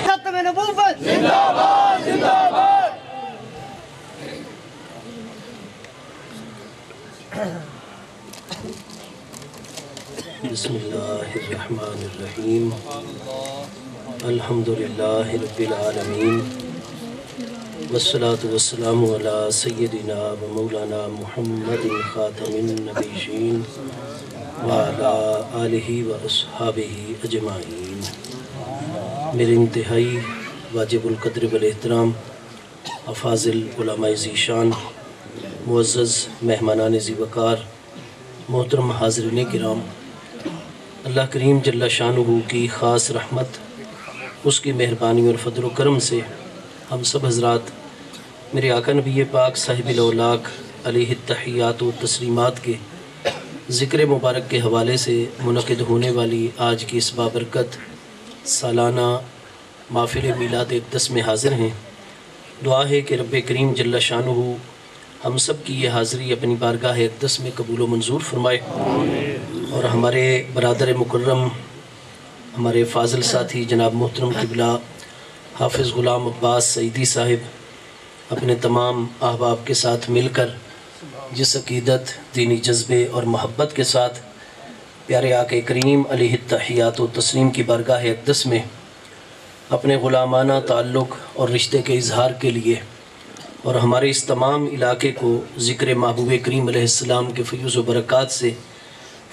ختم نبوت زندہ باد زندہ باد. بسم اللہ الرحمن الرحیم. الحمدللہ رب العالمین والصلاة والسلام علی سیدنا و مولانا محمد خاتم النبیین وعلی آلہ و اصحابہ اجمعین. میرے انتہائی واجب القدر والاحترام افاضل علماء ذیشان، معزز مہمانان ذی وقار، محترم حاضرین کرام، اللہ کریم جل شانہ کی خاص رحمت، اس کی مہربانی اور فضل و کرم سے ہم سب حضرات میرے آقا نبی پاک صاحب الاولاق علیہ التحیات و تسلیمات کے ذکر مبارک کے حوالے سے منعقد ہونے والی آج کی اس بابرکت سالانہ محفل میلاد اقدس میں حاضر ہیں. دعا ہے کہ رب کریم جل شانہ ہم سب کی یہ حاضری اپنی بارگاہ اقدس میں قبول و منظور فرمائے، اور ہمارے برادر مکرم، ہمارے فاضل ساتھی جناب محترم قبلہ حافظ غلام عباس سعیدی صاحب اپنے تمام احباب کے ساتھ مل کر جس عقیدت، دینی جذبے اور محبت کے ساتھ پیارے آقا کریم علیہ التحیات و تسلیم کی بارگاہ اقدس میں اپنے غلامانہ تعلق اور رشتے کے اظہار کے لیے اور ہمارے اس تمام علاقے کو ذکر محبوب کریم علیہ السلام کے فیوز و برکات سے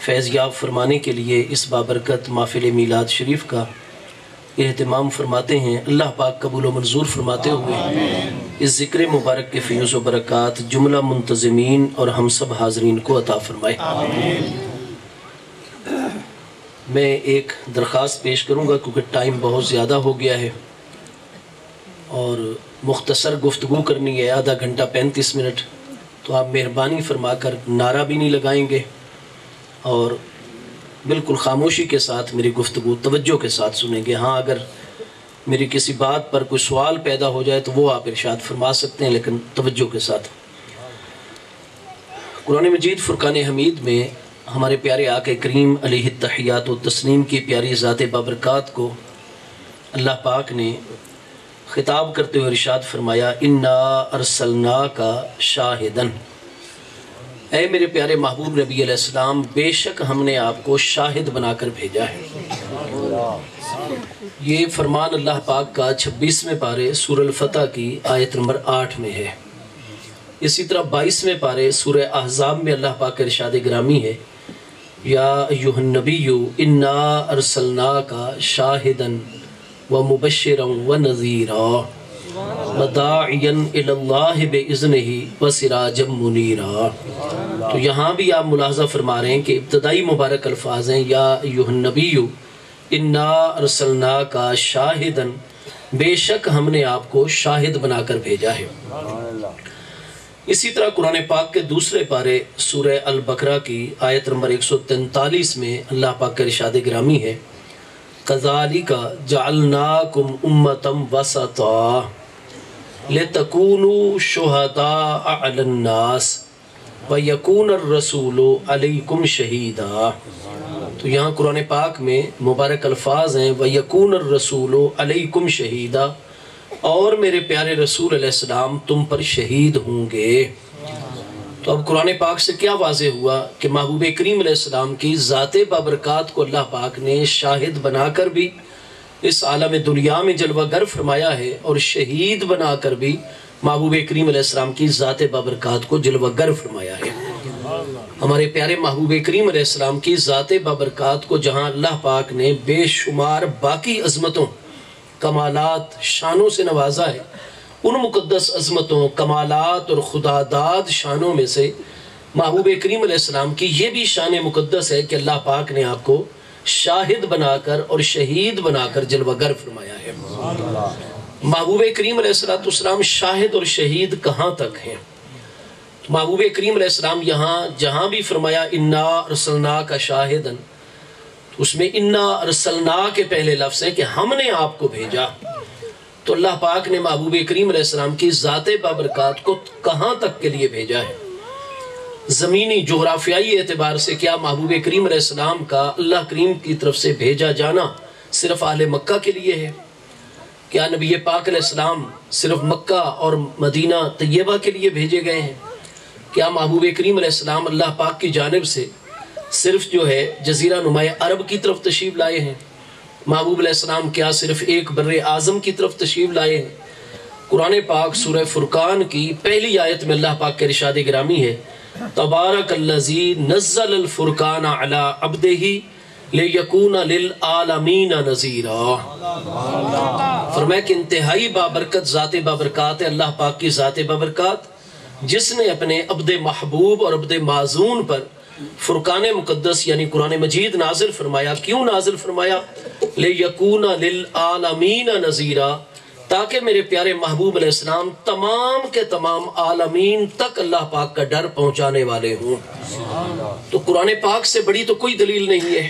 فیض یاب فرمانے کے لیے اس بابرکت محفل میلاد شریف کا اہتمام فرماتے ہیں. اللہ پاک قبول و منظور فرماتے ہوئے اس ذکر مبارک کے فیوز و برکات جملہ منتظمین اور ہم سب حاضرین کو عطا فرمائے. میں ایک درخواست پیش کروں گا کیونکہ ٹائم بہت زیادہ ہو گیا ہے اور مختصر گفتگو کرنی ہے، آدھا گھنٹہ 35 منٹ، تو آپ مہربانی فرما کر نعرہ بھی نہیں لگائیں گے اور بالکل خاموشی کے ساتھ میری گفتگو توجہ کے ساتھ سنیں گے. ہاں اگر میری کسی بات پر کوئی سوال پیدا ہو جائے تو وہ آپ ارشاد فرما سکتے ہیں، لیکن توجہ کے ساتھ. قرآن مجید فرقان حمید میں ہمارے پیارے آقا کریم علیہ التحیات و تسلیم کی پیاری ذات بابرکات کو اللہ پاک نے خطاب کرتے ہوئے ارشاد فرمایا انا ارسلناک شاہدن، اے میرے پیارے محبوب نبی علیہ السلام، بے شک ہم نے آپ کو شاہد بنا کر بھیجا ہے. یہ فرمان اللہ پاک کا 26ویں پارے سورہ الفتح کی آیت نمبر 8 میں ہے. اسی طرح 22ویں پارے سورہ احزاب میں اللہ پاک کا ارشاد گرامی ہے یا ایھا النبی انا ارسلناک شاہدا ومبشرا ونذیرا وداعیا الی اللہ باذنہ وسراجا منیرا. تو یہاں بھی آپ ملاحظہ فرما رہے ہیں کہ ابتدائی مبارک الفاظ ہیں یا ایھا النبی انا ارسلناک شاہدا، بے شک ہم نے آپ کو شاہد بنا کر بھیجا ہے. اسی طرح قرآن پاک کے دوسرے پارے سورہ البقرہ کی آیت نمبر 143 میں اللہ پاک کا ارشاد گرامی ہے کذالک جعلناکم امۃ وسطا لتکونوا شہداء علی الناس ویکون الرسول علیکم شہیدا. تو یہاں قرآن پاک میں مبارک الفاظ ہیں ویکون الرسول علیکم شہیدا، اور میرے پیارے رسول علیہ السلام تم پر شہید ہوں گے. تو اب قرآن پاک سے کیا واضح ہوا کہ محبوب کریم علیہ السلام کی ذات بابرکات کو اللہ پاک نے شاہد بنا کر بھی اس عالم دنیا میں جلوہ گر فرمایا ہے، اور شہید بنا کر بھی محبوب کریم علیہ السلام کی ذات بابرکات کو جلوہ گر فرمایا ہے. ہمارے پیارے محبوب کریم علیہ السلام کی ذات بابرکات کو جہاں اللہ پاک نے بے شمار باقی عظمتوں، کمالات، شانوں سے نوازا ہے، ان مقدس عظمتوں، کمالات اور خداداد شانوں میں سے محبوب کریم علیہ السلام کی یہ بھی شان مقدس ہے کہ اللہ پاک نے آپ کو شاہد بنا کر اور شہید بنا کر جلوہ گر فرمایا ہے. محبوب کریم علیہ السلام شاہد اور شہید کہاں تک ہیں؟ محبوب کریم علیہ السلام یہاں جہاں بھی فرمایا انا ارسلناک شاہدن، اس میں انا ارسلنا کے پہلے لفظ ہے کہ ہم نے آپ کو بھیجا. تو اللہ پاک نے محبوب کریم علیہ السلام کی ذات بابرکات کو کہاں تک کے لیے بھیجا ہے؟ زمینی جغرافیائی اعتبار سے کیا محبوب کریم علیہ السلام کا اللہ کریم کی طرف سے بھیجا جانا صرف اہل مکہ کے لیے ہے؟ کیا نبی پاک علیہ السلام صرف مکہ اور مدینہ طیبہ کے لیے بھیجے گئے ہیں؟ کیا محبوب کریم علیہ السلام اللہ پاک کی جانب سے صرف جو ہے جزیرہ نما عرب کی طرف تشریف لائے ہیں؟ محبوب علیہ السلام کیا صرف ایک بر اعظم کی طرف تشریف لائے ہیں؟ قرآن پاک سورہ فرقان کی پہلی آیت میں اللہ پاک کے ارشاد گرامی ہے تبارک الذی نزل الفرقان علی عبدہ لیکون للعالمین نذیرا۔ فرمایا کہ انتہائی بابرکت ذات بابرکات ہے اللہ پاک کی ذات بابرکات، جس نے اپنے عبد محبوب اور عبد معزون پر فرقان مقدس یعنی قرآن مجید نازل فرمایا۔ کیوں نازل فرمایا؟ لیکون للعالمین نذیرا، تاکہ میرے پیارے محبوب علیہ السلام تمام کے تمام عالمین تک اللہ پاک کا ڈر پہنچانے والے ہوں۔ تو قرآن پاک سے بڑی تو کوئی دلیل نہیں ہے۔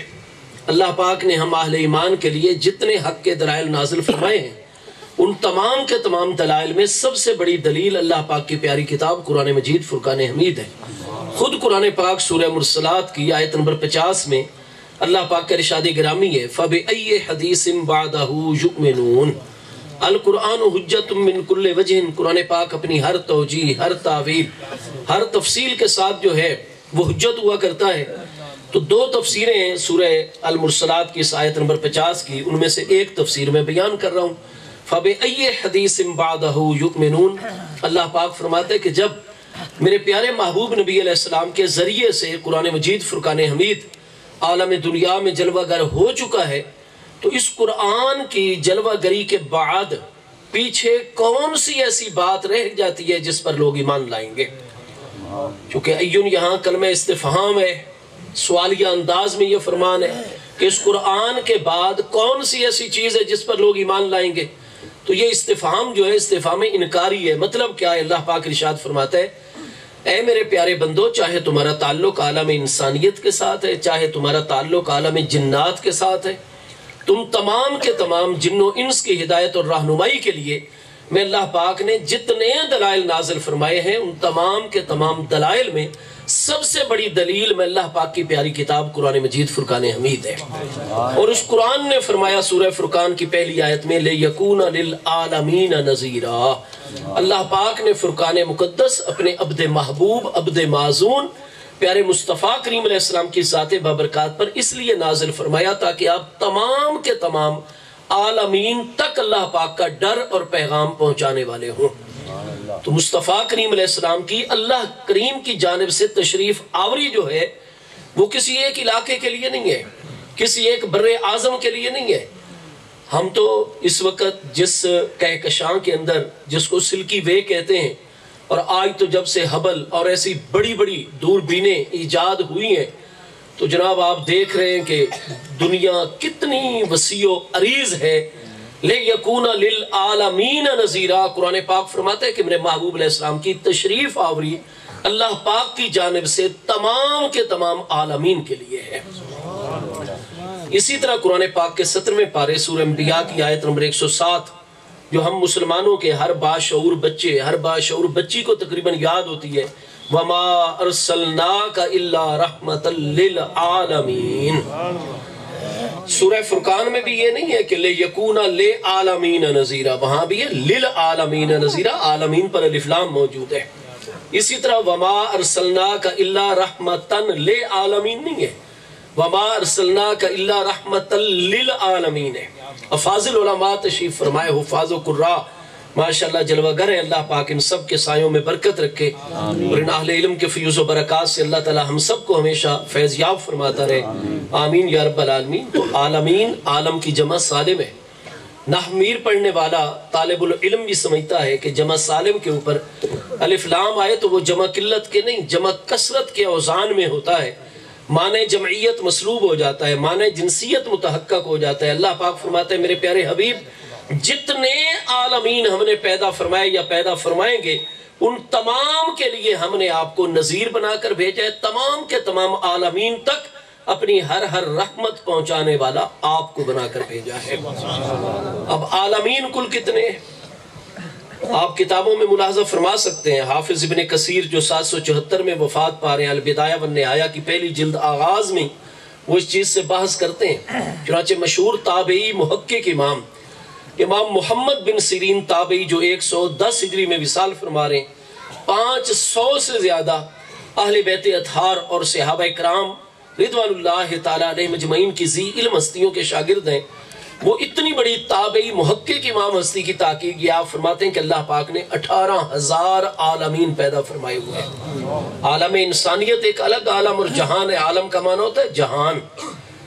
اللہ پاک نے ہم اہل ایمان کے لیے جتنے حق کے دلائل نازل فرمائے ہیں ان تمام کے تمام دلائل میں سب سے بڑی دلیل اللہ پاک کی پیاری کتاب قرآن مجید فرقان حمید ہے۔ خود قرآن پاک سورہ مرسلات کی آیت نمبر 50 میں اللہ پاک کا ارشاد گرامی ہے فَبِأَيِّ حَدِيثٍ بَعْدَهُ يُؤْمِنُونَ القرآن حجت من کل وجہ۔ قرآن پاک اپنی ہر توجیہ، ہر تعویل، ہر تفصیل کے ساتھ جو ہے وہ حجت ہوا کرتا ہے۔ تو دو تفسیریں ہیں سورہ المرسلات کی اس آیت نمبر 50 کی، ان میں سے ایک تفسیر میں بیان کر رہا ہوں۔ فَبِأَيِّ حَدِيثٍ بَعْدَهُ يُؤْمِنُونَ، اللہ پاک فرماتے ہیں کہ جب میرے پیارے محبوب نبی علیہ السلام کے ذریعے سے قرآن مجید فرقان حمید عالم دنیا میں جلوہ گر ہو چکا ہے، تو اس قرآن کی جلوہ گری کے بعد پیچھے کون سی ایسی بات رہ جاتی ہے جس پر لوگ ایمان لائیں گے؟ چونکہ ایون یہاں کلمہ استفہام ہے، سوالیہ انداز میں یہ فرمان ہے کہ اس قرآن کے بعد کون سی ایسی چیز ہے جس پر لوگ ایمان لائیں گے؟ تو یہ استفہام جو ہے استفہام انکاری ہے۔ مطلب کیا ہے؟ اللہ پاک ارشاد فرماتا ہے اے میرے پیارے بندو، چاہے تمہارا تعلق عالم انسانیت کے ساتھ ہے، چاہے تمہارا تعلق عالم جنات کے ساتھ ہے، تم تمام کے تمام جن و انس کی ہدایت اور رہنمائی کے لیے میں اللہ پاک نے جتنے دلائل نازل فرمائے ہیں ان تمام کے تمام دلائل میں سب سے بڑی دلیل میں اللہ پاک کی پیاری کتاب قرآن مجید فرقان حمید ہے۔ اور اس قرآن نے فرمایا سورہ فرقان کی پہلی آیت میں لِيَكُونَ لِلْعَالَمِينَ نَذِيرًا، اللہ پاک نے فرقان مقدس اپنے عبد محبوب، عبد معزون پیارے مصطفیٰ کریم علیہ السلام کی ذات بابرکات پر اس لیے نازل فرمایا تاکہ آپ تمام کے تمام عالمین تک اللہ پاک کا ڈر اور پیغام پہنچانے والے ہوں۔ تو مصطفیٰ کریم علیہ السلام کی اللہ کریم کی جانب سے تشریف آوری جو ہے وہ کسی ایک علاقے کے لیے نہیں ہے، کسی ایک بر اعظم کے لیے نہیں ہے۔ ہم تو اس وقت جس کہکشاں کے اندر جس کو سلکی وے کہتے ہیں، اور آج تو جب سے ہبل اور ایسی بڑی بڑی دوربینیں ایجاد ہوئی ہیں تو جناب آپ دیکھ رہے ہیں کہ دنیا کتنی وسیع و عریض ہے۔ لِيَكُونَ لِلْعَالَمِينَ نَذِيرًا، قرآن پاک فرماتا ہے کہ میرے محبوب علیہ السلام کی تشریف آوری اللہ پاک کی جانب سے تمام کے تمام عالمین کے لیے ہے۔ اسی طرح قرآن پاک کے 17ویں پارے سورہ انبیاء کی آیت نمبر 107 جو ہم مسلمانوں کے ہر باشعور بچے، ہر باشعور بچی کو تقریباً یاد ہوتی ہے وَمَا أَرْسَلْنَاكَ إِلَّا رَحْمَةً لِلْعَالَمِينَ۔ سورہ فرقان میں بھی یہ نہیں ہے کہ لِيَكُونَ لِلْعَالَمِينَ نَذِيرًا، وہاں بھی ہے لِلْعَالَمِينَ نَذِيرًا، عالمین پر الف لام موجود ہے۔ اسی طرح وَمَا أَرْسَلْنَاكَ إِلَّا رَحْمَةً لِلْعَالَمِينَ نہیں ہے، وَمَا أَرْسَلْنَاكَ إِلَّا رَحْمَةً لِلْعَالَمِينَ ہے۔ افاضل علماء تشریف فرمائے، حفاظ و قراء ماشاءاللہ جلوہ گر ہے، اللہ پاک ان سب کے سایوں میں برکت رکھے اور ان اہل علم کے فیوز و برکات سے اللہ تعالی ہم سب کو ہمیشہ فیض یاب فرماتا رہے، آمین یا رب العالمین۔ تو عالمین عالم کی جمع سالم ہے۔ نحو میر پڑھنے والا طالب العلم بھی سمجھتا ہے کہ جمع سالم کے اوپر الف لام آئے تو وہ جمع قلت کے نہیں، جمع کثرت کے اوزان میں ہوتا ہے، معنی جمعیت مسلوب ہو جاتا ہے، معنی جنسیت متحقق ہو جاتا ہے۔ اللہ پاک فرماتے ہیں میرے پیارے حبیب جتنے عالمین ہم نے پیدا فرمائے یا پیدا فرمائیں گے ان تمام کے لیے ہم نے آپ کو نذیر بنا کر بھیجا ہے، تمام کے تمام عالمین تک اپنی ہر رحمت پہنچانے والا آپ کو بنا کر بھیجا ہے۔ اب عالمین کل کتنے ہیں؟ آپ کتابوں میں ملاحظہ فرما سکتے ہیں، حافظ ابن کثیر جو 774 میں وفات پا رہے ہیں، البدایہ والنہایہ کی پہلی جلد آغاز میں وہ اس چیز سے بحث کرتے ہیں۔ چنانچہ مشہور تابعی محقق امام محمد بن سیرین تابعی جو 110 ہجری میں وصال فرما رہے ہیں، 500 سے زیادہ اہل بیت اطہار اور صحابہ کرام رضوان اللہ تعالیٰ علیہ مجمعین کی ذی علم ہستیوں کے شاگرد ہیں۔ وہ اتنی بڑی تابعی محقق امام ہستی کی تحقیق یہ آپ فرماتے ہیں کہ اللہ پاک نے 18,000 عالمین پیدا فرمائے ہوئے ہیں۔ عالم انسانیت ایک الگ عالم اور جہان ہے۔ عالم کا معنی ہوتا ہے جہان،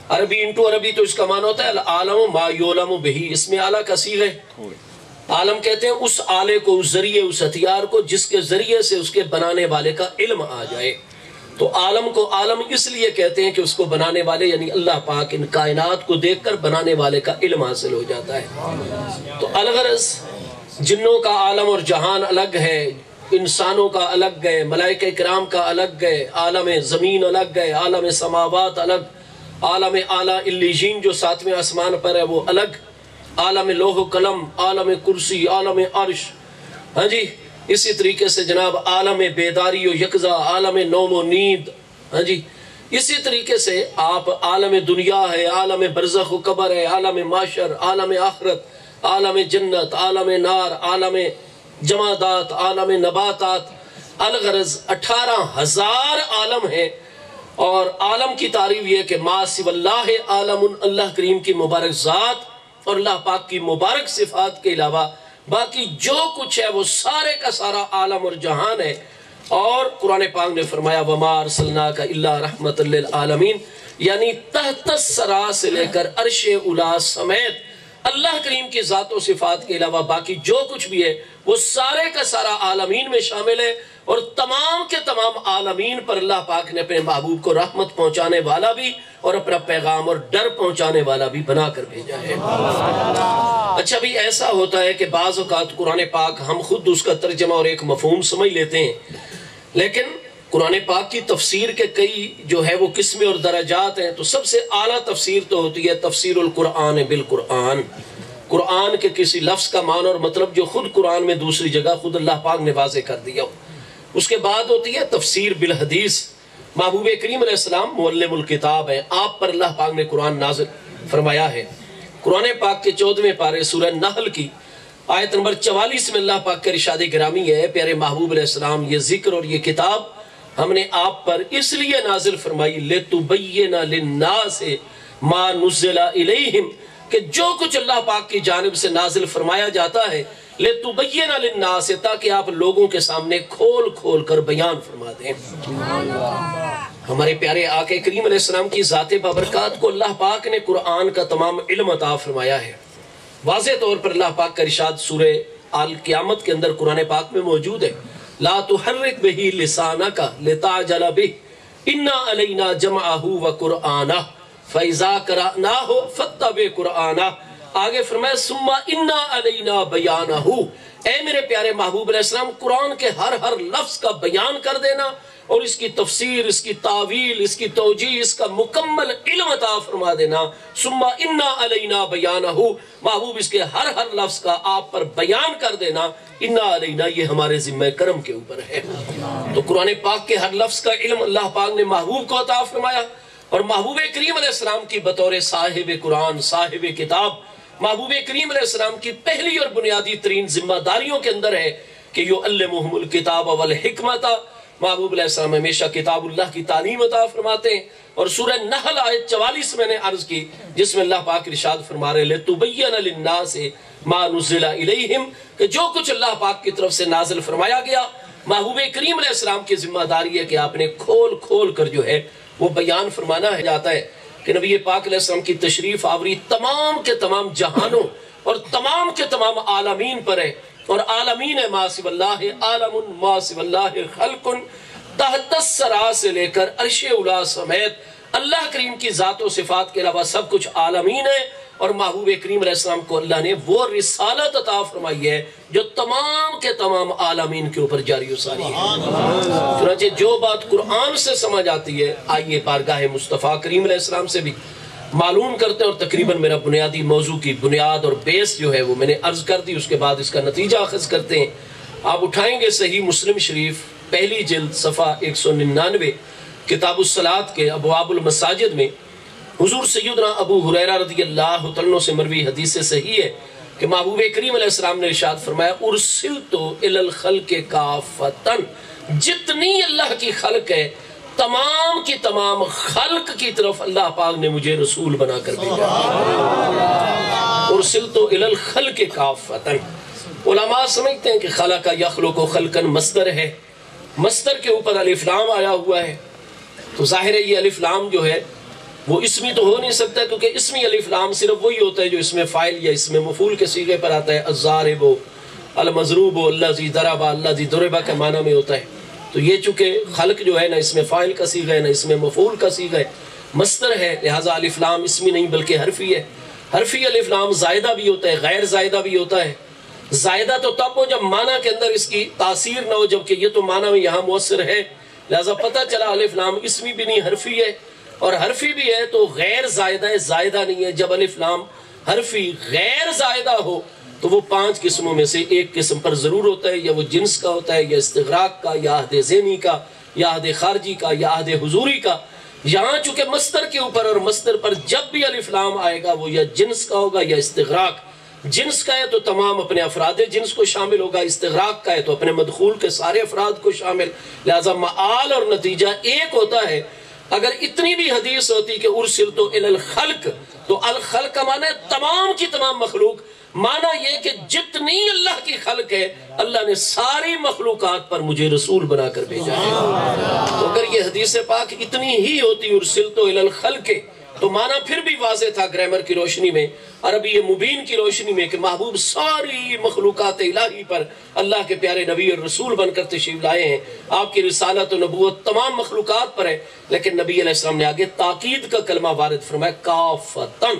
عربی انٹو عربی تو اس کا معنی ہوتا ہے العالم ما یعلم بہ، اس میں اعلیٰ کا صیغہ ہے۔ عالم کہتے ہیں اس آلے کو، اس ذریعے، اس ہتھیار کو جس کے ذریعے سے اس کے بنانے والے کا علم آ جائے۔ تو عالم کو عالم اس لیے کہتے ہیں کہ اس کو بنانے والے یعنی اللہ پاک ان کائنات کو دیکھ کر بنانے والے کا علم حاصل ہو جاتا ہے۔ تو الغرض جنوں کا عالم اور جہان الگ ہے، انسانوں کا الگ ہے، ملائکہ کرام کا الگ ہے، عالم زمین الگ ہے، عالم سماوات الگ، عالم اعلیٰ علیین جو 7ویں آسمان پر ہے وہ الگ، عالم لوح و قلم، عالم کرسی، عالم عرش، ہاں جی، اسی طریقے سے جناب عالم بیداری و یقظہ، عالم نوم و نیند، ہاں جی، اسی طریقے سے آپ عالم دنیا ہے، عالم برزخ و قبر ہے، عالم معاشر، عالم آخرت، عالم جنت، عالم نار، عالم جمادات، عالم نباتات، الغرض 18,000 عالم ہیں۔ اور عالم کی تعریف یہ کہ ما سوی اللہ عالم، اللہ کریم کی مبارک ذات اور اللہ پاک کی مبارک صفات کے علاوہ باقی جو کچھ ہے وہ سارے کا سارا عالم اور جہان ہے۔ اور قرآن پاک نے فرمایا وَمَا أَرْسَلْنَاكَ إِلَّا رَحْمَةً لِلْعَالَمِينَ، یعنی تحت الثری سے لے کر عرش اولی سمیت اللہ کریم کی ذات و صفات کے علاوہ باقی جو کچھ بھی ہے وہ سارے کا سارا عالمین میں شامل ہے۔ اور تمام کے تمام عالمین پر اللہ پاک نے اپنے محبوب کو رحمت پہنچانے والا بھی اور اپنا پیغام اور ڈر پہنچانے والا بھی بنا کر بھیجا ہے۔ اچھا بھی ایسا ہوتا ہے کہ بعض اوقات قرآن پاک ہم خود اس کا ترجمہ اور ایک مفہوم سمجھ لیتے ہیں، لیکن قرآن پاک کی تفسیر کے کئی جو ہے وہ قسمیں اور درجات ہیں۔ تو سب سے اعلیٰ تفسیر تو ہوتی ہے تفسیر القرآن بالقرآن، قرآن کے کسی لفظ کا معنی اور مطلب جو خود قرآن میں دوسری جگہ خود اللہ پاک نے واضح کر دیا ہو۔ اس کے بعد ہوتی ہے تفسیر بالحدیث، محبوب کریم علیہ السلام معلم الکتاب ہیں، آپ پر اللہ پاک نے قرآن نازل فرمایا ہے۔ قرآن پاک کے 14ویں پارے سورہ نحل کی آیت نمبر 44 میں اللہ پاک کا ارشاد گرامی ہے، پیارے محبوب علیہ السلام یہ ذکر اور یہ کتاب ہم نے آپ پر اس لیے نازل فرمائی لِتُبَيِّنَ لِلنَّاسِ مَا نُزِّلَ إِلَيْهِمْ، کہ جو کچھ اللہ پاک کی جانب سے نازل فرمایا جاتا ہے لِتُبَيِّنَ لِلنَّاسِ، تاکہ آپ لوگوں کے سامنے کھول کھول کر بیان فرما دیں۔ ہمارے پیارے آقا کریم علیہ السلام کی ذات بابرکات کو اللہ پاک نے قرآن کا تمام علم عطا فرمایا ہے۔ واضح طور پر اللہ پاک کا ارشاد سورہ القیامت کے اندر قرآن پاک میں موجود ہے، لا تحرک بہ لسانک لتعجل بہ ان علینا جمعہ وقرآنہ فاذا قرأناہ فاتبع قرآنہ۔ آگے فرمایا ثم ان علینا بیانہ، اے میرے پیارے محبوب علیہ السلام قرآن کے ہر لفظ کا بیان کر دینا اور اس کی تفسیر، اس کی تعویل، اس کی توجیہ، اس کا مکمل علم عطا فرما دینا۔ ثم ان علینا بیانہ، محبوب اس کے ہر لفظ کا آپ پر بیان کر دینا۔ ان علینا یہ ہمارے ذمہ کرم کے اوپر ہے۔ تو قرآن پاک کے ہر لفظ کا علم اللہ پاک نے محبوب کو عطا فرمایا، اور محبوب کریم علیہ السلام کی بطور صاحب قرآن، صاحب کتاب، محبوب کریم علیہ السلام کی پہلی اور بنیادی ترین ذمہ داریوں کے اندر ہے کہ یعلمہم الکتاب والحکمت، محبوب علیہ السلام ہمیشہ کتاب اللہ کی تعلیم عطا فرماتے ہیں۔ اور سورہ نحل آیت 44 میں نے عرض کی جس میں اللہ پاک ارشاد فرما رہے لِتُبَيِّنَ لِلنَّاسِ مَا نُزِّلَ إِلَيْهِمْ، کہ جو کچھ اللہ پاک کی طرف سے نازل فرمایا گیا محبوب کریم علیہ السلام کی ذمہ داری ہے کہ آپ نے کھول کھول کر جو ہے وہ بیان فرمانا ہے جاتا ہے کہ نبی پاک علیہ السلام کی تشریف آوری تمام کے تمام جہانوں اور تمام کے تمام عالمین پر ہے، اور عالمین ما سوی اللہ عالم ما سوی اللہ خلق، تحت الثری سے لے کر عرش اولی سمیت اللہ کریم کی ذات و صفات کے علاوہ سب کچھ عالمین ہے۔ اور محبوب کریم علیہ السلام کو اللہ نے وہ رسالت عطا فرمائی ہے جو تمام کے تمام عالمین کے اوپر جاری و ساری ہے۔ چنانچہ جو بات قرآن سے سمجھ آتی ہے آئیے بارگاہ مصطفیٰ کریم علیہ السلام سے بھی معلوم کرتے ہیں، اور تقریباً میرا بنیادی موضوع کی بنیاد اور بیس جو ہے وہ میں نے عرض کر دی، اس کے بعد اس کا نتیجہ اخذ کرتے ہیں۔ آپ اٹھائیں گے صحیح مسلم شریف پہلی جلد صفحہ 199 کتاب الصلاۃ کے ابواب المساجد میں حضور سیدنا ابو ہریرہ رضی اللہ عنہ سے مروی حدیث سے صحیح ہے کہ محبوب کریم علیہ السلام نے ارشاد فرمایا ارسلت الی الخلق کافۃ، جتنی اللہ کی خلق ہے تمام کی تمام خلق کی طرف اللہ پاک نے مجھے رسول بنا کر بھیجا۔ ارسلت الی الخلق کافۃ، علماء سمجھتے ہیں کہ خلق یخلق خلقا مصدر ہے، مصدر کے اوپر الف لام آیا ہوا ہے، تو ظاہر ہے یہ الف لام جو ہے وہ اسمی تو ہو نہیں سکتا، کیونکہ اسمی الف لام صرف وہی ہوتا ہے جو اس میں فاعل یا اس میں مفعول کے صیغے پر آتا ہے۔ الضارب، المضروب، الذی ضرب، الذی ضرب کے معنی میں ہوتا ہے۔ تو یہ چونکہ خلق جو ہے نہ اس میں فاعل کا صیغہ ہے نہ اس میں مفعول کا صیغہ ہے، مصدر ہے، لہٰذا الف لام اسمی نہیں بلکہ حرفی ہے۔ حرفی الف لام زائدہ بھی ہوتا ہے، غیر زائدہ بھی ہوتا ہے۔ زائدہ تو تب ہو جب معنی کے اندر اس کی تاثیر نہ ہو، جبکہ یہ تو معنی میں یہاں مؤثر ہے، لہٰذا پتہ چلا الف لام اسمی بھی نہیں حرفی ہے، اور حرفی بھی ہے تو غیر زائدہ ہے، زائدہ نہیں ہے۔ جب الف لام حرفی غیر زائدہ ہو تو وہ 5 قسموں میں سے ایک قسم پر ضرور ہوتا ہے، یا وہ جنس کا ہوتا ہے، یا استغراق کا، یا عہد ذہنی کا، یا عہد خارجی کا، یا عہد حضوری کا۔ یہاں چونکہ مصدر کے اوپر اور مصدر پر جب بھی الف لام آئے گا وہ یا جنس کا ہوگا یا استغراق۔ جنس کا ہے تو تمام اپنے افراد جنس کو شامل ہوگا، استغراق کا ہے تو اپنے مدخول کے سارے افراد کو شامل، لہذا معال اور نتیجہ ایک ہوتا ہے۔ اگر اتنی بھی حدیث ہوتی کہ ارسلت الی الخلق، تو الخلق کا معنی ہے تمام کی تمام مخلوق، معنی یہ کہ جتنی اللہ کی خلق ہے اللہ نے ساری مخلوقات پر مجھے رسول بنا کر بھیجا ہے۔ تو اگر یہ حدیث پاک اتنی ہی ہوتی ارسلت الی الخلق، تو معنی پھر بھی واضح تھا گرامر کی روشنی میں، عربی مبین کی روشنی میں، کہ محبوب ساری مخلوقات الہی پر اللہ کے پیارے نبی اور رسول بن کر تشریف لائے ہیں۔ آپ کی رسالت و نبوت تمام مخلوقات پر ہے، لیکن نبی علیہ السلام نے آگے تاکید کا کلمہ وارد فرمایا، کافتن،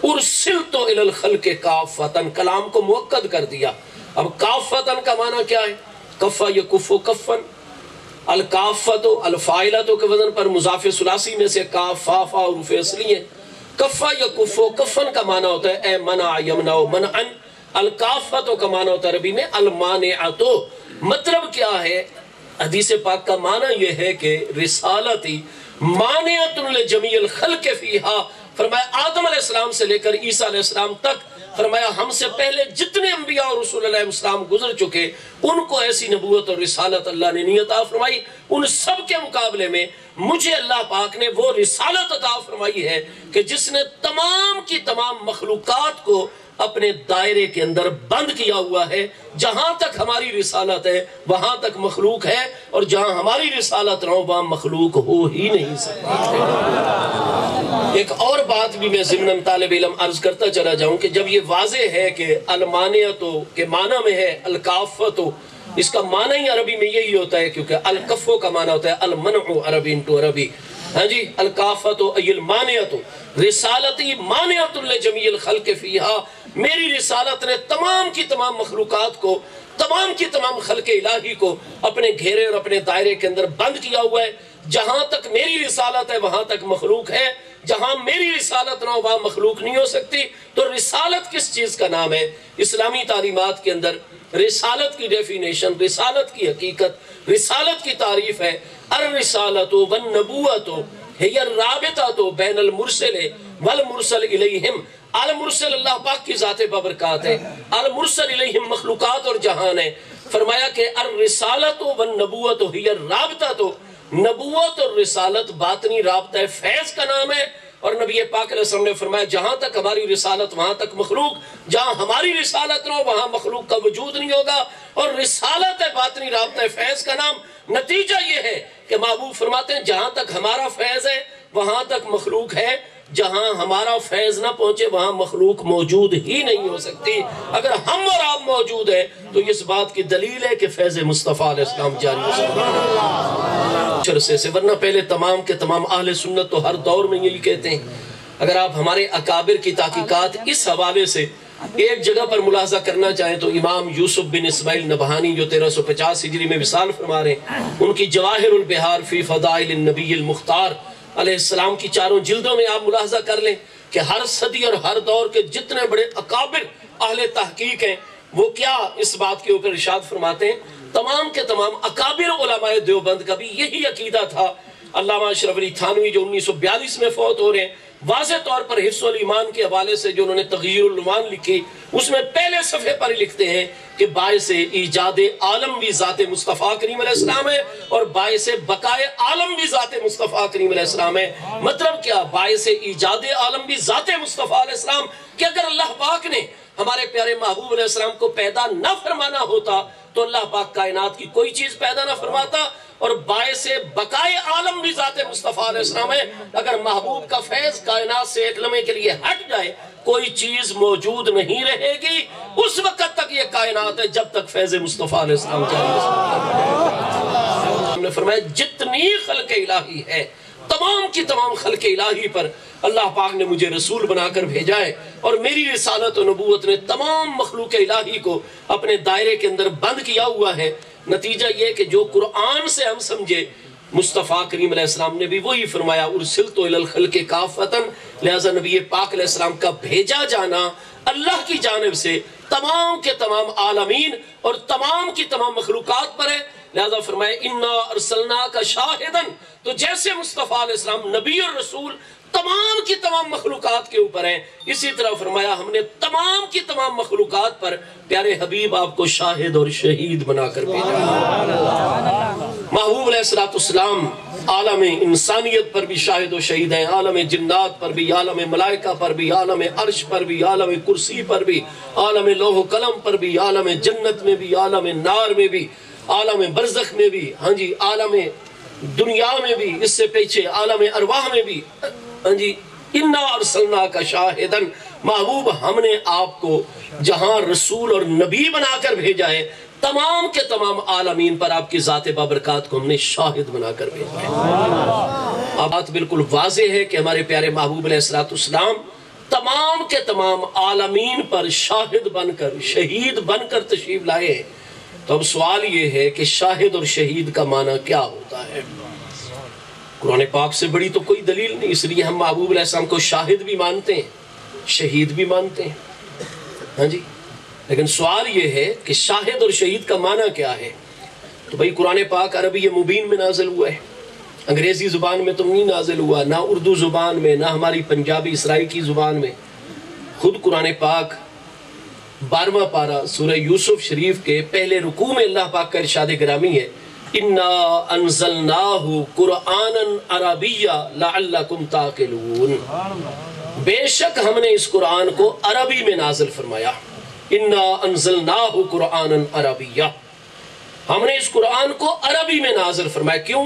ارسلت الی الخلق کافتن، کلام کو مؤکد کر دیا۔ اب کافتن کا معنی کیا ہے؟ کفا یکف کفن، الکافت الفاعلت کے وزن پر مضاف ثلاثی میں سے کاف فا فا حروف اصلی ہیں۔ کفا یکف کفن کا معنی ہوتا ہے اے منع یمنع منعا، الکافت کا معنی ہوتا ہے عربی میں المانعت۔ مطلب کیا ہے؟ حدیث پاک کا معنی یہ ہے کہ رسالتی مانعۃ لجمیع الخلق فیہا، فرمایا آدم علیہ السلام سے لے کر عیسیٰ علیہ السلام تک، فرمایا ہم سے پہلے جتنے انبیاء اور رسول علیہ السلام گزر چکے ان کو ایسی نبوت اور رسالت اللہ نے نہیں عطا فرمائی، ان سب کے مقابلے میں مجھے اللہ پاک نے وہ رسالت عطا فرمائی ہے کہ جس نے تمام کی تمام مخلوقات کو اپنے دائرے کے اندر بند کیا ہوا ہے۔ جہاں تک ہماری رسالت ہے وہاں تک مخلوق ہے، اور جہاں ہماری رسالت نہ ہو وہاں مخلوق ہو ہی نہیں سکتی۔ ایک اور بات بھی میں ضمن طالب علم عرض کرتا چلا جاؤں کہ جب یہ واضح ہے کہ المانعت کے معنی میں ہے الکافت، اس کا معنی ہی عربی میں یہی ہوتا ہے، کیونکہ الکفو کا معنی ہوتا ہے المنع عربی انٹو عربی، ہاں جی، الکافت ای المانعت، رسالتی مانعۃ لجمیع الخلق فیہا، میری رسالت نے تمام کی تمام مخلوقات کو، تمام کی تمام خلق الہی کو اپنے گھیرے اور اپنے دائرے کے اندر بند کیا ہوا ہے۔ جہاں تک میری رسالت ہے وہاں تک مخلوق ہے، جہاں میری رسالت نہ ہو وہاں مخلوق نہیں ہو سکتی۔ تو رسالت کس چیز کا نام ہے؟ اسلامی تعلیمات کے اندر رسالت کی ڈیفینیشن، رسالت کی حقیقت، رسالت کی تعریف ہے، الرسالۃ والنبوۃ ہی الرابطۃ بین المرسل والمرسل الیہم۔ المرسل اللہ پاک کی ذات بابرکات ہے، المرسل الیہم مخلوقات اور جہان ہے۔ فرمایا کہ الرسالۃ والنبوۃ ہی الرابطۃ، نبوت اور رسالت باطنی رابطہ فیض کا نام ہے، اور نبی پاک علیہ السلام نے فرمایا جہاں تک ہماری رسالت وہاں تک مخلوق، جہاں ہماری رسالت نہ ہو وہاں مخلوق کا وجود نہیں ہوگا، اور رسالت ہے باطنی رابطہ فیض کا نام۔ نتیجہ یہ ہے کہ محبوب فرماتے ہیں جہاں تک ہمارا فیض ہے وہاں تک مخلوق ہے، جہاں ہمارا فیض نہ پہنچے وہاں مخلوق موجود ہی نہیں ہو سکتی۔ اگر ہم اور آپ موجود ہیں تو اس بات کی دلیل ہے کہ فیض مصطفیٰ علیہ السلام جاری ہو سکتا چرسے سے، ورنہ پہلے تمام کے تمام اہل سنت تو ہر دور میں یہی کہتے ہیں۔ اگر آپ ہمارے اکابر کی تحقیقات اس حوالے سے ایک جگہ پر ملاحظہ کرنا چاہیں تو امام یوسف بن اسماعیل نبہانی جو 1350 ہجری میں وصال فرما رہے ہیں، ان کی جواہر البحار فی فضائل النبی المختار علیہ السلام کی چاروں جلدوں میں آپ ملاحظہ کر لیں کہ ہر صدی اور ہر دور کے جتنے بڑے اکابر اہل تحقیق ہیں وہ کیا اس بات کے اوپر ارشاد فرماتے ہیں، تمام کے تمام اکابر علماء دیوبند کا بھی یہی عقیدہ تھا۔ علامہ اشرف علی تھانوی جو 1942 میں فوت ہو رہے ہیں، واضح طور پر حفظ الایمان کے حوالے سے جو انہوں نے تغییر العنوان لکھی اس میں پہلے صفحے پر لکھتے ہیں کہ باعث ایجاد عالم بھی ذات مصطفیٰ کریم علیہ السلام ہے اور باعث بقائے عالم بھی ذات مصطفیٰ کریم علیہ السلام ہے۔ مطلب کیا؟ باعث ایجاد عالم بھی ذات مصطفیٰ علیہ السلام، کہ اگر اللہ پاک نے ہمارے پیارے محبوب علیہ السلام کو پیدا نہ فرمانا ہوتا تو اللہ پاک کائنات کی کوئی چیز پیدا نہ فرماتا، اور باعث بقائے عالم بھی ذات مصطفیٰ علیہ السلام ہے۔ اگر محبوب کا فیض کائنات سے ایک لمحے کے لیے ہٹ جائے کوئی چیز موجود نہیں رہے گی، اس وقت تک یہ کائنات ہے جب تک فیض مصطفیٰ علیہ السلام ہم نے فرمایا جتنی خلق الہی ہے تمام کی تمام خلق الہی پر اللہ پاک نے مجھے رسول بنا کر بھیجا ہے، اور میری رسالت و نبوت نے تمام مخلوق الہی کو اپنے دائرے کے اندر بند کیا ہوا ہے۔ نتیجہ یہ کہ جو قرآن سے ہم سمجھے، مصطفیٰ کریم علیہ السلام نے بھی وہی فرمایا ارسلت الی الخلق کافۃ، لہذا نبی پاک علیہ السلام کا بھیجا جانا اللہ کی جانب سے تمام کے تمام عالمین اور تمام کی تمام مخلوقات پر ہے۔ لہذا فرمایا انا ارسلناک شاہدا، تو جیسے مصطفیٰ علیہ السلام نبی اور رسول تمام کی تمام مخلوقات کے اوپر ہیں، اسی طرح فرمایا ہم نے تمام کی تمام مخلوقات پر پیارے حبیب آپ کو شاہد اور شہید بنا کر بھیجا۔ محبوب علیہ السلام عالم انسانیت پر بھی شاہد و شہید ہیں، عالم جنات پر بھی، عالم ملائکہ پر بھی، عالم عرش پر بھی، عالم کرسی پر بھی، عالم لوح و قلم پر بھی، عالم جنت میں بھی، عالم نار میں بھی، عالم برزخ میں بھی، ہاں جی عالم دنیا میں بھی، اس سے پیچھے عالم ارواح میں بھی، ہاں جی انا ارسلناک شاہدا، محبوب ہم نے آپ کو جہاں رسول اور نبی بنا کر بھیجا ہے تمام کے تمام عالمین پر آپ کی ذات بابرکات کو ہم نے شاہد بنا کر بھیجا ہے۔ اب بات بالکل واضح ہے کہ ہمارے پیارے محبوب علیہ السلام تمام کے تمام عالمین پر شاہد بن کر شہید بن کر تشریف لائے ہیں۔ تو اب سوال یہ ہے کہ شاہد اور شہید کا معنی کیا ہوتا ہے؟ قرآن پاک سے بڑی تو کوئی دلیل نہیں، اس لیے ہم محبوب علیہ السلام کو شاہد بھی مانتے ہیں شہید بھی مانتے ہیں، ہاں جی۔ لیکن سوال یہ ہے کہ شاہد اور شہید کا معنی کیا ہے؟ تو بھئی قرآن پاک عربی مبین میں نازل ہوا ہے، انگریزی زبان میں تو نہیں نازل ہوا، نہ اردو زبان میں، نہ ہماری پنجابی سرائکی زبان میں۔ خود قرآن پاک 12واں پارہ سورہ یوسف شریف کے پہلے رکوع میں اللہ پاک کا ارشاد گرامی ہے اِنَّا أَنزَلْنَاهُ قُرْآنًا عَرَبِيًّا لَعَلَّكُمْ تَعْقِلُونَ، بے شک ہم نے اس قرآن کو عربی میں نازل فرمایا۔ اِنَّا أَنزَلْنَاهُ قُرْآنًا عَرَبِيًّا، ہم نے اس قرآن کو عربی میں نازل فرمایا۔ کیوں؟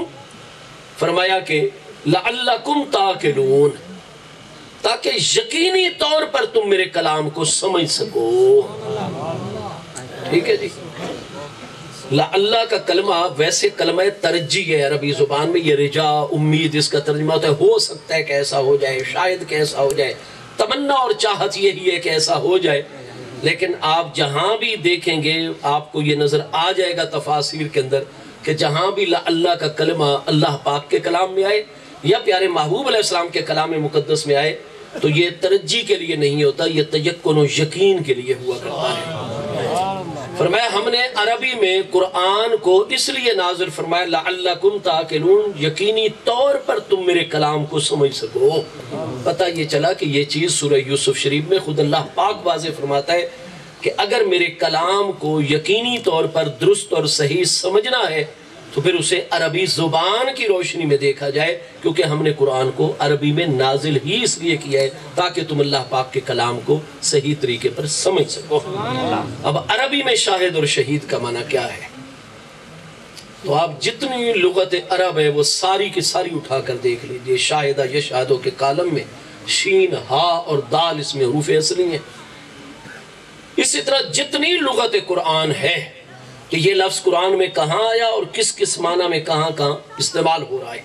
فرمایا کہ لَعَلَّكُمْ تَعْقِلُونَ، تاکہ یقینی طور پر تم میرے کلام کو سمجھ سکو۔ ٹھیک ہے جی، اللہ کا کلمہ ویسے کلمہ ترجیح ہے عربی زبان میں، یہ رجا امید اس کا ترجمہ ہوتا ہے، ہو سکتا ہے کہ ایسا ہو جائے، شاید کہ ایسا ہو جائے، تمنا اور چاہت یہی ہے کہ ایسا ہو جائے۔ لیکن آپ جہاں بھی دیکھیں گے آپ کو یہ نظر آ جائے گا تفاسیر کے اندر کہ جہاں بھی اللہ کا کلمہ اللہ پاک کے کلام میں آئے یا پیارے محبوب علیہ السلام کے کلام مقدس میں آئے تو یہ ترجیح کے لیے نہیں ہوتا، یہ تیقن و یقین کے لیے ہوا کرتا ہے۔ فرمایا ہم نے عربی میں قرآن کو اس لیے نازل فرمایا لعلکم تعقلون، یقینی طور پر تم میرے کلام کو سمجھ سکو۔ پتہ یہ چلا کہ یہ چیز سورہ یوسف شریف میں خود اللہ پاک واضح فرماتا ہے کہ اگر میرے کلام کو یقینی طور پر درست اور صحیح سمجھنا ہے تو پھر اسے عربی زبان کی روشنی میں دیکھا جائے، کیونکہ ہم نے قرآن کو عربی میں نازل ہی اس لیے کیا ہے تاکہ تم اللہ پاک کے کلام کو صحیح طریقے پر سمجھ سکو۔ اب عربی میں شاہد اور شہید کا معنی کیا ہے؟ تو آپ جتنی لغت عرب ہے وہ ساری کی ساری اٹھا کر دیکھ لیجئے، شاہدہ یشہدو کے کالم میں شین ہا اور دال اس میں حروف اصلی ہیں۔ اسی طرح جتنی لغت قرآن ہے کہ یہ لفظ قرآن میں کہاں آیا اور کس کس معنی میں کہاں کہاں استعمال ہو رہا ہے۔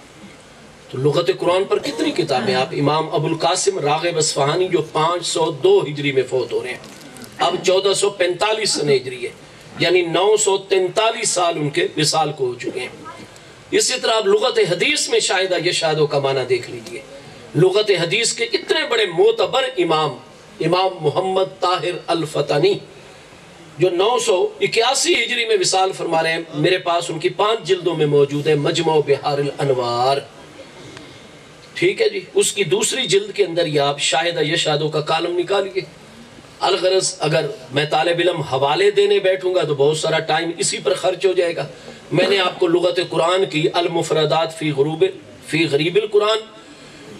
تو لغت قرآن پر کتنی کتابیں، آپ امام ابو القاسم راغب اصفہانی جو 502 ہجری میں فوت ہو رہے ہیں، اب 1445 سنہ ہجری ہے، یعنی 943 سال ان کے وصال کو ہو چکے ہیں۔ اسی طرح آپ لغت حدیث میں شاہدہ یشہدو کا معنی دیکھ لیجئے. لغت حدیث کے اتنے بڑے معتبر امام محمد طاہر الفتنی جو 981 ہجری میں وصال فرما رہے ہیں، میرے پاس ان کی 5 جلدوں میں موجود ہے، مجمع بحار الانوار. ٹھیک ہے جی. اس کی دوسری جلد کے اندر یہ آپ شاہدہ یشہدو کا کالم نکالیے. الغرض اگر میں طالب علم حوالے دینے بیٹھوں گا تو بہت سارا ٹائم اسی پر خرچ ہو جائے گا. میں نے آپ کو لغت قرآن کی المفردات فی غریب القرآن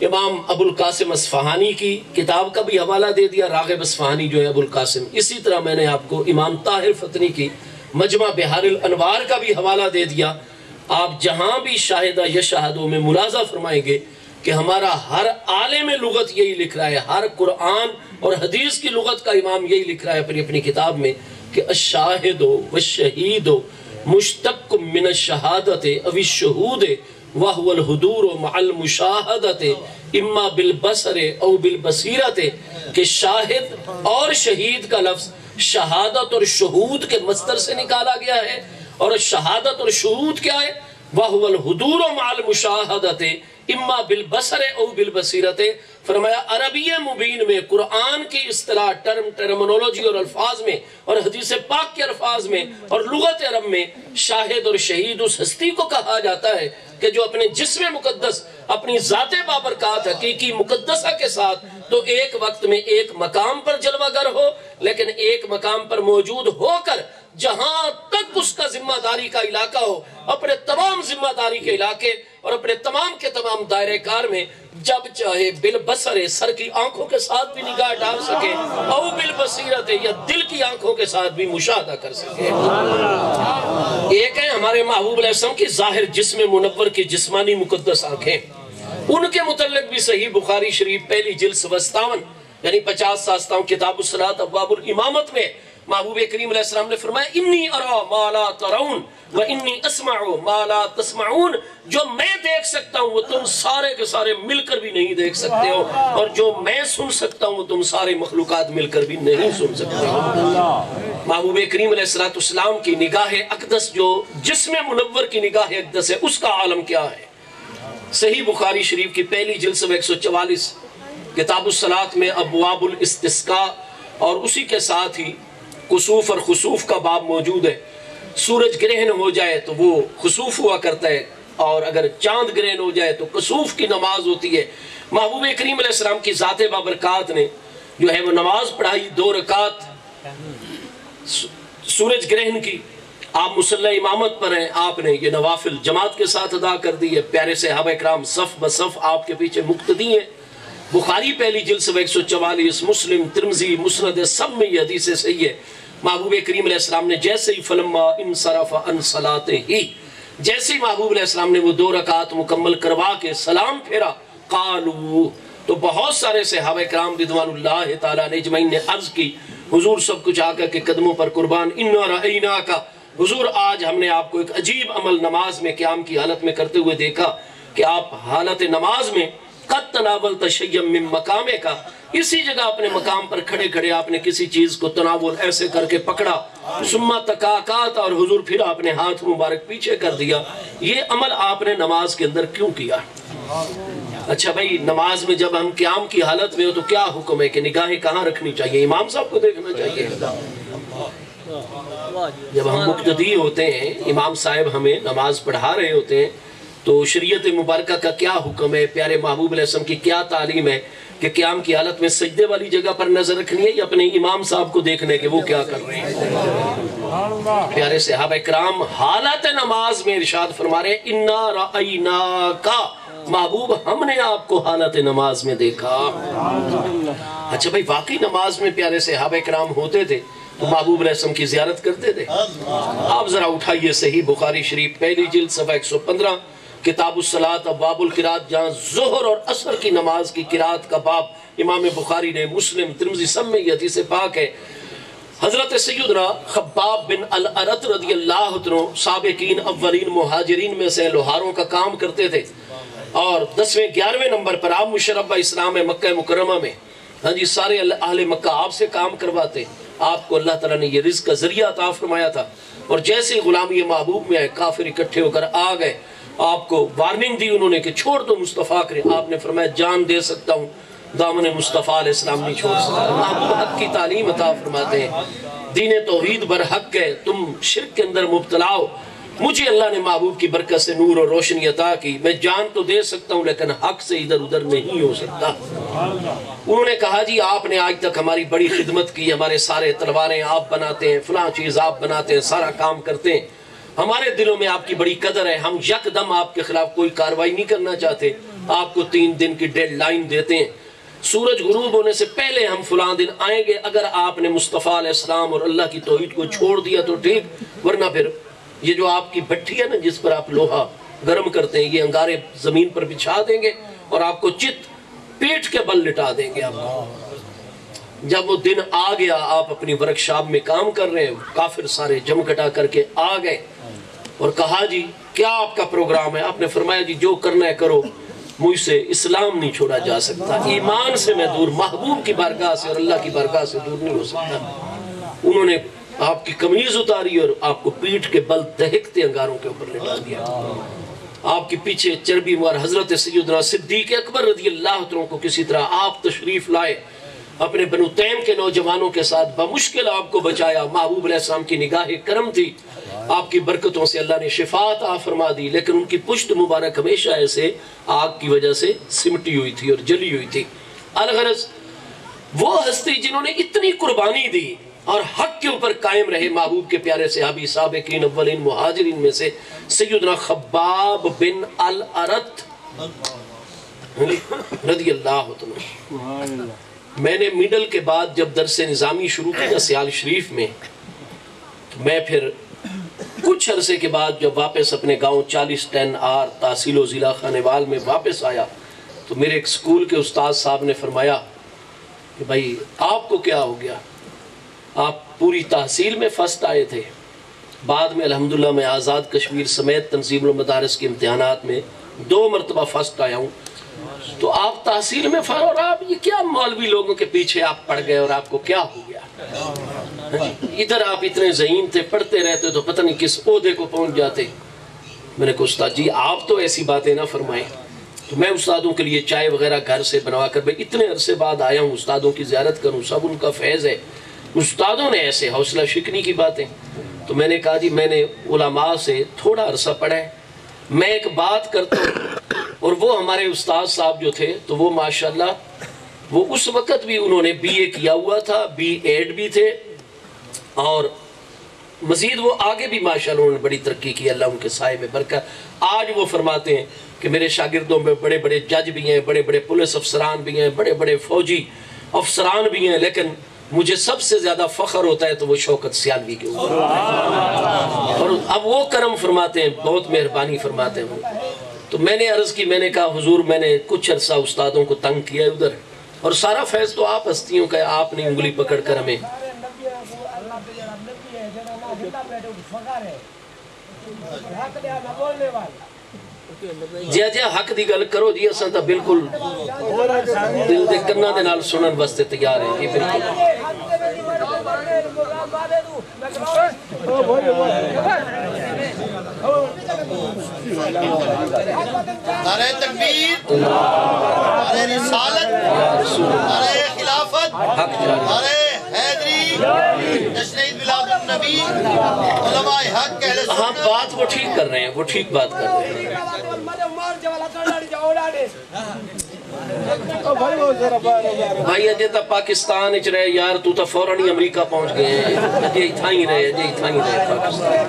امام ابو القاسم اصفہانی کی کتاب کا بھی حوالہ دے دیا، راغب اصفہانی جو ہے ابو القاسم. اسی طرح میں نے آپ کو امام طاہر فتنی کی مجمع بحار الانوار کا بھی حوالہ دے دیا. آپ جہاں بھی شاہدہ یشہدو میں ملاحظہ فرمائیں گے کہ ہمارا ہر عالم لغت یہی لکھ رہا ہے، ہر قرآن اور حدیث کی لغت کا امام یہی لکھ رہا ہے اپنی اپنی کتاب میں کہ الشاہد والشہید مشتق من الشہادت او الشہود وہو الحضور مع المشاہدت اما بالبصر او بالبصیرت، کہ شاہد اور شہید کا لفظ شہادت اور شہود کے مصدر سے نکالا گیا ہے. اور شہادت اور شہود کیا ہے؟ وہو الحضور مع المشاہدت اما بالبصر او بالبصیرت. فرمایا عربی مبین میں قرآن کی اصطلاح ٹرمنولوجی اور الفاظ میں اور حدیث پاک کے الفاظ میں اور لغت عرب میں شاہد اور شہید اس ہستی کو کہا جاتا ہے کہ جو اپنے جسم مقدس، اپنی ذات بابرکات حقیقی مقدسہ کے ساتھ تو ایک وقت میں ایک مقام پر جلوہ گر ہو، لیکن ایک مقام پر موجود ہو کر جہاں تک اس کا ذمہ داری کا علاقہ ہو، اپنے تمام ذمہ داری کے علاقے اور اپنے تمام کے تمام دائرہ کار میں جب چاہے بالبصر سر کی آنکھوں کے ساتھ بھی نگاہ ڈال سکے، او بالبصیرت یا دل کی آنکھوں کے ساتھ بھی مشاہدہ کر سکے. ایک ہے ہمارے محبوب علیہ السلام کی ظاہر جسم منور کی جسمانی مقدس آنکھیں، ان کے متعلق بھی صحیح بخاری شریف پہلی جلد 57 یعنی 50 کتاب الصلاۃ ابواب الامامت میں محبوب کریم علیہ السلام نے فرمایا انی ارا ما لا ترون و انی اسمع ما لا تسمعون، جو میں دیکھ سکتا ہوں وہ تم سارے کے سارے مل کر بھی نہیں دیکھ سکتے ہو، اور جو میں سن سکتا ہوں وہ تم سارے مخلوقات مل کر بھی نہیں سن سکتے ہو. محبوب کریم علیہ السلام کی نگاہ اقدس جو جسم منور کی نگاہ اقدس ہے، اس کا عالم کیا ہے؟ صحیح بخاری شریف کی پہلی جلد 144 کتاب الصلاۃ میں ابواب الاستسقاء اور اسی کے ساتھ ہی کسوف اور خسوف کا باب موجود ہے. سورج گرہن ہو جائے تو وہ خسوف ہوا کرتا ہے، اور اگر چاند گرہن ہو جائے تو کسوف کی نماز ہوتی ہے. محبوب کریم علیہ السلام کی ذات بابرکات نے جو ہے وہ نماز پڑھائی 2 رکعت سورج گرہن کی. آپ مصلی امامت پر ہیں، آپ نے یہ نوافل جماعت کے ساتھ ادا کر دی ہے. پیارے صحابہ کرام صف بصف آپ کے پیچھے مقتدی ہیں. بخاری پہلی جلد 144، مسلم، ترمذی، مسند، سب میں یہ حدیث صحیح ہے. محبوب کریم علیہ السلام نے جیسے ہی فلما انصرف عن صلاته، جیسے ہی محبوب علیہ السلام نے وہ 2 رکعت مکمل کروا کے سلام پھیرا، قالو، تو بہت سارے صحابہ کرام رضوان اللہ تعالیٰ نے اجمعین نے عرض کی، حضور سب کچھ آ کر کے قدموں پر قربان، انا رأیناک، حضور آج ہم نے آپ کو ایک عجیب عمل نماز میں قیام کی حالت میں کرتے ہوئے دیکھا کہ آپ حالت نماز میں قد تناولت شیئا من مقامک، اسی جگہ اپنے مقام پر کھڑے کھڑے آپ نے کسی چیز کو تناول ایسے کر کے پکڑا، ثم تکاکات، اور حضور پھر آپ نے ہاتھ مبارک پیچھے کر دیا. یہ عمل آپ نے نماز کے اندر کیوں کیا؟ اچھا بھائی، نماز میں جب ہم قیام کی حالت میں ہو تو کیا حکم ہے کہ نگاہیں کہاں رکھنی چاہیے؟ امام صاحب کو دیکھنا چاہیے. جب ہم مقتدی ہوتے ہیں، امام صاحب ہمیں نماز پڑھا رہے ہوتے ہیں، تو شریعت مبارکہ کا کیا حکم ہے؟ پیارے محبوب علیہ السلام کی کیا تعلیم ہے کہ قیام کی حالت میں سجدے والی جگہ پر نظر رکھنی ہے یا اپنے امام صاحب کو دیکھنے کہ وہ کیا کر رہے ہیں؟ پیارے صحابہ کرام حالت نماز میں ارشاد فرما رہے ہیں انا رأیناکا، محبوب ہم نے آپ کو حالت نماز میں دیکھا. اچھا بھائی، واقعی نماز میں پیارے صحابہ کرام ہوتے تھے تو محبوب علیہ السلام کی زیارت کرتے تھے؟ آپ ذرا اٹھائیے صحیح بخاری شریف پہلی جلد صفحہ 115 کتاب الصلاۃ ابواب القراءت، جہاں ظہر اور عصر کی نماز کی قراءت کا باب امام بخاری نے، مسلم، ترمذی سب میں یہ حدیث پاک ہے. حضرت سیدنا خباب بن الارت رضی اللہ عنہ سابقین اولین مہاجرین میں سے لوہاروں کا کام کرتے تھے، اور 10ویں 11ویں نمبر پر آپ مشربہ اسلام مکہ مکرمہ میں، ہاں جی، سارے اہل مکہ آپ سے کام کرواتے. آپ کو اللہ تعالیٰ نے یہ رزق کا ذریعہ عطا فرمایا تھا، اور جیسے غلامی محبوب میں آئے کافر اکٹھے ہو کر آ گئے آپ کو وارننگ دی انہوں نے کہ چھوڑ دو مصطفیٰ کرے. آپ نے فرمایا جان دے سکتا ہوں دامن مصطفیٰ علیہ السلام نہیں چھوڑ سکتا. محبوب حق کی تعلیم عطا فرماتے ہیں دین توحید برحق ہے, تم شرک کے اندر مبتلا ہو, مجھے اللہ نے محبوب کی برکت سے نور اور روشنی عطا کی, میں جان تو دے سکتا ہوں لیکن حق سے ادھر ادھر نہیں ہو سکتا. انہوں نے کہا جی آپ نے آج تک ہماری بڑی خدمت کی, ہمارے سارے تلواریں آپ بناتے ہیں, فلاں چیز آپ بناتے ہیں, سارا کام کرتے ہیں, ہمارے دلوں میں آپ کی بڑی قدر ہے, ہم یک دم آپ کے خلاف کوئی کارروائی نہیں کرنا چاہتے, آپ کو 3 دن کی ڈیڈ لائن دیتے ہیں, سورج غروب ہونے سے پہلے ہم فلاں دن آئیں گے, اگر آپ نے مصطفیٰ علیہ السلام اور اللہ کی توحید کو چھوڑ دیا تو ٹھیک, ورنہ پھر یہ جو آپ کی بھٹی ہے نا جس پر آپ لوہا گرم کرتے ہیں, یہ انگارے زمین پر بچھا دیں گے اور آپ کو چت پیٹ کے بل لٹا دیں گے. آپ کو جب وہ دن آ گیا, آپ اپنی ورکشاپ میں کام کر رہے ہیں, کافر سارے جم کٹا کر کے آ گئے اور کہا جی کیا آپ کا پروگرام ہے؟ آپ نے فرمایا جی جو کرنا ہے کرو, مجھ سے اسلام نہیں چھوڑا جا سکتا, ایمان سے میں دور, محبوب کی بارگاہ سے اور اللہ کی بارگاہ سے دور نہیں ہو سکتا. انہوں نے آپ کی قمیض اتاری اور آپ کو پیٹھ کے بل دہکتے انگاروں کے اوپر لٹا دیا. آپ کے پیچھے چربی مار حضرت سیدنا صدیق اکبر رضی اللہ عنہ کو کسی طرح آپ تشریف لائے, اپنے بنو تیم کے نوجوانوں کے ساتھ بمشکل آپ کو بچایا. محبوب علیہ السلام کی نگاہ کرم تھی, آپ کی برکتوں سے اللہ نے شفا عطا فرما دی, لیکن ان کی پشت مبارک ہمیشہ ایسے آگ کی وجہ سے سمٹی ہوئی تھی اور جلی ہوئی تھی. الغرض وہ ہستی جنہوں نے اتنی قربانی دی اور حق کے اوپر قائم رہے, محبوب کے پیارے صحابی سابقین اولین مہاجرین میں سے سیدنا خباب بن الارت رضی اللہ عنہ. میں نے میڈل کے بعد جب درس نظامی شروع کیا سیال شریف میں, میں پھر کچھ عرصے کے بعد جب واپس اپنے گاؤں 4010 آر تحصیل و ضلع خانیوال میں واپس آیا تو میرے ایک سکول کے استاد صاحب نے فرمایا کہ بھائی آپ کو کیا ہو گیا, آپ پوری تحصیل میں فرسٹ آئے تھے, بعد میں الحمدللہ میں آزاد کشمیر سمیت تنظیم المدارس کے امتحانات میں 2 مرتبہ فرسٹ آیا ہوں, تو آپ تحصیل میں اور آپ یہ کیا مولوی لوگوں کے پیچھے آپ پڑ گئے اور آپ کو کیا ہو گیا؟ ادھر آپ اتنے ذہین تھے, پڑھتے رہتے تو پتہ نہیں کس عہدے کو پہنچ جاتے. میں نے کہا استاد جی آپ تو ایسی باتیں نہ فرمائیں, تو میں استادوں کے لیے چائے وغیرہ گھر سے بنوا کر, بھائی اتنے عرصے بعد آیا ہوں استادوں کی زیارت کروں, سب ان کا فیض ہے. استادوں نے ایسے حوصلہ شکنی کی باتیں, تو میں نے کہا جی میں نے علماء سے تھوڑا عرصہ پڑھا ہے, میں ایک بات کرتا ہوں. اور وہ ہمارے استاد صاحب جو تھے تو وہ ماشاءاللہ وہ اس وقت بھی انہوں نے BA کیا ہوا تھا, B.Ed بھی تھے, اور مزید وہ آگے بھی ماشاءاللہ انہوں نے بڑی ترقی کی, اللہ ان کے سائے میں برکت. آج وہ فرماتے ہیں کہ میرے شاگردوں میں بڑے بڑے جج بھی ہیں, بڑے بڑے پولیس افسران بھی ہیں, بڑے بڑے فوجی افسران بھی ہیں, لیکن مجھے سب سے زیادہ فخر ہوتا ہے تو وہ شوکت سیالوی کے اوپر. اور اب وہ کرم فرماتے ہیں, بہت مہربانی فرماتے ہیں. تو میں نے عرض کی, میں نے کہا حضور میں نے کچھ عرصہ استادوں کو تنگ کیا ہے ادھر, اور سارا فیض تو آپ ہستیوں کا ہے, آپ نے انگلی پکڑ کر ہمیں. جی جی حق دی گل کرو جی, اساں تا بالکل دل دے کناں دے نال سنن واسطے تیار ہیں جی, بالکل. نعرہ تکبیر, نعرہ رسالت, نعرہ خلافت, نعرہ حیدری, جشن عید میلاد النبی, علماء حق اہل سنت. ہاں بات وہ ٹھیک کر رہے ہیں, وہ ٹھیک بات کر رہے ہیں. بھائی اجے تا پاکستان اچ رہے یار, تو تا فوراً ہی امریکہ پہنچ گئے ہیں, اجے اتھا ہی رہے, اجے اتھا ہی رہے پاکستان.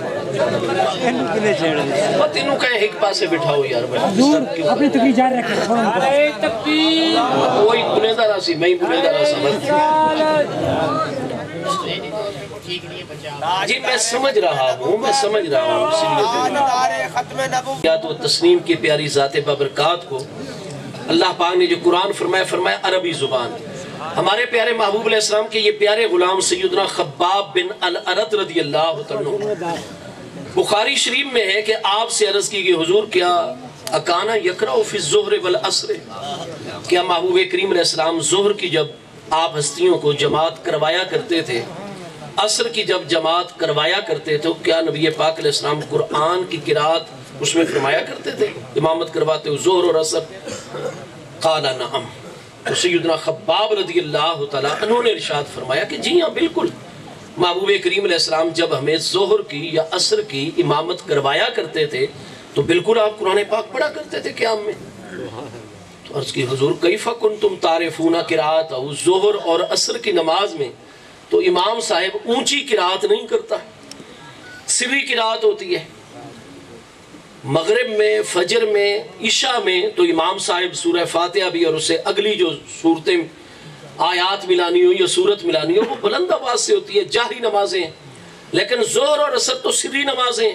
اور تینوں کہیں ایک پاسے بٹھاؤ یار, اپنی تقریر جاری رکھیں. نعرہ تکبیر, وہی بنیدہ راسی, میں ہی بنیدہ راسا. جی میں سمجھ رہا ہوں, یا تو تسنیم کی پیاری ذات بابرکات کو اللہ پاک نے جو قرآن فرمایا عربی زبان. ہمارے پیارے محبوب علیہ السلام کے یہ پیارے غلام سیدنا خباب بن الارت رضی اللہ عنہ, بخاری شریف میں ہے کہ آپ سے عرض کی گئی حضور کیا اکانا یقرأ فی الظہر والعصر, کیا محبوب کریم علیہ السلام ظہر کی جب آپ ہستیوں کو جماعت کروایا کرتے تھے, عصر کی جب جماعت کروایا کرتے تو کیا نبی پاک علیہ السلام قرآن کی قرات اس میں فرمایا کرتے تھے امامت کرواتے ہو ظہر اور عصر؟ قال نعم. تو سیدنا خباب رضی اللہ تعالیٰ انہوں نے ارشاد فرمایا کہ جی ہاں بالکل، محبوب کریم علیہ السلام جب ہمیں ظہر کی یا عصر کی امامت کروایا کرتے تھے تو بالکل آپ قرآن پاک پڑھا کرتے تھے قیام میں. تو عرض کی حضور کیف کنتم تعرفون قرأۃ ظہر اور عصر کی نماز میں تو امام صاحب اونچی قرأت نہیں کرتا، سری قرأت ہوتی ہے. مغرب میں، فجر میں، عشاء میں تو امام صاحب سورہ فاتحہ بھی اور اس سے اگلی جو صورتیں آیات ملانی ہو یا صورت ملانی ہو وہ بلند آواز سے ہوتی ہے، جاہری نمازیں. لیکن ظہر اور عصر تو سری نمازیں،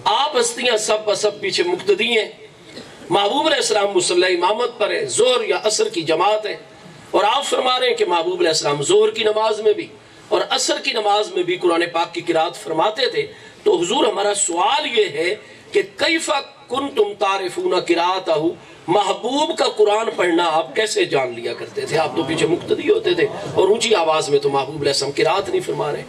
آپ ہستیاں سب بسب پیچھے مقتدی ہیں. محبوب علیہ السلام مصلی امامت پر ہے، ظہر یا عصر کی جماعت ہے، اور آپ فرما رہے ہیں کہ محبوب علیہ السلام ظہر کی نماز میں بھی اور عصر کی نماز میں بھی قرآن پاک کی قرأت فرماتے تھے. تو حضور ہمارا سوال یہ ہے کہ کیف کنتم تعرفون قرأتہ، محبوب کا قرآن پڑھنا آپ کیسے جان لیا کرتے تھے؟ آپ تو پیچھے مقتدی ہوتے تھے اور اونچی آواز میں تو محبوب علیہ السلام قرأت نہیں فرما رہے.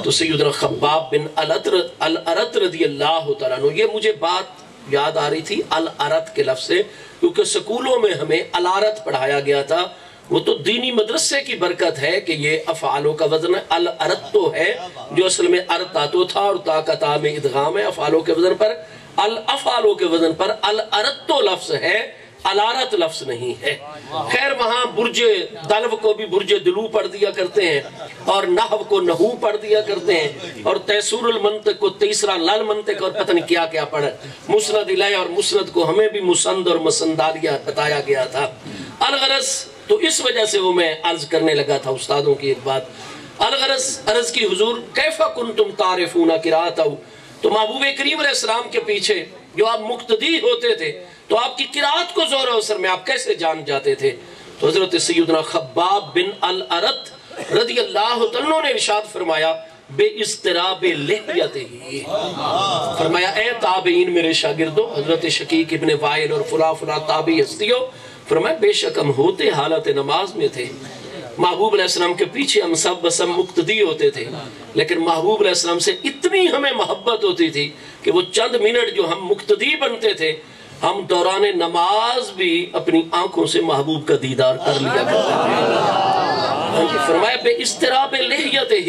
تو سیدنا خباب بن الارت رضی اللہ تعالیٰ عنہ، یہ مجھے بات یاد آ رہی تھی الارت کے لفظ سے، کیونکہ سکولوں میں ہمیں الارت پڑھایا گیا تھا. وہ تو دینی مدرسے کی برکت ہے کہ یہ افعالوں کا وزن ہے. الارت تو ہے جو اصل میں ارتاتو تھا اور تا کا تا میں ادغام ہے افعالوں کے وزن پر، الافعالوں کے وزن پر الارت تو لفظ ہے، الارت لفظ نہیں ہے. خیر وہاں برج دلو کو بھی برج دلو پڑھ دیا کرتے ہیں اور نحو کو نحو پڑھ دیا کرتے ہیں اور تیسور المنطق کو تیسرا لل منطق اور پتہ نہیں کیا کیا پڑھ، مسند الیہ اور مسند کو ہمیں بھی مسند اور مسندالیہ بتایا گیا تھا. الغرض تو اس وجہ سے وہ میں عرض کرنے لگا تھا استادوں کی ایک بات. الغرض عرض کی حضور کیف کنتم تعرفون قرأتہ، تو محبوب کریم علیہ السلام کے پیچھے جو آپ مقتدی ہوتے تھے تو آپ کی قرأت کو ظہر و عصر میں آپ کیسے جان جاتے تھے؟ تو حضرت سیدنا خباب بن الارت رضی اللہ عنہ نے ارشاد فرمایا بے اضطراب لحیتہ، فرمایا اے تابعین میرے شاگردوں، حضرت شقیق ابن وائل اور فلاں تابعی ہستیوں، فرمایا بے شک ہم ہوتے حالت نماز میں تھے، محبوب علیہ السلام کے پیچھے ہم سب بسم مقتدی ہوتے تھے، لیکن محبوب علیہ السلام سے اتنی ہمیں محبت ہوتی تھی کہ وہ چند منٹ جو ہم مقتدی بنتے تھے ہم دوران نماز بھی اپنی آنکھوں سے محبوب کا دیدار کر لیا کرتے تھے. فرمایا بے اضطراب لحیتہ،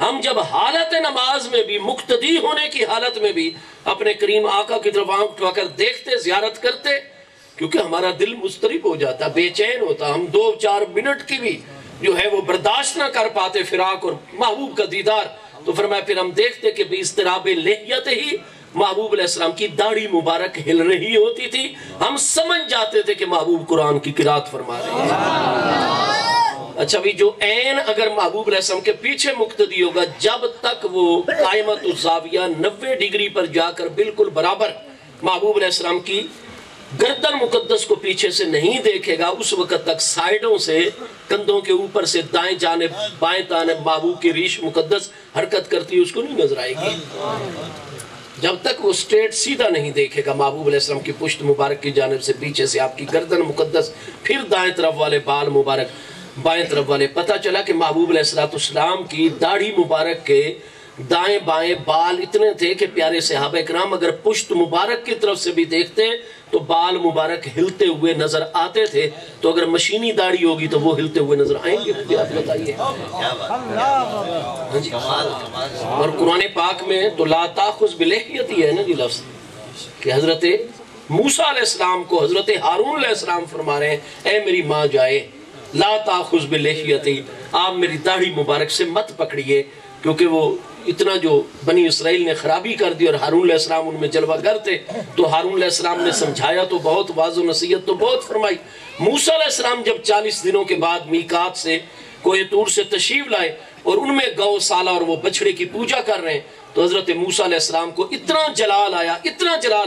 ہم جب حالت نماز میں بھی مقتدی ہونے کی حالت میں بھی اپنے کریم آقا کی طرف آنکھ اٹھا کر دیکھتے، زیارت کرتے، کیونکہ ہمارا دل مضطرب ہو جاتا، بے چین ہوتا، ہم 2-4 منٹ کی بھی جو ہے وہ برداشت نہ کر پاتے فراق اور محبوب کا دیدار. تو فرمایا پھر ہم دیکھتے کہ بے اضطراب لحیتہ ہی محبوب علیہ السلام کی داڑھی مبارک ہل رہی ہوتی تھی، ہم سمجھ جاتے تھے کہ محبوب قرآن کی قرأت فرما رہے ہیں. اچھا بھی جو عین اگر محبوب علیہ السلام کے پیچھے مقتدی ہوگا جب تک وہ قائمت الزاویہ 90 ڈگری پر جا کر بالکل برابر محبوب علیہ السلام کی گردن مقدس کو پیچھے سے نہیں دیکھے گا، اس وقت تک سائیڈوں سے، کندھوں کے اوپر سے دائیں جانب بائیں جانب محبوب کی ریش مقدس حرکت کرتی ہے اس کو نہیں نظر آئے گی. جب تک وہ سٹریٹ سیدھا نہیں دیکھے گا محبوب علیہ السلام کی پشت مبارک کی جانب سے پیچھے سے آپ کی گردن مقدس، پھر دائیں طرف والے بال مبارک، بائیں طرف والے، پتہ چلا کہ محبوب علیہ السلام کی داڑھی مبارک کے دائیں بائیں بال اتنے تھے کہ پیارے صحابہ کرام اگر پشت مبارک کی طرف سے بھی دیکھتے تو بال مبارک ہلتے ہوئے نظر آتے تھے. تو اگر مشینی داڑھی ہوگی تو وہ ہلتے ہوئے نظر آئیں گے؟ مجھے آپ بتائیے. اور قرآن پاک میں تو لا تاخذ بلحیتہ ہے نا جی لفظ، کہ حضرت موسیٰ علیہ السلام کو حضرت ہارون علیہ السلام فرما رہے ہیں اے میری ماں جائے لا تاخذ بلحیتہ، آپ میری داڑھی مبارک سے مت پکڑیے، کیونکہ وہ اتنا جو بنی اسرائیل نے خرابی کر دی اور ہارون علیہ السلام ان میں جلوہ گر تھے. تو ہارون علیہ السلام نے سمجھایا تو بہت، واضح و نصیحت تو بہت فرمائی. موسیٰ علیہ السلام جب 40 دنوں کے بعد میقات سے کوہ طور سے تشریف لائے اور ان میں گو سالہ اور وہ بچڑے کی پوجا کر رہے ہیں تو حضرت موسیٰ علیہ السلام کو اتنا جلال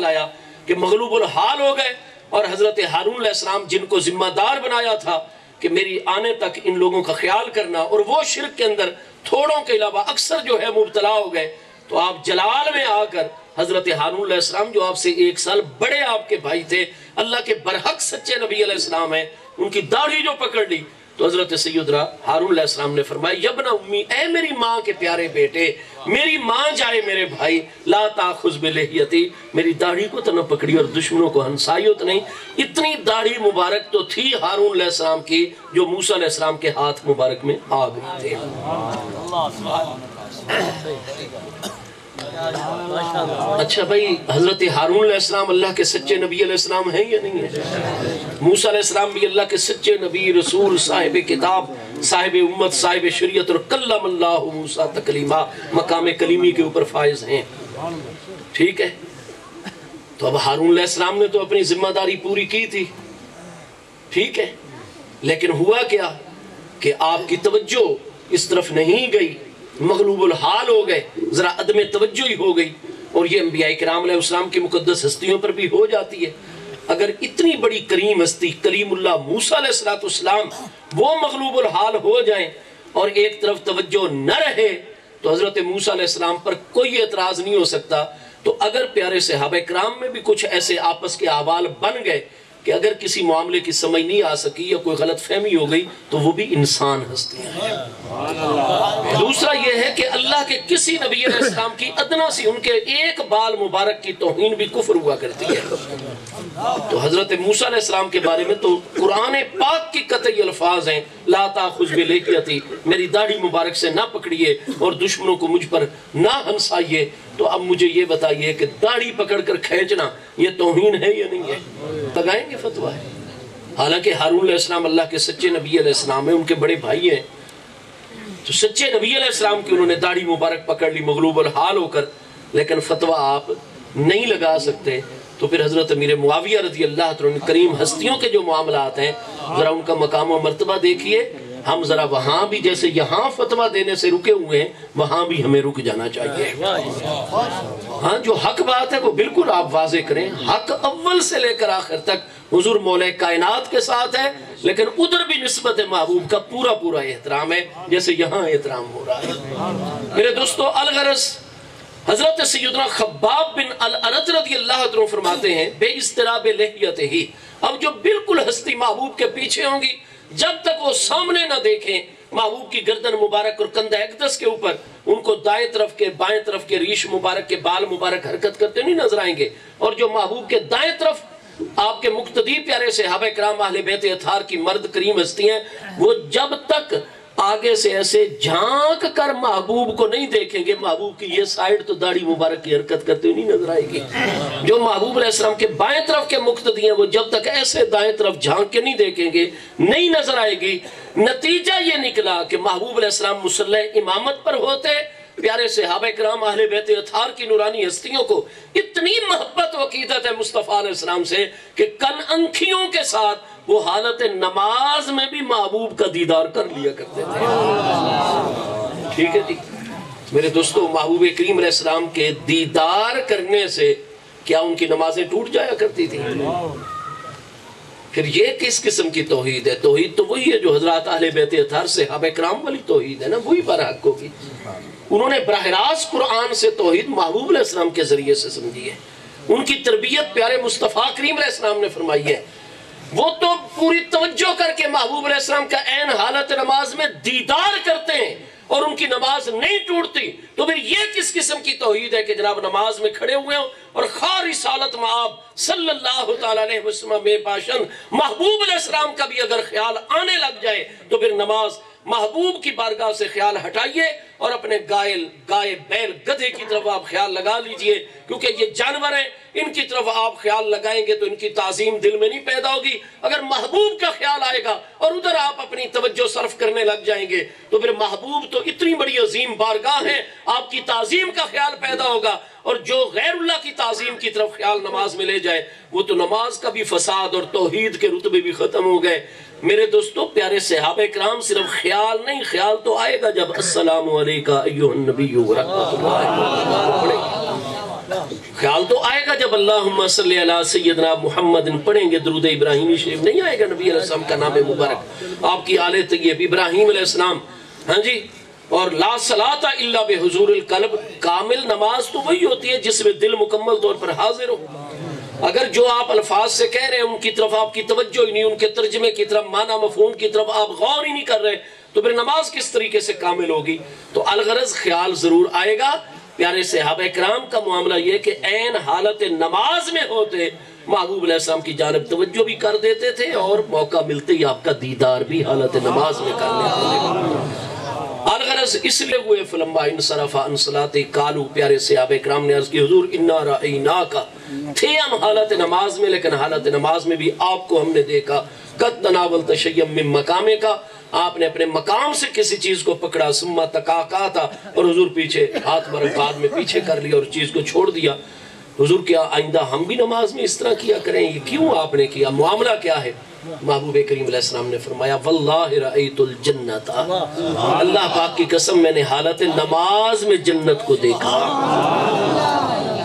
آیا کہ مغلوب الحال ہو گئے. اور حضرت ہارون علیہ السلام جن کو ذمہ دار بنایا تھا کہ میری آنے تک ان لوگوں کا خیال کرنا، اور وہ شرک کے اندر تھوڑوں کے علاوہ اکثر جو ہے مبتلا ہو گئے، تو آپ جلال میں آ کر حضرت ہارون علیہ السلام جو آپ سے 1 سال بڑے آپ کے بھائی تھے، اللہ کے برحق سچے نبی علیہ السلام ہیں، ان کی داڑھی جو پکڑ لی تو حضرت سیدنا ہارون علیہ السلام نے فرمایا یبنا امی، اے میری ماں کے پیارے بیٹے، میری ماں جائے میرے بھائی، لا تاخذ بلحیتی، میری داڑھی کو تو نہ پکڑی اور دشمنوں کو ہنسائیو تو نہیں۔ اتنی داڑھی مبارک تو تھی ہارون علیہ السلام کی جو موسیٰ علیہ السلام کے ہاتھ مبارک میں آ گئی تھے۔ اچھا بھائی، حضرت ہارون علیہ السلام اللہ کے سچے نبی علیہ السلام ہیں یا نہیں ہیں؟ موسیٰ علیہ السلام بھی اللہ کے سچے نبی، رسول، صاحب کتاب، صاحب امت، صاحب شریعت، اور کلم اللہ موسیٰ تکلیما، مقام کلیمی کے اوپر فائز ہیں۔ ٹھیک ہے، تو اب ہارون علیہ السلام نے تو اپنی ذمہ داری پوری کی تھی، ٹھیک ہے، لیکن ہوا کیا کہ آپ کی توجہ اس طرف نہیں گئی، مغلوب الحال ہو گئے، ذرا عدم توجہ ہی ہو گئی، اور یہ انبیاء کرام علیہ السلام کی مقدس ہستیوں پر بھی ہو جاتی ہے۔ اگر اتنی بڑی کریم ہستی کلیم اللہ موسیٰ علیہ السلام وہ مغلوب الحال ہو جائیں اور ایک طرف توجہ نہ رہے تو حضرت موسیٰ علیہ السلام پر کوئی اعتراض نہیں ہو سکتا۔ تو اگر پیارے صحابہ کرام میں بھی کچھ ایسے آپس کے احوال بن گئے کہ اگر کسی معاملے کی سمجھ نہیں آ سکی یا کوئی غلط فہمی ہو گئی تو وہ بھی انسان ہستیاں ہیں۔ دوسرا یہ ہے کہ اللہ کے کسی نبی علیہ السلام کی ادنا سی ان کے ایک بال مبارک کی توہین بھی کفر ہوا کرتی ہے۔ تو حضرت موسیٰ علیہ السلام کے بارے میں تو قرآن پاک کی قطعی الفاظ ہیں، لا تاخذ بلحیتی، میری داڑھی مبارک سے نہ پکڑیے اور دشمنوں کو مجھ پر نہ ہنسائیے۔ تو اب مجھے یہ بتائیے کہ داڑھی پکڑ کر کھینچنا یہ توہین ہے یا نہیں ہے؟ لگائیں گے فتویٰ ہے؟ حالانکہ ہارون علیہ السلام اللہ کے سچے نبی علیہ السلام ہیں، ان کے بڑے بھائی ہیں، تو سچے نبی علیہ السلام کی انہوں نے داڑھی مبارک پکڑ لی مغلوب الحال ہو کر، لیکن فتویٰ آپ نہیں لگا سکتے۔ تو پھر حضرت امیر معاویہ رضی اللہ عنہ کریم ہستیوں کے جو معاملات ہیں ذرا ان کا مقام و مرتبہ دیکھیے، ہم ذرا وہاں بھی جیسے یہاں فتویٰ دینے سے رکے ہوئے ہیں وہاں بھی ہمیں رک جانا چاہیے۔ ہاں، جو حق بات ہے وہ بالکل آپ واضح کریں، حق اول سے لے کر آخر تک حضور مولا کائنات کے ساتھ ہے، لیکن ادھر بھی نسبت محبوب کا پورا پورا احترام ہے جیسے یہاں احترام ہو رہا ہے۔ میرے دوستو، الغرض حضرت سیدنا خباب بن الارت رضی اللہ عنہ فرماتے ہیں بے اضطراب لحیت ہی، اب جو بالکل ہستی محبوب کے پیچھے ہوں گی جب تک وہ سامنے نہ دیکھیں محبوب کی گردن مبارک اور کندھہ اقدس کے اوپر ان کو دائیں طرف کے بائیں طرف کے ریش مبارک کے بال مبارک حرکت کرتے نہیں نظر آئیں گے، اور جو محبوب کے دائیں طرف آپ کے مقتدی پیارے صحابہ کرام اہل بیت اطہار کی مرد کریم ہستی ہیں، وہ جب تک آگے سے ایسے جھانک کر محبوب کو نہیں دیکھیں گے محبوب کی یہ سائیڈ تو داڑھی مبارک کی حرکت کرتے ہوئے نہیں نظر آئے گی۔ جو محبوب علیہ السلام کے بائیں طرف کے مقتدی ہیں وہ جب تک ایسے دائیں طرف جھانک کے نہیں دیکھیں گے نہیں نظر آئے گی۔ نتیجہ یہ نکلا کہ محبوب علیہ السلام مصلی امامت پر ہوتے، پیارے صحابہ کرام اہل بیت اطہار کی نورانی ہستیوں کو اتنی محبت و عقیدت ہے مصطفیٰ علیہ السلام سے کہ کن انکھیوں کے ساتھ وہ حالت نماز میں بھی محبوب کا دیدار کر لیا کرتے تھے۔ ٹھیک ہے جی میرے دوستو، محبوب کریم علیہ السلام کے دیدار کرنے سے کیا ان کی نمازیں ٹوٹ جایا کرتی تھی؟ پھر یہ کس قسم کی توحید ہے؟ توحید تو وہی ہے جو حضرات اہل بیت اطہار صحابہ کرام والی توحید ہے نا، وہی برحق ہوگی۔ انہوں نے براہ راست قرآن سے توحید محبوب علیہ السلام کے ذریعے سے سمجھی ہے، ان کی تربیت پیارے مصطفیٰ کریم علیہ السلام نے فرمائی ہے۔ وہ تو پوری توجہ کر کے محبوب علیہ السلام کا عین حالت نماز میں دیدار کرتے ہیں اور ان کی نماز نہیں ٹوٹتی، تو پھر یہ کس قسم کی توحید ہے کہ جناب نماز میں کھڑے ہوئے ہوں اور خار رسالت مآب صلی اللہ تعالیٰ علیہ وسلم بے پاشن محبوب علیہ السلام کا بھی اگر خیال آنے لگ جائے تو پھر نماز محبوب کی بارگاہ سے خیال ہٹائیے اور اپنے گائے بیل گدھے کی طرف آپ خیال لگا لیجئے، کیونکہ یہ جانور ہیں، ان کی طرف آپ خیال لگائیں گے تو ان کی تعظیم دل میں نہیں پیدا ہوگی۔ اگر محبوب کا خیال آئے گا اور ادھر آپ اپنی توجہ صرف کرنے لگ جائیں گے تو پھر محبوب تو اتنی بڑی عظیم بارگاہ ہے، آپ کی تعظیم کا خیال پیدا ہوگا، اور جو غیر اللہ کی تعظیم کی طرف خیال نماز میں لے جائے وہ تو نماز کا بھی فساد اور توحید کے رتبے بھی ختم ہو گئے۔ میرے دوستو، پیارے صحابہ کرام صرف خیال نہیں، خیال تو آئے گا جب السلام علیکہ ایھا النبی ورحمۃ اللہ وبرکاتہ، خیال تو آئے گا جب اللہم صلی علی سیدنا محمد پڑھیں گے، درود ابراہیمی شریف نہیں آئے گا نبی علیہ السلام کا نام مبارک، آپ کی آل طیب ابراہیم علیہ السلام، ہاں جی، اور لا صلاۃ الا بحضور القلب، کامل نماز تو وہی ہوتی ہے جس میں دل مکمل طور پر حاضر ہو۔ اگر جو آپ الفاظ سے کہہ رہے ہیں ان کی طرف آپ کی توجہ ہی نہیں، ان کے ترجمے کی طرف، معنی مفہوم کی طرف آپ غور ہی نہیں کر رہے، تو پھر نماز کس طریقے سے کامل ہوگی؟ تو الغرض خیال ضرور آئے گا۔ پیارے صحابہ کرام کا معاملہ یہ کہ عین حالت نماز میں ہوتے محبوب علیہ السلام کی جانب توجہ بھی کر دیتے تھے اور موقع ملتے ہی آپ کا دیدار بھی حالت نماز میں کر لیتے تھے۔ الغرض اس لیے ہوئے فلما انصرف عن صلاۃ قالوا، پیارے صحابہ کرام نے عرض کی حضور انا رأیناک، تھے ہم حالت نماز میں لیکن حالت نماز میں بھی آپ کو ہم نے دیکھا، قد تناولت شیئا من مقامک، آپ نے اپنے مقام سے کسی چیز کو پکڑا، ثم تقاقعت، اور حضور پیچھے ہاتھ بعد میں پیچھے کر لیا اور چیز کو چھوڑ دیا۔ حضور کیا آئندہ ہم بھی نماز میں اس طرح کیا کریں؟ یہ کیوں آپ نے کیا؟ معاملہ کیا ہے؟ محبوب کریم علیہ السلام نے فرمایا واللہ رأیت الجنت، اللہ پاک کی قسم میں نے حالت نماز میں جنت کو دیکھا۔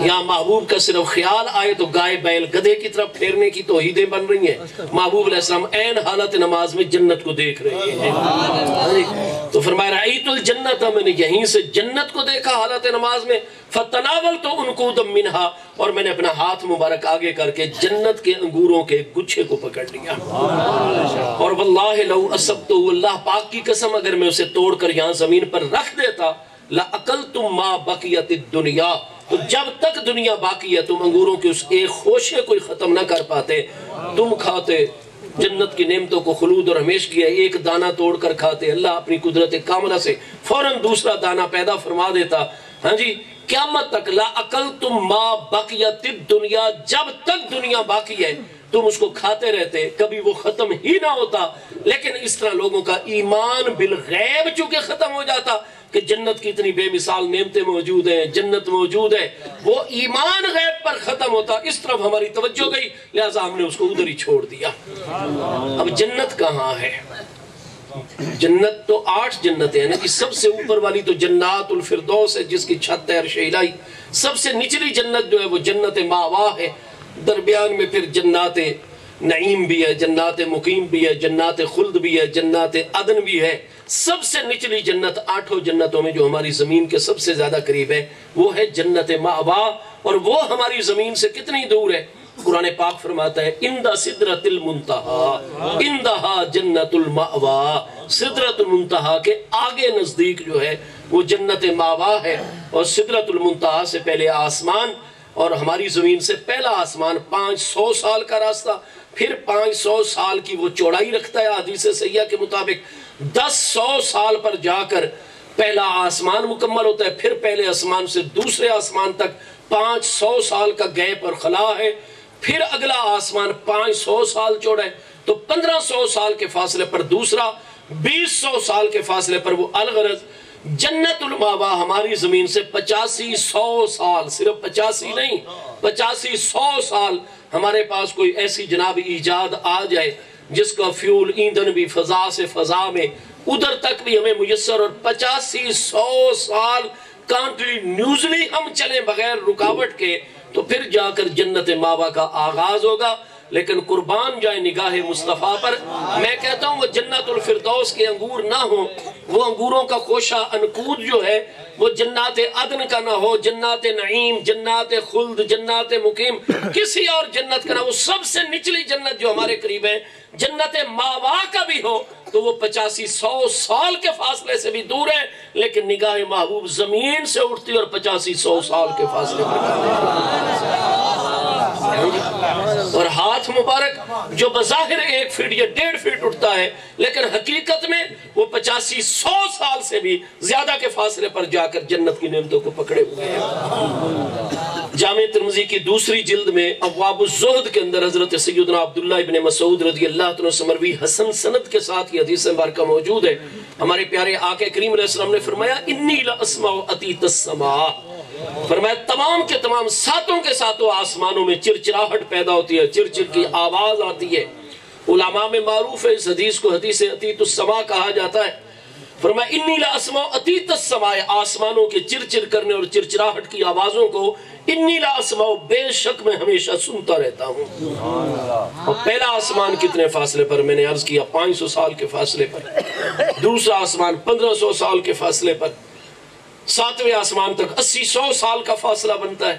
یہاں محبوب کا صرف خیال آئے تو گائے بیل گدھے کی طرف پھیرنے کی توحیدیں بن رہی ہیں، محبوب علیہ السلام عین حالت نماز میں جنت کو دیکھ رہے ہیں۔ تو فرمایا رأیت الجنت، میں نے یہیں سے جنت کو دیکھا حالت نماز میں، فتناولت عنقودا منہا، اور میں نے اپنا ہاتھ مبارک آگے کر کے جنت کے انگوروں کے گچھے کو پکڑ لیا۔ اور واللہ لو اصبتو، اللہ پاک کی قسم اگر میں اسے توڑ کر یہاں زمین پر رکھ دیتا، لَأَكَلْتُمْ مَا بَقِيَتِ الدُّنْيَا، تو جب تک دنیا باقی ہے تم انگوروں کے اس ایک خوشے کو ختم نہ کر پاتے، تم کھاتے جنت کی نعمتوں کو، خلود اور ہمیشگی ہے، ایک دانہ توڑ کر کھاتے، اللہ اپنی قدرت کاملہ سے فوراً دوسرا دانہ پیدا فرما دیتا۔ ہاں جی، قیامت تک لَأَكَلْتُمْ مَا بَقِيَتِ الدُّنْيَا، جب تک دنیا باقی ہے تم اس کو کھاتے رہتے، کبھی وہ ختم ہی نہ ہوتا۔ لیکن اس طرح لوگوں کا ایمان بالغیب چونکہ ختم ہو جاتا کہ جنت کی اتنی بے مثال نعمتیں موجود ہیں، جنت موجود ہے، وہ ایمان غیب پر ختم ہوتا، اس طرف ہماری توجہ گئی، لہٰذا ہم نے اس کو ادھر ہی چھوڑ دیا۔ اب جنت کہاں ہے؟ جنت تو 8 جنتیں ہیں نا، اس سب سے اوپر والی تو جنات الفردوس ہے جس کی چھت ہے عرش الہی، سب سے نچلی جنت جو ہے وہ جنت ماوا ہے، درمیان میں پھر جنات نعیم بھی ہے، جنات مقیم بھی ہے، جنات خلد بھی ہے، جنات عدن بھی ہے۔ سب سے نچلی جنت 8 جنتوں میں جو ہماری زمین کے سب سے زیادہ قریب ہے وہ ہے جنت مأوا، اور وہ ہماری زمین سے کتنی دور ہے؟ قرآن پاک فرماتا ہے عند سدرۃ المنتہی عندہا جنت المأوا، سدرۃ المنتہا کے آگے نزدیک جو ہے وہ جنت مأوا ہے۔ اور سدرۃ المنتہا سے پہلے آسمان، اور ہماری زمین سے پہلا آسمان 500 سال کا راستہ، پھر 500 سال کی وہ چوڑائی رکھتا ہے حدیث صحیحہ کے مطابق، 1000 سال پر جا کر پہلا آسمان مکمل ہوتا ہے، پھر پہلے آسمان سے دوسرے آسمان تک 500 سال کا گیپ اور خلا ہے، پھر اگلا آسمان 500 سال چوڑا ہے، تو 1500 سال کے فاصلے پر دوسرا، 2000 سال کے فاصلے پر وہ الغرض جنت المأوا ہماری زمین سے 8500 سال، صرف 85 نہیں 8500 سال ہمارے پاس کوئی ایسی جناب ایجاد آ جائے جس کا فیول ایندھن بھی فضا سے فضا میں ادھر تک بھی ہمیں میسر، اور 8500 سال کانٹینیوسلی ہم چلیں بغیر رکاوٹ کے، تو پھر جا کر جنت مأوا کا آغاز ہوگا۔ لیکن قربان جائے نگاہ مصطفیٰ پر، میں کہتا ہوں وہ جنت الفردوس کے انگور نہ ہوں، وہ انگوروں کا خوشہ انکود جو ہے وہ جنات عدن کا نہ ہو، جنات نعیم، جنات خلد، جنات مقیم، کسی اور جنت کا نہ، وہ سب سے نچلی جنت جو ہمارے قریب ہے جنت مأوا کا بھی ہو تو وہ 8500 سال کے فاصلے سے بھی دور ہے، لیکن نگاہ محبوب زمین سے اٹھتی اور 8500 سال کے فاصلے پر، اور ہاتھ مبارک جو بظاہر 1 فٹ یا 1.5 فٹ اٹھتا ہے لیکن حقیقت میں وہ 8500 سال سے بھی زیادہ کے فاصلے پر جا کر جنت کی نعمتوں کو پکڑے ہوئے ہیں۔ جامع ترمذی کی دوسری جلد میں ابواب الزہد کے اندر حضرت سیدنا عبداللہ ابن مسعود رضی اللہ عنہ سے مروی حسن سند کے ساتھ یہ حدیث مبارکہ موجود ہے۔ ہمارے پیارے آقا کریم علیہ السلام نے فرمایا انی لاسمع عتیت السماء، فرمایا تمام کے تمام ساتوں کے ساتوں آسمانوں میں چرچراہٹ پیدا ہوتی ہے، چرچر کی آواز آتی ہے۔ علماء میں معروف ہے اس حدیث کو حدیث عتیت السماء کہا جاتا ہے۔ فرمایا انی لاسمع عتیت السماء، آسمانوں کے چرچر کرنے اور چرچراہٹ کی آوازوں کو انی لاسمع، بے شک میں ہمیشہ سنتا رہتا ہوں۔ اور پہلا آسمان کتنے فاصلے پر؟ میں نے عرض کیا 500 سال کے فاصلے پر، دوسرا آسمان 1500 سال کے فاصلے پر، 7ویں آسمان تک 80-100 سال کا فاصلہ بنتا ہے۔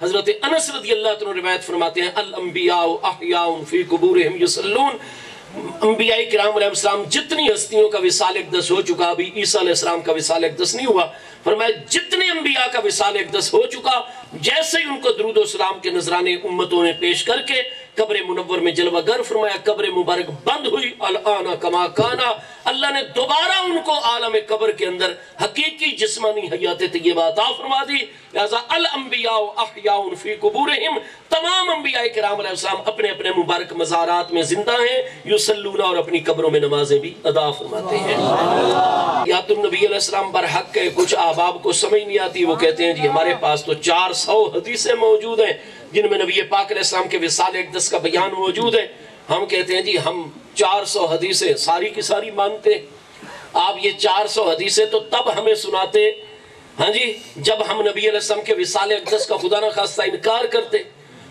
حضرت انس رضی اللہ عنہ روایت فرماتے ہیں الانبیاء احیاء فی قبورہم یصلون، انبیاء کرام علیہ السلام جتنی ہستیوں کا وصال اقدس ہو چکا، ابھی عیسیٰ علیہ السلام کا وصال اقدس نہیں ہوا، فرمایا جتنے انبیاء کا وصال اقدس ہو چکا، جیسے ہی ان کو درود و سلام کے نذرانے امتوں نے پیش کر کے قبر منور میں جلوہ گر فرمایا، قبر مبارک بند ہوئی، الآن کما کانا، اللہ نے دوبارہ ان کو عالم قبر کے اندر حقیقی جسمانی حیات طیبہ عطا فرما دی۔ لہذا الانبیاء احیاء فی قبورہم، تمام انبیاء کرام علیہ السلام اپنے اپنے مبارک مزارات میں زندہ ہیں، یصلون، اور اپنی قبروں میں نمازیں بھی ادا فرماتے ہیں۔ یا تم نبی علیہ السلام برحق ہے، کچھ احباب کو سمجھ نہیں آتی، وہ کہتے ہیں جی ہمارے پاس تو 400 حدیثیں موجود ہیں جن میں نبی پاک علیہ السلام کے وصال اقدس کا بیان موجود ہے۔ ہم کہتے ہیں جی ہم 400 حدیثیں ساری کی ساری مانتے ہیں۔ آپ یہ 400 حدیثیں تو تب ہمیں سناتے ہاں جی جب ہم نبی علیہ السلام کے وصال اقدس کا خدا نخواستہ انکار کرتے۔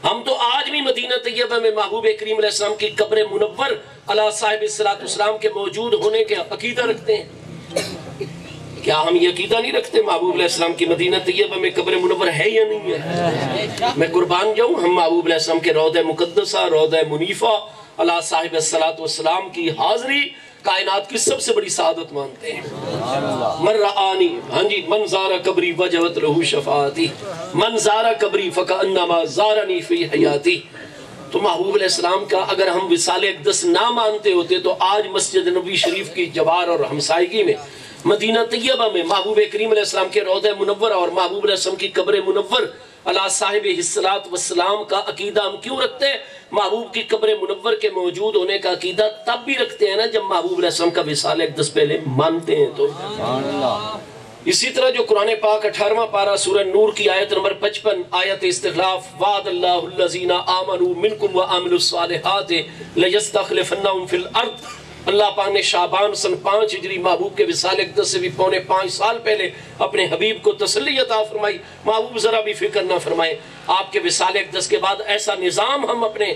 ہم تو آج بھی مدینہ طیبہ میں محبوب کریم علیہ السلام کی قبر منور علی صاحب الصلاۃ والسلام کے موجود ہونے کے عقیدہ رکھتے ہیں۔ کیا ہم یہ عقیدہ نہیں رکھتے محبوب علیہ السلام کی مدینہ طیبہ میں قبر منور ہے یا نہیں ہے؟ میں قربان جاؤں، ہم محبوب علیہ السلام کے روضہ مقدسہ، روضہ منیفہ علی صاحب الصلاۃ والسلام کی حاضری کائنات کی سب سے بڑی سعادت مانتے ہیں۔ من رآنی، ہاں جی، من زار قبری وجبت لہ شفاعتی، من زار قبری فکأنما زارنی فی حیاتی۔ تو محبوب علیہ السلام کا اگر ہم وصال اقدس نہ مانتے ہوتے تو آج مسجد نبوی شریف کی جوار اور ہمسائیگی میں، مدینہ طیبہ میں محبوب کریم علیہ السلام کے روضہ منور اور محبوب علیہ السلام کی قبر منور علی صاحب الصلاۃ والسلام کا عقیدہ ہم کیوں رکھتے ہیں؟ محبوب کی قبر منور کے موجود ہونے کا عقیدہ تب بھی رکھتے ہیں نا جب محبوب علیہ السلام کا وصال اقدس پہلے مانتے ہیں تو۔ اسی طرح جو قرآن پاک 18واں پارہ سورہ نور کی آیت نمبر 55 آیت استخلاف، وعد اللہ الذین آمنوا منکم وعملوا الصالحات لیستخلفنہم فی الارض، اللہ پاک نے شعبان سن 5 ہجری محبوب کے وصال اقدس سے بھی پونے 5 سال پہلے اپنے حبیب کو تسلی عطا فرمائی۔ محبوب ذرا بھی فکر نہ فرمائے، آپ کے وصال اقدس کے بعد ایسا نظام ہم اپنے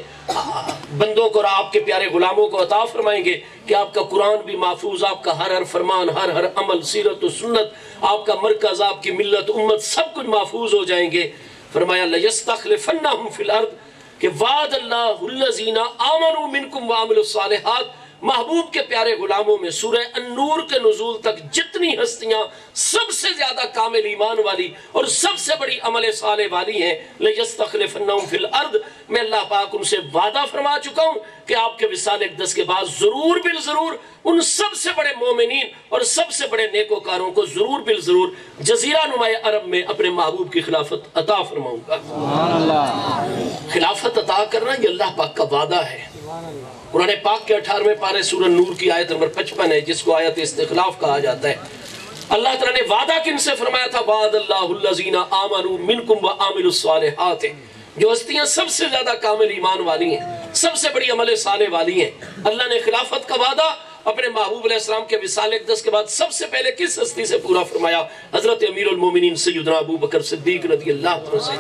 بندوں کو اور آپ کے پیارے غلاموں کو عطا فرمائیں گے کہ آپ کا قرآن بھی محفوظ، آپ کا ہر فرمان، ہر عمل، سیرت و سنت، آپ کا مرکز، آپ کی ملت، امت، سب کچھ محفوظ ہو جائیں گے۔ فرمایا لیستخلفنہم فی الارض کہ وعد اللہ الذین آمنوا منکم وعملوا الصالحات، محبوب کے پیارے غلاموں میں سورہ النور کے نزول تک جتنی ہستیاں سب سے زیادہ کامل ایمان والی اور سب سے بڑی عمل صالح والی ہیں، لیستخلفنہم فی الارض، میں اللہ پاک ان سے وعدہ فرما چکا ہوں کہ آپ کے وصال اقدس کے بعد ضرور بالضرور ان سب سے بڑے مومنین اور سب سے بڑے نیکوکاروں کو ضرور بالضرور جزیرہ نمائے عرب میں اپنے محبوب کی خلافت عطا فرماؤں گا۔ خلافت عطا کرنا یہ اللہ پاک کا وعدہ ہے۔ قرآن پاک کے 18ویں پارے سورہ نور کی آیت نمبر 55 ہے جس کو آیت استخلاف کہا جاتا ہے۔ اللہ تعالیٰ نے وعدہ کن سے فرمایا تھا؟ وعد اللہ الذین آمنوا منکم وعملوا الصالحات، جو ہستیاں سب سے زیادہ کامل ایمان والی ہیں، سب سے بڑی عمل صالح والی ہیں۔ اللہ نے خلافت کا وعدہ اپنے محبوب علیہ السلام کے وصال اقدس کے بعد سب سے پہلے کس ہستی سے پورا فرمایا؟ حضرت امیر المومنین سیدنا ابو بکر صدیق رضی اللہ عنہ سے۔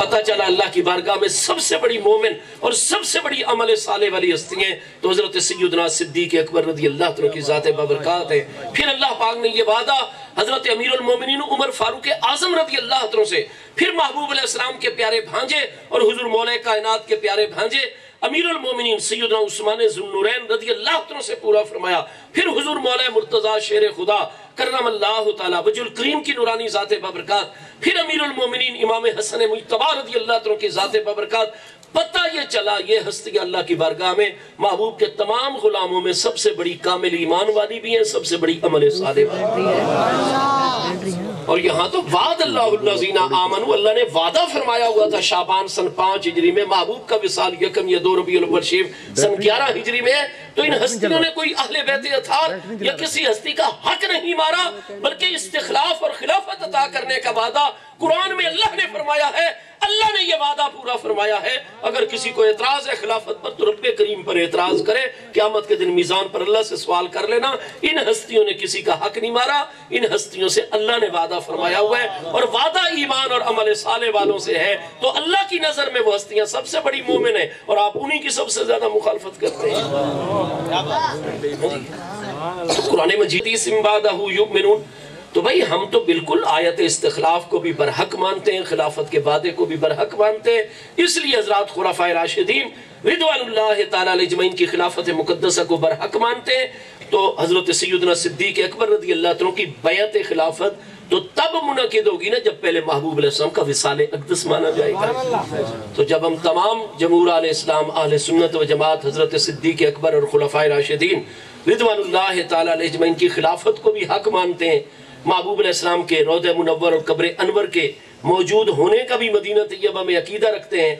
پتہ چلا اللہ کی بارگاہ میں سب سے بڑی مومن اور سب سے بڑی عمل صالح والی ہستی ہیں تو حضرت سیدنا صدیق اکبر رضی اللہ عنہ کی ذات بابرکات ہے۔ پھر اللہ پاک نے یہ وعدہ حضرت امیر المومنین عمر فاروق اعظم رضی اللہ عنہ سے، پھر محبوب علیہ السلام کے پیارے بھانجے اور حضور مولا کائنات کے پیارے بھانجے امیر المومنین سیدنا عثمان ذو النورین رضی اللہ عنہ سے پورا فرمایا، پھر حضور مولا مرتضی شیر خدا کرم اللہ تعالیٰ وجہ الکریم کی نورانی ذات بابرکات، پھر امیر المومنین امام حسن مجتبی رضی اللہ عنہ کی ذات بابرکات۔ پتہ یہ چلا یہ ہستی اللہ کی بارگاہ میں محبوب کے تمام غلاموں میں سب سے بڑی کامل ایمان والی بھی ہیں، سب سے بڑی عمل صالح والی بھی ہیں۔ اور یہاں تو وعد اللہ الذین آمنوا، اللہ نے وعدہ فرمایا ہوا تھا شعبان سن 5 ہجری میں، محبوب کا وصال یکم یا 2 ربیع الاول شریف سن 11 ہجری میں ہے۔ تو ان ہستیوں نے کوئی اہل بیت اطہار یا کسی ہستی کا حق نہیں مارا، بلکہ استخلاف اور خلافت عطا کرنے کا وعدہ قرآن میں اللہ نے فرمایا ہے۔ اللہ نے یہ وعدہ پورا فرمایا ہے۔ اگر کسی کو اعتراض ہے خلافت پر تو رب کریم پر اعتراض کرے، قیامت کے دن میزان پر اللہ سے سوال کر لینا۔ ان ہستیوں نے کسی کا حق نہیں مارا، ان ہستیوں سے اللہ نے وعدہ فرمایا ہوا ہے، اور وعدہ ایمان اور عمل صالح والوں سے ہے۔ تو اللہ کی نظر میں وہ ہستیاں سب سے بڑی مومن ہیں اور آپ انہی کی سب سے زیادہ مخالفت کرتے ہیں۔ قرآن مجید من بعدہ یؤمنون، تو بھائی ہم تو بالکل آیت استخلاف کو بھی برحق مانتے ہیں، خلافت کے وعدے کو بھی برحق مانتے ہیں، اس لیے حضرات خلفائے راشدین رضوان اللہ تعالیٰ علیہ اجمعین کی خلافت مقدسہ کو برحق مانتے ہیں۔ تو حضرت سیدنا صدیق اکبر رضی اللہ عنہ کی بیعت خلافت تو تب منعقد ہوگی نا جب پہلے محبوب علیہ السلام کا وصال اقدس مانا جائے گا۔ تو جب ہم تمام جمہور علیہ السلام، اہل سنت و جماعت، حضرت صدیق اکبر اور خلفائے راشدین رضوان اللہ تعالیٰ علیہ اجمعین کی خلافت کو بھی حق مانتے ہیں، محبوب علیہ السلام کے روضہ منور اور قبر انور کے موجود ہونے کا بھی مدینہ طیبہ میں عقیدہ رکھتے ہیں،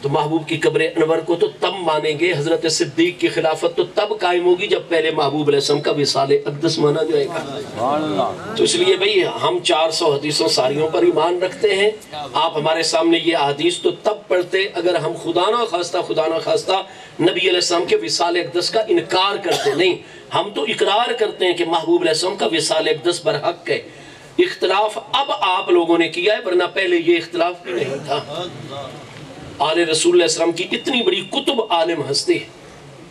تو محبوب کی قبر انور کو تو تب مانیں گے، حضرت صدیق کی خلافت تو تب قائم ہوگی جب پہلے محبوب علیہ السلام کا وصال اقدس مانا جائے گا۔ تو اس لیے بھئی ہم 400 حدیثوں ساریوں پر ایمان رکھتے ہیں۔ آپ ہمارے سامنے یہ احادیث تو تب پڑھتے اگر ہم خدا نہ خواستہ نبی علیہ السلام کے وصال اقدس کا انکار کرتے، نہیں، ہم تو اقرار کرتے ہیں کہ محبوب علیہ السلام کا وصال اقدس برحق ہے۔ اختلاف اب آپ لوگوں نے کیا ہے، ورنہ پہلے یہ اختلاف بھی نہیں تھا۔ آل رسول علیہ السلام کی اتنی بڑی کتب عالم ہستی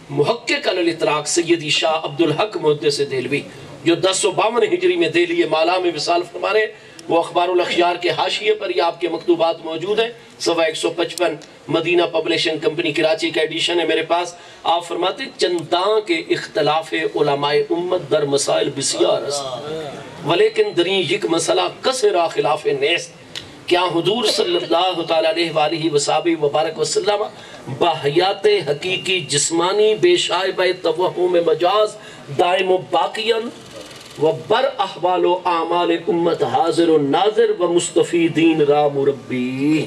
محقق علی الاطلاق سیدی شاہ عبدالحق محدث دہلوی جو 1052 ہجری میں دہلی مالا میں وصال فرما رہے، وہ اخبار الاخیار کے حاشیے پر یہ آپ کے مکتوبات موجود ہیں، صفحہ 155 مدینہ پبلشنگ کمپنی کراچی کا ایڈیشن ہے میرے پاس۔ آپ فرماتے چنداں کے اختلاف علماء امت در مسائل بسیار است، ولیکن دریں یک مسئلہ کسرا خلاف نیست، کیا حضور صلی اللہ تعالیٰ علیہ وآلہ وصحبہ وبارک وسلم بحیات حقیقی جسمانی بے شائبہ توہم مجاز دائم و باقیاً و بر احوال و اعمال امت حاضر و ناظر و مستفیدین را مربی۔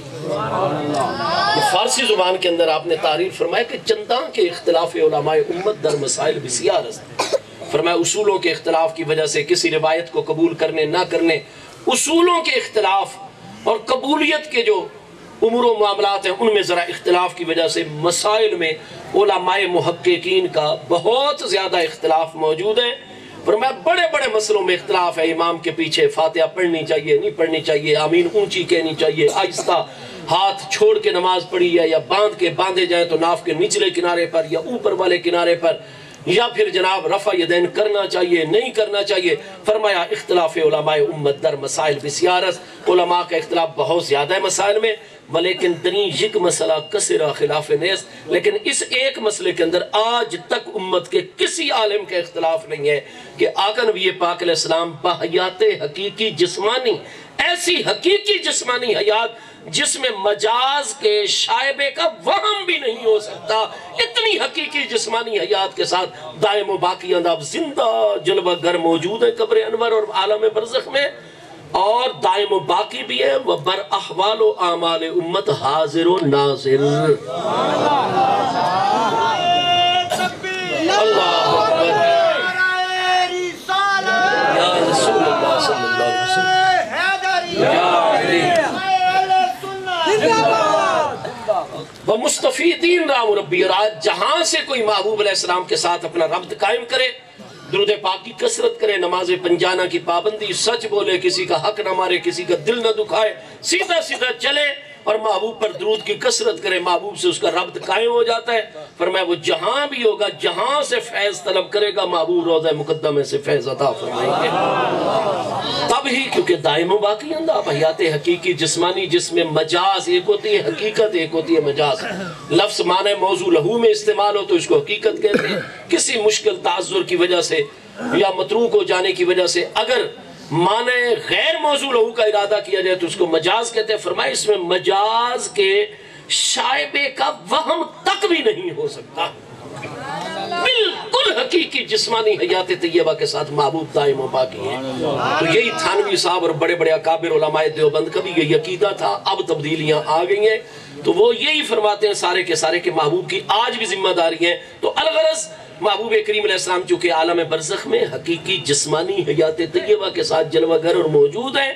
فارسی زبان کے اندر آپ نے تعریف فرمایا کہ چنداں کے اختلاف علماء امت در مسائل بسیار است، فرمایا اصولوں کے اختلاف کی وجہ سے کسی روایت کو قبول کرنے نہ کرنے، اصولوں کے اختلاف اور قبولیت کے جو امور و معاملات ہیں ان میں ذرا اختلاف کی وجہ سے مسائل میں علماء محققین کا بہت زیادہ اختلاف موجود ہے۔ فرمایا بڑے بڑے مسئلوں میں اختلاف ہے، امام کے پیچھے فاتحہ پڑھنی چاہیے نہیں پڑھنی چاہیے، آمین اونچی کہنی چاہیے، آہستہ ہاتھ چھوڑ کے نماز پڑھی ہے یا باندھ کے باندھے جائیں تو ناف کے نچلے کنارے پر یا اوپر والے کنارے پر، یا پھر جناب رفع یدین کرنا چاہیے نہیں کرنا چاہیے۔ فرمایا اختلاف علماء امت در مسائل بسیار است، علماء کا اختلاف بہت زیادہ ہے مسائل میں، ولیکن دریں یک مسئلہ کسرا خلاف نیست، لیکن اس ایک مسئلے کے اندر آج تک امت کے کسی عالم کا اختلاف نہیں ہے کہ آقا نبی پاک علیہ السلام بحیات حقیقی جسمانی، ایسی حقیقی جسمانی حیات جس میں مجاز کے شائبے کا وہم بھی نہیں ہو سکتا، اتنی حقیقی جسمانی حیات کے ساتھ دائم و باقی انداب زندہ جلوہ گر موجود ہے قبر انور اور عالم برزخ میں، اور دائم و باقی بھی ہے، وہ بر احوال و اعمال امت حاضر و ناظر۔ اللہ اکبر، یا رسول اللہ صلی اللہ علیہ وسلم، یا وہ مستفیدین را مربی، اور آج جہاں سے کوئی محبوب علیہ السلام کے ساتھ اپنا ربط قائم کرے، درود پاک کی کثرت کرے، نماز پنجانہ کی پابندی، سچ بولے، کسی کا حق نہ مارے، کسی کا دل نہ دکھائے، سیدھا سیدھا چلے اور محبوب پر درود کی کثرت کرے، محبوب سے اس کا ربط قائم ہو جاتا ہے۔ فرمایا وہ جہاں بھی ہوگا، جہاں سے فیض طلب کرے گا، محبوب روضہ مقدمہ سے فیض عطا فرمائیں گے، تب ہی، کیونکہ دائم و باقی اندہ حیات حقیقی جسمانی جس میں مجاز ایک ہوتی ہے، حقیقت ایک ہوتی ہے مجاز۔ لفظ معنی موضوع لہو میں استعمال ہو تو اس کو حقیقت کہتے ہیں، کسی مشکل تعذر کی وجہ سے یا متروک ہو جانے کی وجہ سے اگر معنی غیر موضوع لہو کا ارادہ کیا جائے تو اس کو مجاز کہتے ہیں۔ فرمائے اس میں مجاز کے شائبے کا وہم تک بھی نہیں ہو سکتا، بالکل حقیقی جسمانی حیات طیبہ کے ساتھ محبوب دائم و باقی ہے۔ تو یہی تھانوی صاحب اور بڑے بڑے اکابر علماء دیوبند کا بھی یہی عقیدہ تھا، اب تبدیلیاں آ گئی ہیں، تو وہ یہی فرماتے ہیں سارے کے سارے کہ محبوب کی آج بھی ذمہ داری ہے۔ تو الغرض محبوب کریم علیہ السلام چونکہ عالم برزخ میں حقیقی جسمانی حیات طیبہ کے ساتھ جلوہ گر اور موجود ہیں،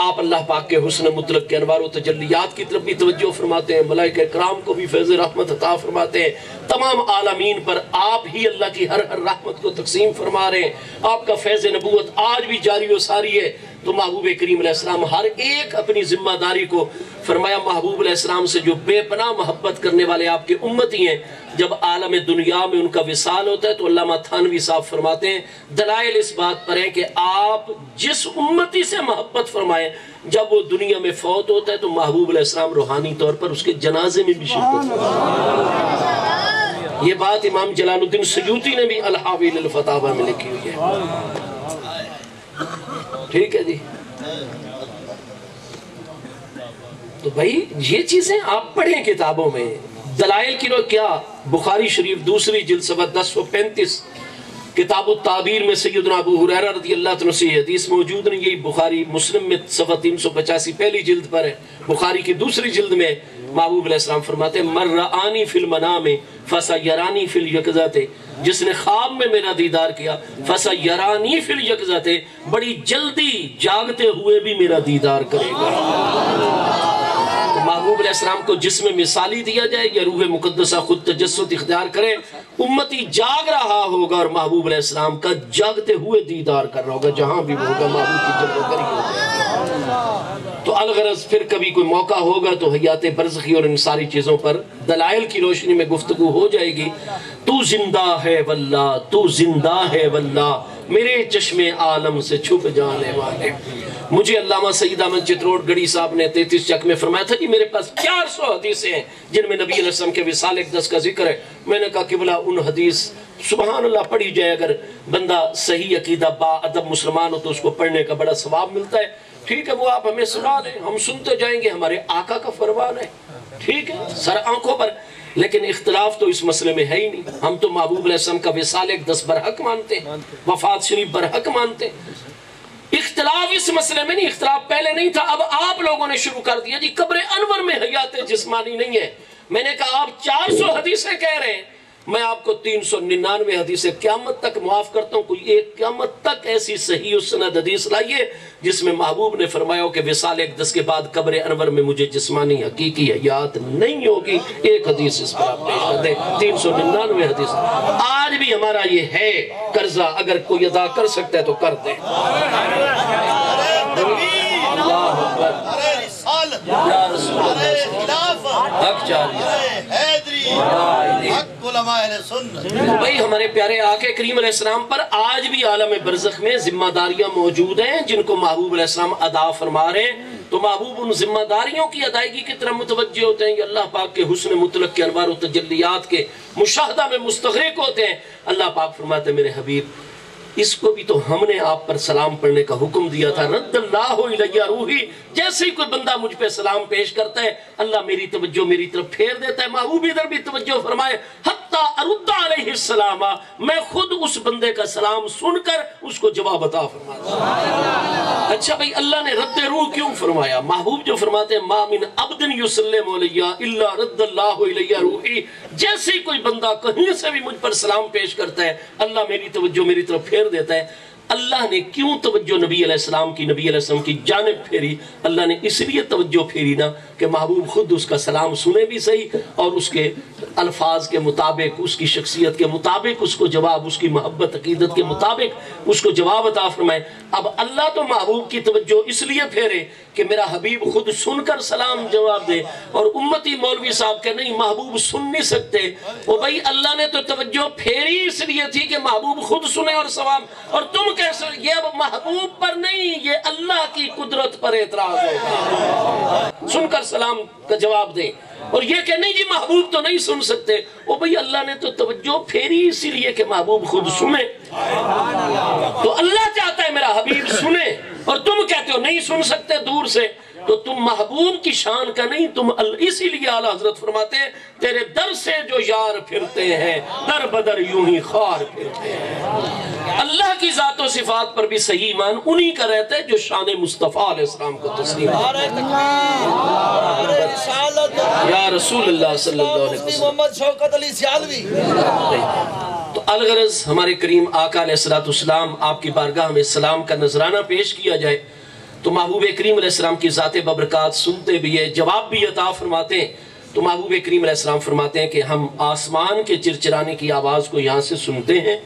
آپ اللہ پاک کے حسن مطلق کے انوار و تجلیات کی طرف بھی توجہ فرماتے ہیں، ملائکہ کرام کو بھی فیض رحمت عطا فرماتے ہیں، تمام عالمین پر آپ ہی اللہ کی ہر رحمت کو تقسیم فرما رہے ہیں، آپ کا فیض نبوت آج بھی جاری و ساری ہے۔ تو محبوب کریم علیہ السلام ہر ایک اپنی ذمہ داری کو فرمایا محبوب علیہ السلام سے جو بے پناہ محبت کرنے والے آپ کے امتی ہیں جب عالم دنیا میں ان کا وصال ہوتا ہے تو علامہ تھانوی صاحب فرماتے ہیں دلائل اس بات پر ہیں کہ آپ جس امتی سے محبت فرمائیں جب وہ دنیا میں فوت ہوتا ہے تو محبوب علیہ السلام روحانی طور پر اس کے جنازے میں بھی شرکت فرمائیں۔ یہ بات امام جلال الدین سیوطی نے بھی الحاوی للفتاوی میں لکھی ہوئی ہے۔ ٹھیک ہے جی، تو بھائی یہ چیزیں آپ پڑھیں کتابوں میں۔ دلائل کی کیا بخاری شریف دوسری جلد صفحہ 1035 کتاب التعبیر میں سیدنا ابو ہریرہ رضی اللہ عنہ سے حدیث موجود نہیں، یہی بخاری مسلم میں صفحہ 385 پہلی جلد پر ہے، بخاری کی دوسری جلد میں محبوب علیہ السلام فرماتے ہیں من رآنی فی المنام فسیرانی فی الیقظۃ، جس نے خواب میں میرا دیدار کیا فسیرانی فی الیقظۃ، بڑی جلدی جاگتے ہوئے بھی میرا دیدار کرے گا۔ تو محبوب علیہ السلام کو جسم مثالی دیا جائے یا روح مقدسہ خود تجسد اختیار کرے، امتی جاگ رہا ہوگا اور محبوب علیہ السلام کا جاگتے ہوئے دیدار کر رہا ہوگا، جہاں بھی وہ ہوگا محبوب کی جلوہ گری ہوگا۔ تو الغرض پھر کبھی کوئی موقع ہوگا تو حیات برزخی اور ان ساری چیزوں پر دلائل کی روشنی میں گفتگو ہو جائے گی۔ تو زندہ ہے واللہ، تو زندہ ہے واللہ، میرے چشم عالم سے چھپ جانے والے۔ مجھے علامہ سید احمد چتروڑ گڑھی صاحب نے 33 چک میں فرمایا تھا کہ میرے پاس 400 حدیثیں ہیں جن میں نبی علیہ السلام کے وصال اقدس کا ذکر ہے۔ میں نے کہا قبلہ ان حدیث سبحان اللہ پڑھی جائے، اگر بندہ صحیح عقیدہ با ادب مسلمان ہو تو اس کو پڑھنے کا بڑا ثواب ملتا ہے۔ ٹھیک ہے، وہ آپ ہمیں سنا لیں، ہم سنتے جائیں گے، ہمارے آقا کا فرمان ہے، ٹھیک ہے، سر آنکھوں پر۔ لیکن اختلاف تو اس مسئلے میں ہے ہی نہیں۔ ہم تو محبوب علیہ السلام کا وصال اقدس برحق مانتے ہیں، وفات شریف برحق مانتے ہیں۔ اختلاف اس مسئلے میں نہیں، اختلاف پہلے نہیں تھا، اب آپ لوگوں نے شروع کر دیا جی قبر انور میں حیات جسمانی نہیں ہے۔ میں نے کہا آپ 400 حدیثیں کہہ رہے ہیں، میں آپ کو 399 حدیثیں قیامت تک معاف کرتا ہوں، کوئی ایک قیامت تک ایسی صحیح السند حدیث لائیے جس میں محبوب نے فرمایا ہو کہ وصال اقدس کے بعد قبر انور میں مجھے جسمانی حقیقی حیات نہیں ہوگی۔ ایک حدیث اس پر آپ پیش کر دیں، 399 حدیث۔ آج بھی ہمارا یہ ہے قرضہ، اگر کوئی ادا کر سکتا ہے تو کر دیں۔ ارے رسالت، ارے خلافت، حق جاری، ارے حیدری، حق علماء اہل سنت۔ بھئی ہمارے پیارے آقا کریم علیہ السلام پر آج بھی عالم برزخ میں ذمہ داریاں موجود ہیں جن کو محبوب علیہ السلام ادا فرما رہے ہیں۔ تو محبوب ان ذمہ داریوں کی ادائیگی کی طرف متوجہ ہوتے ہیں، یہ اللہ پاک کے حسن مطلق کے انوار و تجلیات کے مشاہدہ میں مستغرق ہوتے ہیں۔ اللہ پاک فرماتے ہیں میرے حبیب اس کو بھی تو ہم نے آپ پر سلام پڑھنے کا حکم دیا تھا، رد اللہ الیہ روحی، جیسے ہی کوئی بندہ مجھ پہ سلام پیش کرتا ہے اللہ میری توجہ میری طرف پھیر دیتا ہے۔ محبوب ادھر بھی توجہ فرمائے، حتی ارد علیہ السلام، میں خود اس بندے کا سلام سن کر اس کو جواب عطا فرماتا ہوں۔ اچھا بھئی اللہ نے رد روح کیوں فرمایا؟ محبوب جو فرماتے ہیں ما من عبد یسلم علیہ الا رد اللہ الیہ روحی، جیسے ہی کوئی بندہ کہیں سے بھی مجھ پر سلام پیش کرتا ہے اللہ میری توجہ میری طرف پھیر دیتا ہے۔ اللہ نے کیوں توجہ نبی علیہ السلام کی جانب پھیری؟ اللہ نے اس لیے توجہ پھیری نا کہ محبوب خود اس کا سلام سنے بھی صحیح اور اس کے الفاظ کے مطابق، اس کی شخصیت کے مطابق اس کو جواب، اس کی محبت عقیدت کے مطابق اس کو جواب عطا فرمائے۔ اب اللہ تو محبوب کی توجہ اس لیے پھیرے کہ میرا حبیب خود سن کر سلام جواب دے، اور امتی مولوی صاحب کہ نہیں محبوب سن نہیں سکتے۔ وہ بھائی اللہ نے تو توجہ پھیری اس لیے تھی کہ محبوب خود سنے اور سلام، اور تم کیسے یہ اب محبوب پر نہیں، یہ اللہ کی قدرت پر اعتراض ہوگا۔ سن کر سلام کا جواب دے، اور یہ کہ نہیں جی محبوب تو نہیں سن سکتے۔ وہ بھئی اللہ نے تو توجہ پھیری اسی لیے کہ محبوب خود سنے۔ تو اللہ چاہتا ہے میرا حبیب سنے، اور تم کہتے ہو نہیں سن سکتے دور سے، تو تم محبوب کی شان کا نہیں، تم اسی لیے اعلیٰ حضرت فرماتے ہیں تیرے در سے جو یار پھرتے ہیں در بدر یوں ہی خار پھرتے ہیں۔ اللہ کی ذات و صفات پر بھی صحیح ایمان انہی کا رہتا ہے جو شان مصطفیٰ علیہ السلام کو تسلیم یا رسول اللہ صلی اللہ علیہ وسلم محمد شوکت علی سیالوی۔ تو الغرض ہمارے کریم آقا علیہ السلام آپ کی بارگاہ میں سلام کا نذرانہ پیش کیا جائے تو محبوب کریم علیہ السلام کی ذات ببرکات سنتے بھی ہے، جواب بھی عطا فرماتے ہیں۔ تو محبوب کریم علیہ السلام فرماتے ہیں کہ ہم آسمان کے چرچرانے کی آواز کو یہاں سے سنتے ہیں،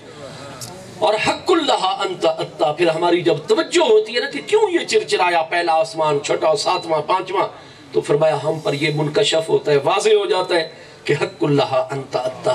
اور حق اللہ انت اتا، پھر ہماری جب توجہ ہوتی ہے نا کہ کیوں یہ چرچرایا پہلا آسمان، چھٹا، ساتواں، پانچواں، تو فرمایا ہم پر یہ منکشف ہوتا ہے، واضح ہو جاتا ہے کہ حق اللہ انت اتا،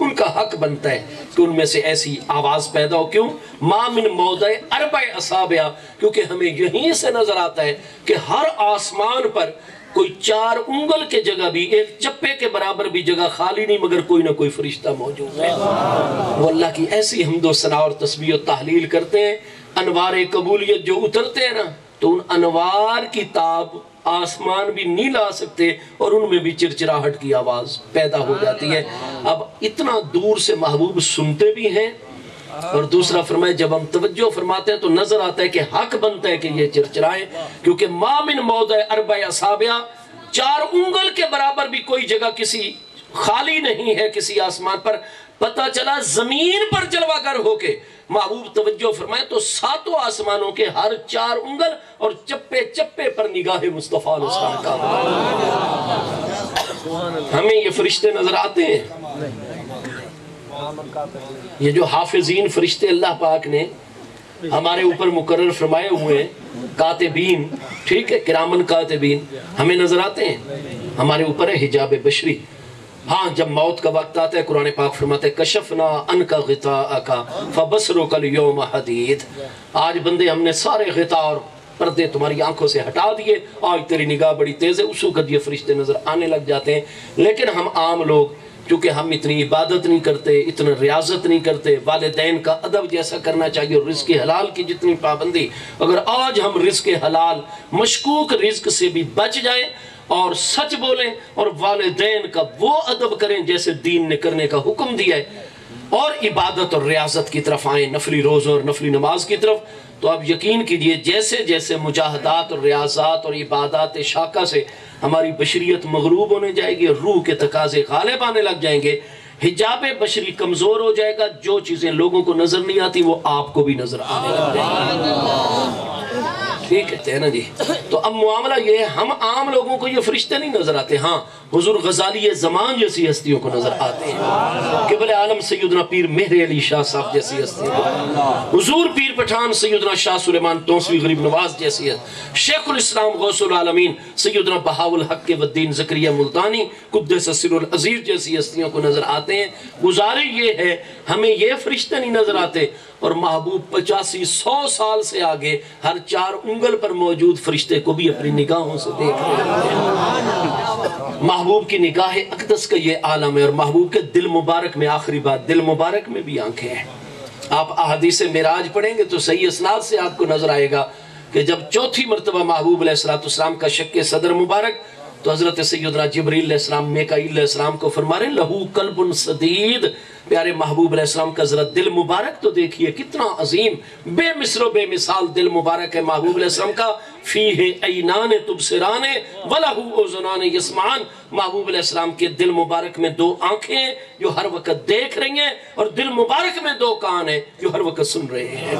ان کا حق بنتا ہے کہ ان میں سے ایسی آواز پیدا ہو۔ کیوں؟ ما من موضع اربع اصابع، کیونکہ ہمیں یہیں سے نظر آتا ہے کہ ہر آسمان پر کوئی 4 انگل کے جگہ بھی، ایک چپے کے برابر بھی جگہ خالی نہیں، مگر کوئی نہ کوئی فرشتہ موجود ہے۔ وہ اللہ کی ایسی حمد و ثنا اور تسبیح و تحلیل کرتے ہیں، انوار قبولیت جو اترتے ہیں نا، تو ان انوار کی تاب آسمان بھی نہیں لا سکتے، اور ان میں بھی چرچراہٹ کی آواز پیدا ہو جاتی ہے۔ اب اتنا دور سے محبوب سنتے بھی ہیں، اور دوسرا فرمائے جب ہم توجہ فرماتے ہیں تو نظر آتا ہے کہ حق بنتا ہے کہ یہ چرچرائیں، کیونکہ ما من موضع اربع اصابع، 4 انگل کے برابر بھی کوئی جگہ کسی خالی نہیں ہے کسی آسمان پر۔ پتہ چلا زمین پر جلوہ گر ہو کے محبوب توجہ فرمائے تو 7 آسمانوں کے ہر 4 انگل اور چپے چپے پر نگاہ مصطفیٰ علیہ السلام کا۔ ہمیں یہ فرشتے نظر آتے ہیں، یہ جو حافظین فرشتے اللہ پاک نے ہمارے اوپر مقرر فرمائے ہوئے ہیں، کاتبین، ٹھیک ہے، کرامن کاتبین، ہمیں نظر آتے ہیں، ہمارے اوپر ہے حجاب بشری۔ ہاں جب موت کا وقت آتا ہے قرآن پاک فرماتا ہے کشفنا عنکا غطاءکا فبصرک اليوم حدید، آج بندے ہم نے سارے غطاء اور پردے تمہاری آنکھوں سے ہٹا دیے، آج تیری نگاہ بڑی تیز ہے۔ اس وقت یہ فرشتے نظر آنے لگ جاتے ہیں۔ لیکن ہم عام لوگ کیونکہ ہم اتنی عبادت نہیں کرتے، اتنا ریاضت نہیں کرتے، والدین کا ادب جیسا کرنا چاہیے، اور رزق حلال کی جتنی پابندی، اگر آج ہم رزق حلال مشکوک رزق سے بھی بچ جائیں اور سچ بولیں اور والدین کا وہ ادب کریں جیسے دین نے کرنے کا حکم دیا ہے، اور عبادت اور ریاضت کی طرف آئیں، نفلی روزوں اور نفلی نماز کی طرف، تو آپ یقین کیجئے جیسے جیسے مجاہدات اور ریاضات اور عبادات شاقہ سے ہماری بشریت مغلوب ہونے جائے گی، روح کے تقاضے غالب آنے لگ جائیں گے، حجاب بشری کمزور ہو جائے گا، جو چیزیں لوگوں کو نظر نہیں آتی وہ آپ کو بھی نظر آنے لگ جائیں گی۔ ٹھیک کہتے ہیں نا جی۔ تو اب معاملہ یہ ہے، ہم عام لوگوں کو یہ فرشتے نہیں نظر آتے، ہاں حضور غزالی زمان جیسی ہستیوں کو نظر آتے ہیں، قبل عالم سیدنا پیر مہر علی شاہ صاحب جیسی ہستیوں کو، حضور پیر پٹھان سیدنا شاہ سلیمان توسوی غریب نواز جیسی ہست، شیخ الاسلام غوث العالمین سیدنا بہاء الحق والدین زکریا ملتانی قدس سر العزیز جیسی ہستیوں کو نظر آتے ہیں۔ گزارش یہ ہے ہمیں یہ فرشتے نہیں نظر آتے، اور محبوب 85-100 سال سے آگے ہر 4 انگل پر موجود فرشتے کو بھی اپنی نگاہوں سے دیکھ رہے ہیں۔ محبوب کی نگاہ اقدس کا یہ عالم ہے، اور محبوب کے دل مبارک میں، آخری بات، دل مبارک میں بھی آنکھیں ہیں۔ آپ احادیث معراج پڑھیں گے تو صحیح اسناد سے آپ کو نظر آئے گا کہ جب 4تھی مرتبہ محبوب علیہ السلام کا شق صدر مبارک، تو حضرت سیدنا جبریل علیہ السلام میکائیل علیہ السلام کو فرما رہے ہیں لہو قلب سدید، پیارے محبوب علیہ السلام کا ذرا دل مبارک تو دیکھیے، کتنا عظیم بے مثل و بے مثال دل مبارک ہے محبوب علیہ السلام کا۔ فیہ عینان تبصران ولہو اذنان یسمعان، محبوب علیہ السلام کے دل مبارک میں 2 آنکھیں ہیں جو ہر وقت دیکھ رہی ہیں، اور دل مبارک میں 2 کان ہیں جو ہر وقت سن رہے ہیں۔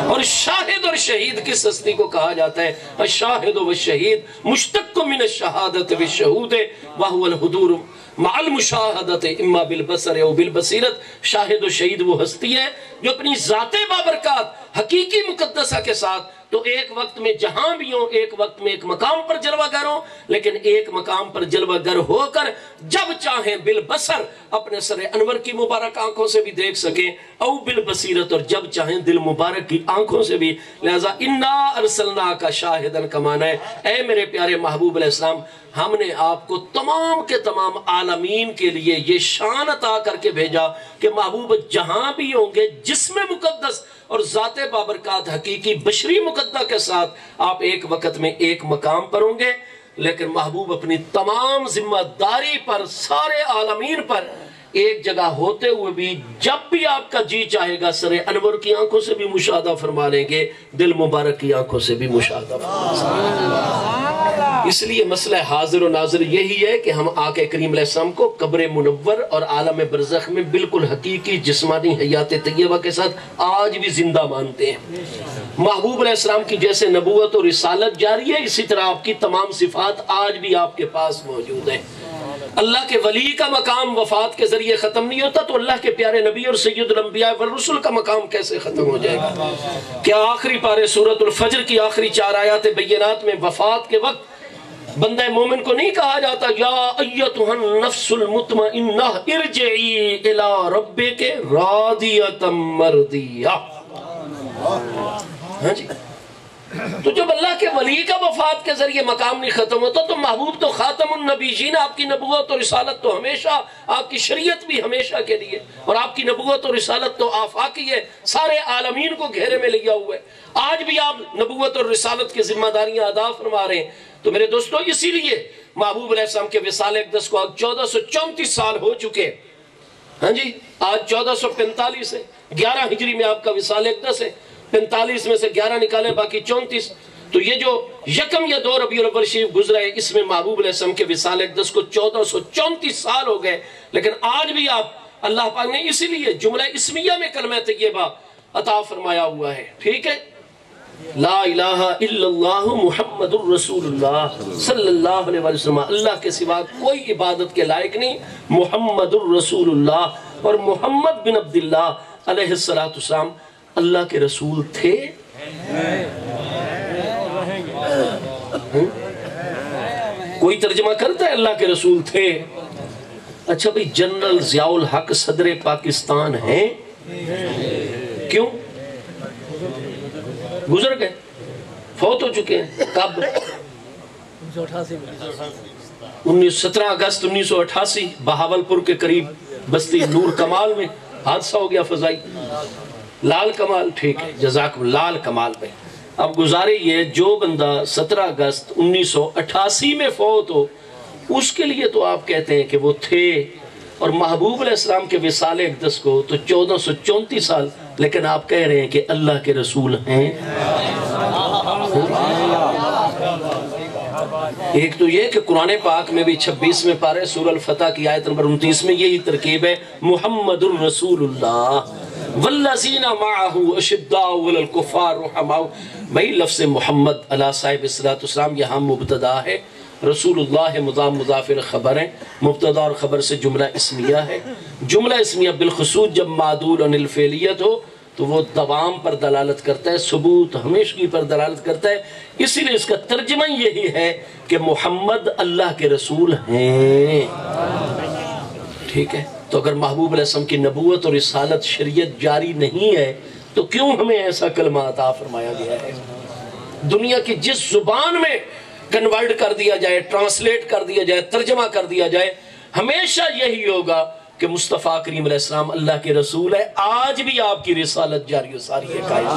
اور شاہد اور شہید کس ہستی کو کہا جاتا ہے؟ الشاہد والشہید مشتق من الشہادت والشہود وہو الحضور مع المشاہدت اما بالبصر او بالبصیرت۔ شاہد و شہید وہ ہستی ہے جو اپنی ذات بابرکات حقیقی مقدسہ کے ساتھ تو ایک وقت میں جہاں بھی ہوں، ایک وقت میں ایک مقام پر جلوہ گر ہوں، لیکن ایک مقام پر جلوہ گر ہو کر جب چاہیں بالبصر اپنے سر انور کی مبارک آنکھوں سے بھی دیکھ سکیں، او بالبصیرت اور جب چاہیں دل مبارک کی آنکھوں سے بھی۔ لہذا انا ارسلناک شاہدن کا معنی ہے اے میرے پیارے محبوب علیہ السلام، ہم نے آپ کو تمام کے تمام عالمین کے لیے یہ شان عطا کر کے بھیجا کہ محبوب جہاں بھی ہوں گے جسم مقدس اور ذات بابرکات حقیقی بشری مقدس کے ساتھ آپ ایک وقت میں ایک مقام پر ہوں گے، لیکن محبوب اپنی تمام ذمہ داری پر سارے عالمین پر ایک جگہ ہوتے ہوئے بھی جب بھی آپ کا جی چاہے گا سر انور کی آنکھوں سے بھی مشاہدہ فرما لیں گے، دل مبارک کی آنکھوں سے بھی مشاہدہ فرما لیں گے۔ اس لیے مسئلہ حاضر و ناظر یہی ہے کہ ہم آقا کریم علیہ السلام کو قبر منور اور عالم برزخ میں بالکل حقیقی جسمانی حیات طیبہ کے ساتھ آج بھی زندہ مانتے ہیں۔ محبوب علیہ السلام کی جیسے نبوت اور رسالت جاری ہے، اسی طرح آپ کی تمام صفات آج بھی آپ کے پاس موجود ہیں۔ اللہ کے ولی کا مقام وفات کے ذریعے ختم نہیں ہوتا تو اللہ کے پیارے نبی اور سید الانبیاء والرسل کا مقام کیسے ختم ہو جائے گا؟ کیا آخری پارے سورۃ الفجر کی آخری 4 آیات بینات میں وفات کے وقت بندہ مومن کو نہیں کہا جاتا یا ایتھا النفس المطمئنہ ارجعی الی ربک راضیۃ مرضیہ؟ ہاں جی، تو جب اللہ کے ولی کا وفات کے ذریعے مقام نہیں ختم ہوتا تو محبوب تو خاتم النبیین، آپ کی نبوت اور رسالت تو ہمیشہ، آپ کی شریعت بھی ہمیشہ کے لیے، اور آپ کی نبوت اور رسالت تو آفاقی ہے، سارے عالمین کو گھیرے میں لیا ہوا ہے۔ آج بھی آپ نبوت اور رسالت کی ذمہ داریاں ادا فرما رہے ہیں۔ تو میرے دوستو، اسی لیے محبوب علیہ السلام کے وصال اقدس کو آج 1434 سال ہو چکے، ہاں جی، آج 1445 ہے، 11 ہجری میں آپ کا وصال اقدس ہے، 45 میں سے 11 نکالے باقی 34، تو یہ جو یکم یا 2 ربیع الاول شریف گزرا ہے، اس میں محبوب علیہ السلام کے وصال اقدس کو 1434 سال ہو گئے، لیکن آج بھی آپ اللہ پاک نے اسی لیے جملہ اسمیہ میں کلمہ طیبہ عطا فرمایا ہوا ہے، ٹھیک ہے؟ لا الہ الا اللہ محمد الرسول اللہ صلی اللہ علیہ وسلم، اللہ کے سوا کوئی عبادت کے لائق نہیں، محمد الرسول اللہ، اور محمد بن عبداللہ علیہ السلام اللہ کے رسول تھے۔ کوئی ترجمہ کرتا ہے اللہ کے رسول تھے؟ اچھا بھئی، جنرل ضیاء الحق صدر پاکستان ہیں، کیوں؟ گزر گئے، فوت ہو چکے ہیں، کب؟ 17 اگست 1988 بہاولپور کے قریب بستی نور کمال میں حادثہ ہو گیا فضائی، لال کمال، ٹھیک ہے، جزاکم لال کمال پہ۔ اب گزارے یہ جو بندہ 17 اگست 1988 میں فوت ہو، اس کے لیے تو آپ کہتے ہیں کہ وہ تھے، اور محبوب علیہ السلام کے وصال اقدس کو تو 1434 سال، لیکن آپ کہہ رہے ہیں کہ اللہ کے رسول ہیں۔ ایک تو یہ کہ قرآن پاک میں بھی 26 میں پارے سورہ الفتح کی آیت نمبر 29 میں یہی ترکیب ہے، محمد الرسول اللہ والذین معہ اشداء علی الکفار رحماء۔ بھئی لفظ محمد علیہ صاحب السلام یہاں مبتدا ہے، رسول اللہ مضاف مضاف خبر ہے، مبتدا اور خبر سے جملہ اسمیہ ہے۔ جملہ اسمیہ بالخصوص جب معدول عن الفعلیت ہو تو وہ دوام پر دلالت کرتا ہے، ثبوت ہمیشگی پر دلالت کرتا ہے، اسی لیے اس کا ترجمہ یہی ہے کہ محمد اللہ کے رسول ہیں، ٹھیک ہے؟ تو اگر محبوب علیہ السلام کی نبوت اور رسالت شریعت جاری نہیں ہے تو کیوں ہمیں ایسا کلمہ عطا فرمایا گیا ہے؟ دنیا کی جس زبان میں کنورٹ کر دیا جائے، ٹرانسلیٹ کر دیا جائے، ترجمہ کر دیا جائے، ہمیشہ یہی ہوگا کہ مصطفیٰ کریم علیہ السلام اللہ کے رسول ہے۔ آج بھی آپ کی رسالت جاری و ساری ہے، قائم۔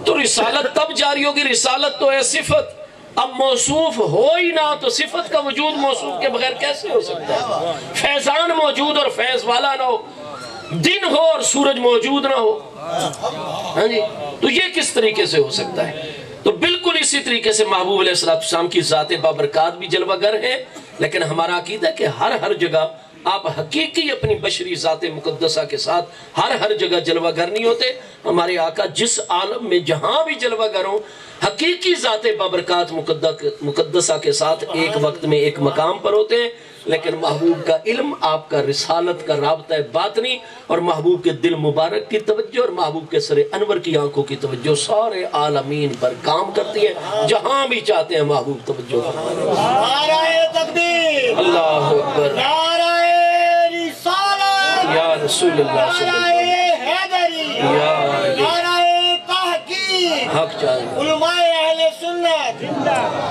تو رسالت تب جاری ہوگی، رسالت تو ہے صفت، اب موصوف ہو ہی نہ تو صفت کا وجود موصوف کے بغیر کیسے ہو سکتا ہے؟ فیضان موجود اور فیض والا نہ ہو، دن ہو اور سورج موجود نہ ہو، ہاں جی، تو یہ کس طریقے سے ہو سکتا ہے؟ تو بالکل اسی طریقے سے محبوب علیہ السلام کی ذات بابرکات بھی جلوہ گر ہے، لیکن ہمارا عقیدہ ہے کہ ہر جگہ آپ حقیقی اپنی بشری ذات مقدسہ کے ساتھ ہر جگہ جلوہ گر نہیں ہوتے۔ ہمارے آقا جس عالم میں جہاں بھی جلوہ گر ہوں، حقیقی ذات بابرکات مقدسہ کے ساتھ ایک وقت میں ایک مقام پر ہوتے ہیں، لیکن محبوب کا علم، آپ کا رسالت کا رابطہ باطنی، اور محبوب کے دل مبارک کی توجہ اور محبوب کے سر انور کی آنکھوں کی توجہ سارے عالمین پر کام کرتی ہے، جہاں بھی چاہتے ہیں محبوب توجہ فرمائے۔ نعرہ تکبیر، اللہ اکبر، نعرہ رسالت، یا رسول اللہ صلی اللہ علیہ نعرہ حیدری، نعرہ تحقیق، حق چاہیے۔ علماء اہل سنت،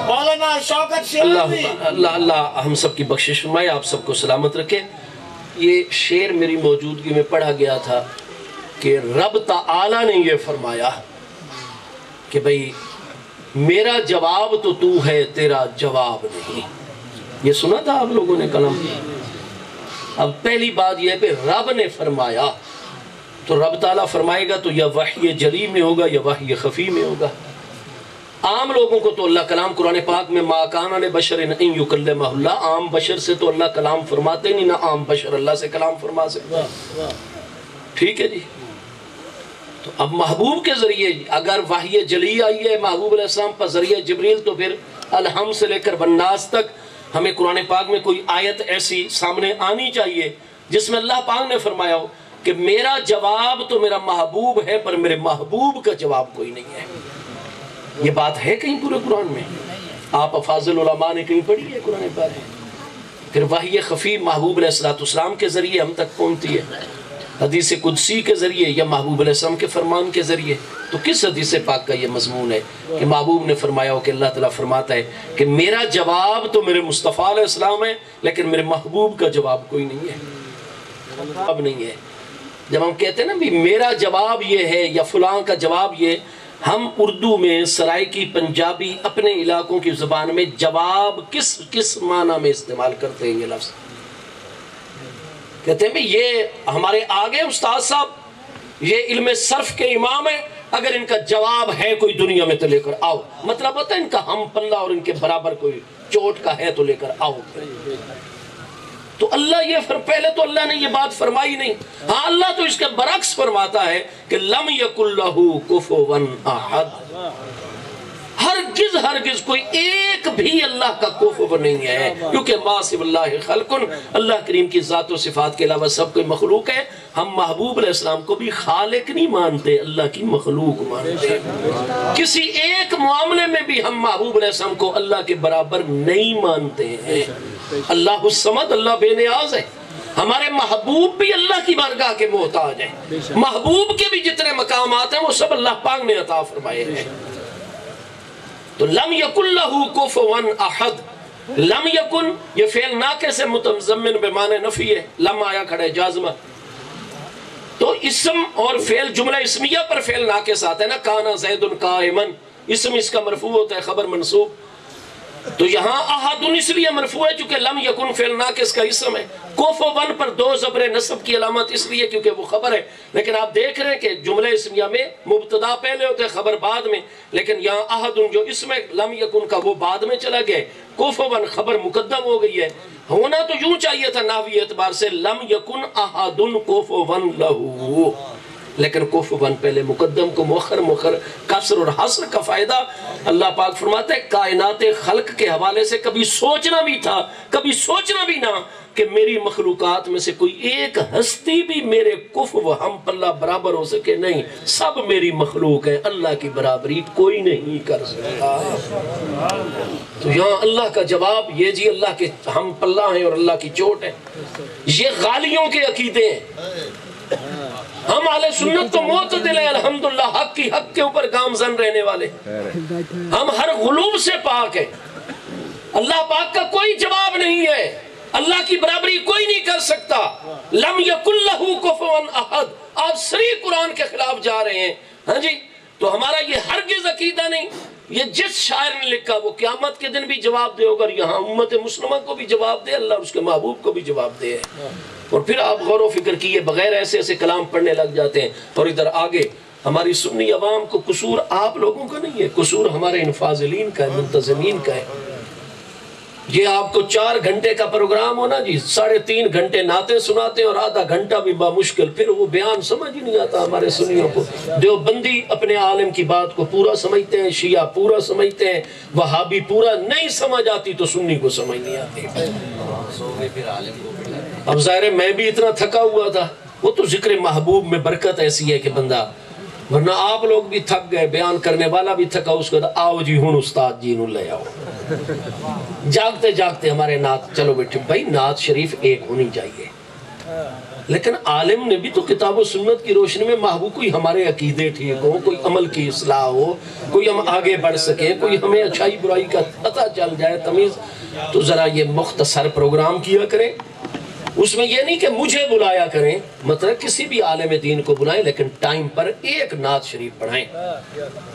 مولانا شوکت شیخی، اللہ ہم سب کی بخشش فرمائے، آپ سب کو سلامت رکھے۔ یہ شعر میری موجودگی میں پڑھا گیا تھا کہ رب تعالی نے یہ فرمایا کہ بھئی میرا جواب تو تو ہے، تیرا جواب نہیں۔ یہ سنا تھا آپ لوگوں نے کلام؟ اب پہلی بات یہ ہے کہ رب نے فرمایا، تو رب تعالیٰ فرمائے گا تو یا وحی جلی میں ہوگا یا وحی خفی میں ہوگا۔ عام لوگوں کو تو اللہ کلام قرآن پاک میں ما کان لبشر ان یکلمہ اللہ، عام بشر سے تو اللہ کلام فرماتے نہیں، نہ عام بشر اللہ سے کلام فرما سکتا، ٹھیک ہے جی؟ تو اب محبوب کے ذریعے اگر وحی جلی آئی ہے محبوب علیہ السلام پر ذریعہ جبریل، تو پھر الحم سے لے کر بناس تک ہمیں قرآن پاک میں کوئی آیت ایسی سامنے آنی چاہیے جس میں اللہ پاک نے فرمایا ہو کہ میرا جواب تو میرا محبوب ہے پر میرے محبوب کا جواب کوئی نہیں ہے. یہ بات ہے کہیں پورے قرآن میں؟ آپ افاضل علماء نے کہیں پڑھی ہے قرآن پاک؟ پھر وحی خفی محبوب علیہ السلام کے ذریعے ہم تک پہنچتی ہے، حدیث قدسی کے ذریعے یا محبوب علیہ السلام کے فرمان کے ذریعے. تو کس حدیث پاک کا یہ مضمون ہے کہ محبوب نے فرمایا ہو کہ اللہ تعالیٰ فرماتا ہے کہ میرا جواب تو میرے مصطفیٰ علیہ السلام ہے لیکن میرے محبوب کا جواب کوئی نہیں ہے. اب نہیں ہے. جب ہم کہتے ہیں نا بھی میرا جواب یہ ہے یا فلاں کا جواب یہ، ہم اردو میں سرائکی پنجابی اپنے علاقوں کی زبان میں جواب کس معنی میں استعمال کرتے ہیں؟ یہ لفظ کہتے ہیں بھی یہ ہمارے آگے استاد صاحب یہ علم صرف کے امام ہیں، اگر ان کا جواب ہے کوئی دنیا میں تو لے کر آؤ. مطلب ہوتا ہے ان کا ہم پلہ اور ان کے برابر کوئی چوٹ کا ہے تو لے کر آؤ. تو اللہ یہ پہلے تو اللہ نے یہ بات فرمائی نہیں. ہاں اللہ تو اس کے برعکس فرماتا ہے کہ لم یکن لہ کفوا احد، ہرگز کوئی ایک بھی اللہ کا کفو نہیں ہے، کیونکہ ما سوی اللہ خلق، اللہ کریم کی ذات و صفات کے علاوہ سب کوئی مخلوق ہے. ہم محبوب علیہ السلام کو بھی خالق نہیں مانتے، اللہ کی مخلوق مانتے ہیں. کسی ایک معاملے میں بھی ہم محبوب علیہ السلام کو اللہ کے برابر نہیں مانتے ہیں. اللہ الصمد، اللہ بے نیاز ہے. ہمارے محبوب بھی اللہ کی بارگاہ کے محتاج ہیں. محبوب کے بھی جتنے مقامات ہیں وہ سب اللہ پاک نے عطا فرمائے ہیں. تو لم یکن لہ کفوا احد، لم یکن یہ فعل ناقص سے متضمن بمعنی نفی ہے. لم آیا کھڑا ہے جازمہ، تو اسم اور فعل جملہ اسمیہ پر فعل ناقص آتا ہے نا. کانا زید قائما، اسم اس کا مرفوع ہوتا ہے، خبر منصوب. تو یہاں احد اس لیے مرفوع ہے چونکہ لم یکن فعل ناقص کا اسم ہے. کفوا پر دو زبر نصب کی علامت اس لیے کیونکہ وہ خبر ہے. لیکن آپ دیکھ رہے ہیں کہ جملہ اسمیہ میں مبتدا پہلے ہوتے ہیں خبر بعد میں، لیکن یہاں احد جو اسم ہے لم یکن کا وہ بعد میں چلا گیا. کفوا خبر مقدم ہو گئی ہے. ہونا تو یوں چاہیے تھا نحوی اعتبار سے لم یکن احد کفوا لہ، لیکن کفوا پہلے مقدم کو مؤخر کسر اور حصر کا فائدہ. اللہ پاک فرماتا ہے کائنات خلق کے حوالے سے کبھی سوچنا بھی تھا، کبھی سوچنا بھی نہ کہ میری مخلوقات میں سے کوئی ایک ہستی بھی میرے کفو ہم پلہ برابر ہو سکے. نہیں، سب میری مخلوق ہے، اللہ کی برابری کوئی نہیں کر سکتا. تو یہاں اللہ کا جواب یہ جی اللہ کے ہم پلہ ہیں اور اللہ کی چوٹ ہے. یہ غالیوں کے عقیدے ہیں. ہم اہل سنت تو معتدل ہیں الحمدللہ، حق کی حق کے اوپر گامزن رہنے والے. ہم ہر غلوب سے پاک ہیں. اللہ پاک کا کوئی جواب نہیں ہے، اللہ کی برابری کوئی نہیں کر سکتا. لم یکن لہ کفوا احد، آپ صریح قرآن کے خلاف جا رہے ہیں. ہاں جی، تو ہمارا یہ ہرگز عقیدہ نہیں. یہ جس شاعر نے لکھا وہ قیامت کے دن بھی جواب دے، اگر یہاں امت مسلمہ کو بھی جواب دے، اللہ اس کے محبوب کو بھی جواب دے. اور پھر آپ غور و فکر کیے بغیر ایسے ایسے کلام پڑھنے لگ جاتے ہیں. اور ادھر آگے ہماری سنی عوام کو قصور آپ لوگوں کا نہیں ہے، قصور ہمارے انفاضلین کا ہے، منتظمین کا ہے. یہ آپ کو 4 گھنٹے کا پروگرام ہونا جی، 3.5 گھنٹے نعتیں سناتے ہیں اور آدھا گھنٹہ بھی بامشکل، پھر وہ بیان سمجھ ہی نہیں آتا ہمارے سنیوں کو. دیوبندی اپنے عالم کی بات کو پورا سمجھتے ہیں، شیعہ پورا سمجھتے ہیں، وہابی پورا نہیں سمجھ آتی تو سنی کو سمجھ نہیں آتی. اب ظاہر ہے میں بھی اتنا تھکا ہوا تھا. وہ تو ذکر محبوب میں برکت ایسی ہے کہ بندہ، ورنہ آپ لوگ بھی تھک گئے، بیان کرنے والا بھی تھکا، اس کو آؤ جی ہوں استاد جی نو لے آؤ. جاگتے جاگتے ہمارے نعت، چلو بیٹھے بھائی نعت شریف ایک ہونی چاہیے، لیکن عالم نے بھی تو کتاب و سنت کی روشنی میں محبوب کوئی ہمارے عقیدے ٹھیک ہو، کوئی عمل کی اصلاح ہو، کوئی ہم آگے بڑھ سکیں، کوئی ہمیں اچھائی برائی کا پتہ چل جائے تمیز. تو ذرا یہ مختصر پروگرام کیا کریں. اس میں یہ نہیں کہ مجھے بلایا کریں، مطلب کسی بھی عالم دین کو بلائیں، لیکن ٹائم پر ایک نعت شریف پڑھائیں.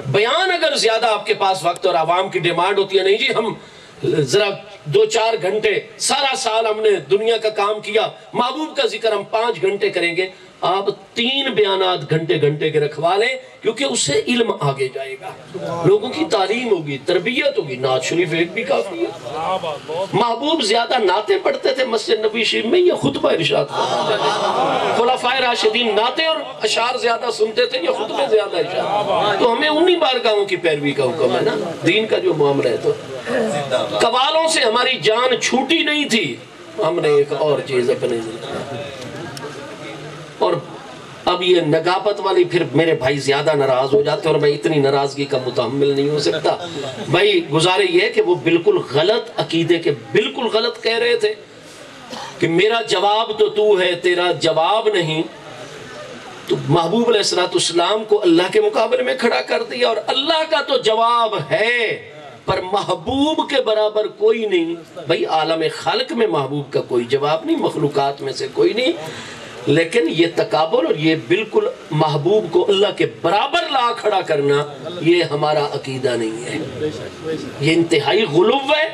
بیان اگر زیادہ آپ کے پاس وقت اور عوام کی ڈیمانڈ ہوتی ہے، نہیں جی ہم ذرا 2-4 گھنٹے، سارا سال ہم نے دنیا کا کام کیا، محبوب کا ذکر ہم 5 گھنٹے کریں گے، آپ 3 بیانات گھنٹے کے رکھوا لیں، کیونکہ اس سے علم آگے جائے گا، لوگوں کی تعلیم ہوگی، تربیت ہوگی. نعت شریف ایک بھی کافی ہے. محبوب زیادہ نعتیں پڑھتے تھے مسجد نبی شریف میں، یہ خطبہ ارشاد کرتے تھے. خلفائے راشدین نعتیں اور اشعار زیادہ سنتے تھے، یہ خطبے زیادہ ارشاد. تو ہمیں انہی بارگاہوں کی پیروی کا حکم ہے نا، دین کا جو معاملہ ہے. تو قوالوں سے ہماری جان چھوٹی نہیں تھی، ہم نے ایک اور چیز اپنے اور اب یہ نگابت والی پھر میرے بھائی زیادہ ناراض ہو جاتے اور میں اتنی ناراضگی کا متحمل نہیں ہو سکتا۔ بھائی گزارے یہ کہ وہ بالکل غلط عقیدے کے بالکل غلط کہہ رہے تھے کہ میرا جواب تو ہے تیرا جواب نہیں، تو محبوب علیہ السلام کو اللہ کے مقابلے میں کھڑا کر دیا، اور اللہ کا تو جواب ہے پر محبوب کے برابر کوئی نہیں۔ بھائی عالم خلق میں محبوب کا کوئی جواب نہیں، مخلوقات میں سے کوئی نہیں، لیکن یہ تکابر اور یہ بالکل محبوب کو اللہ کے برابر لا کھڑا کرنا یہ ہمارا عقیدہ نہیں ہے، یہ انتہائی غلو ہے،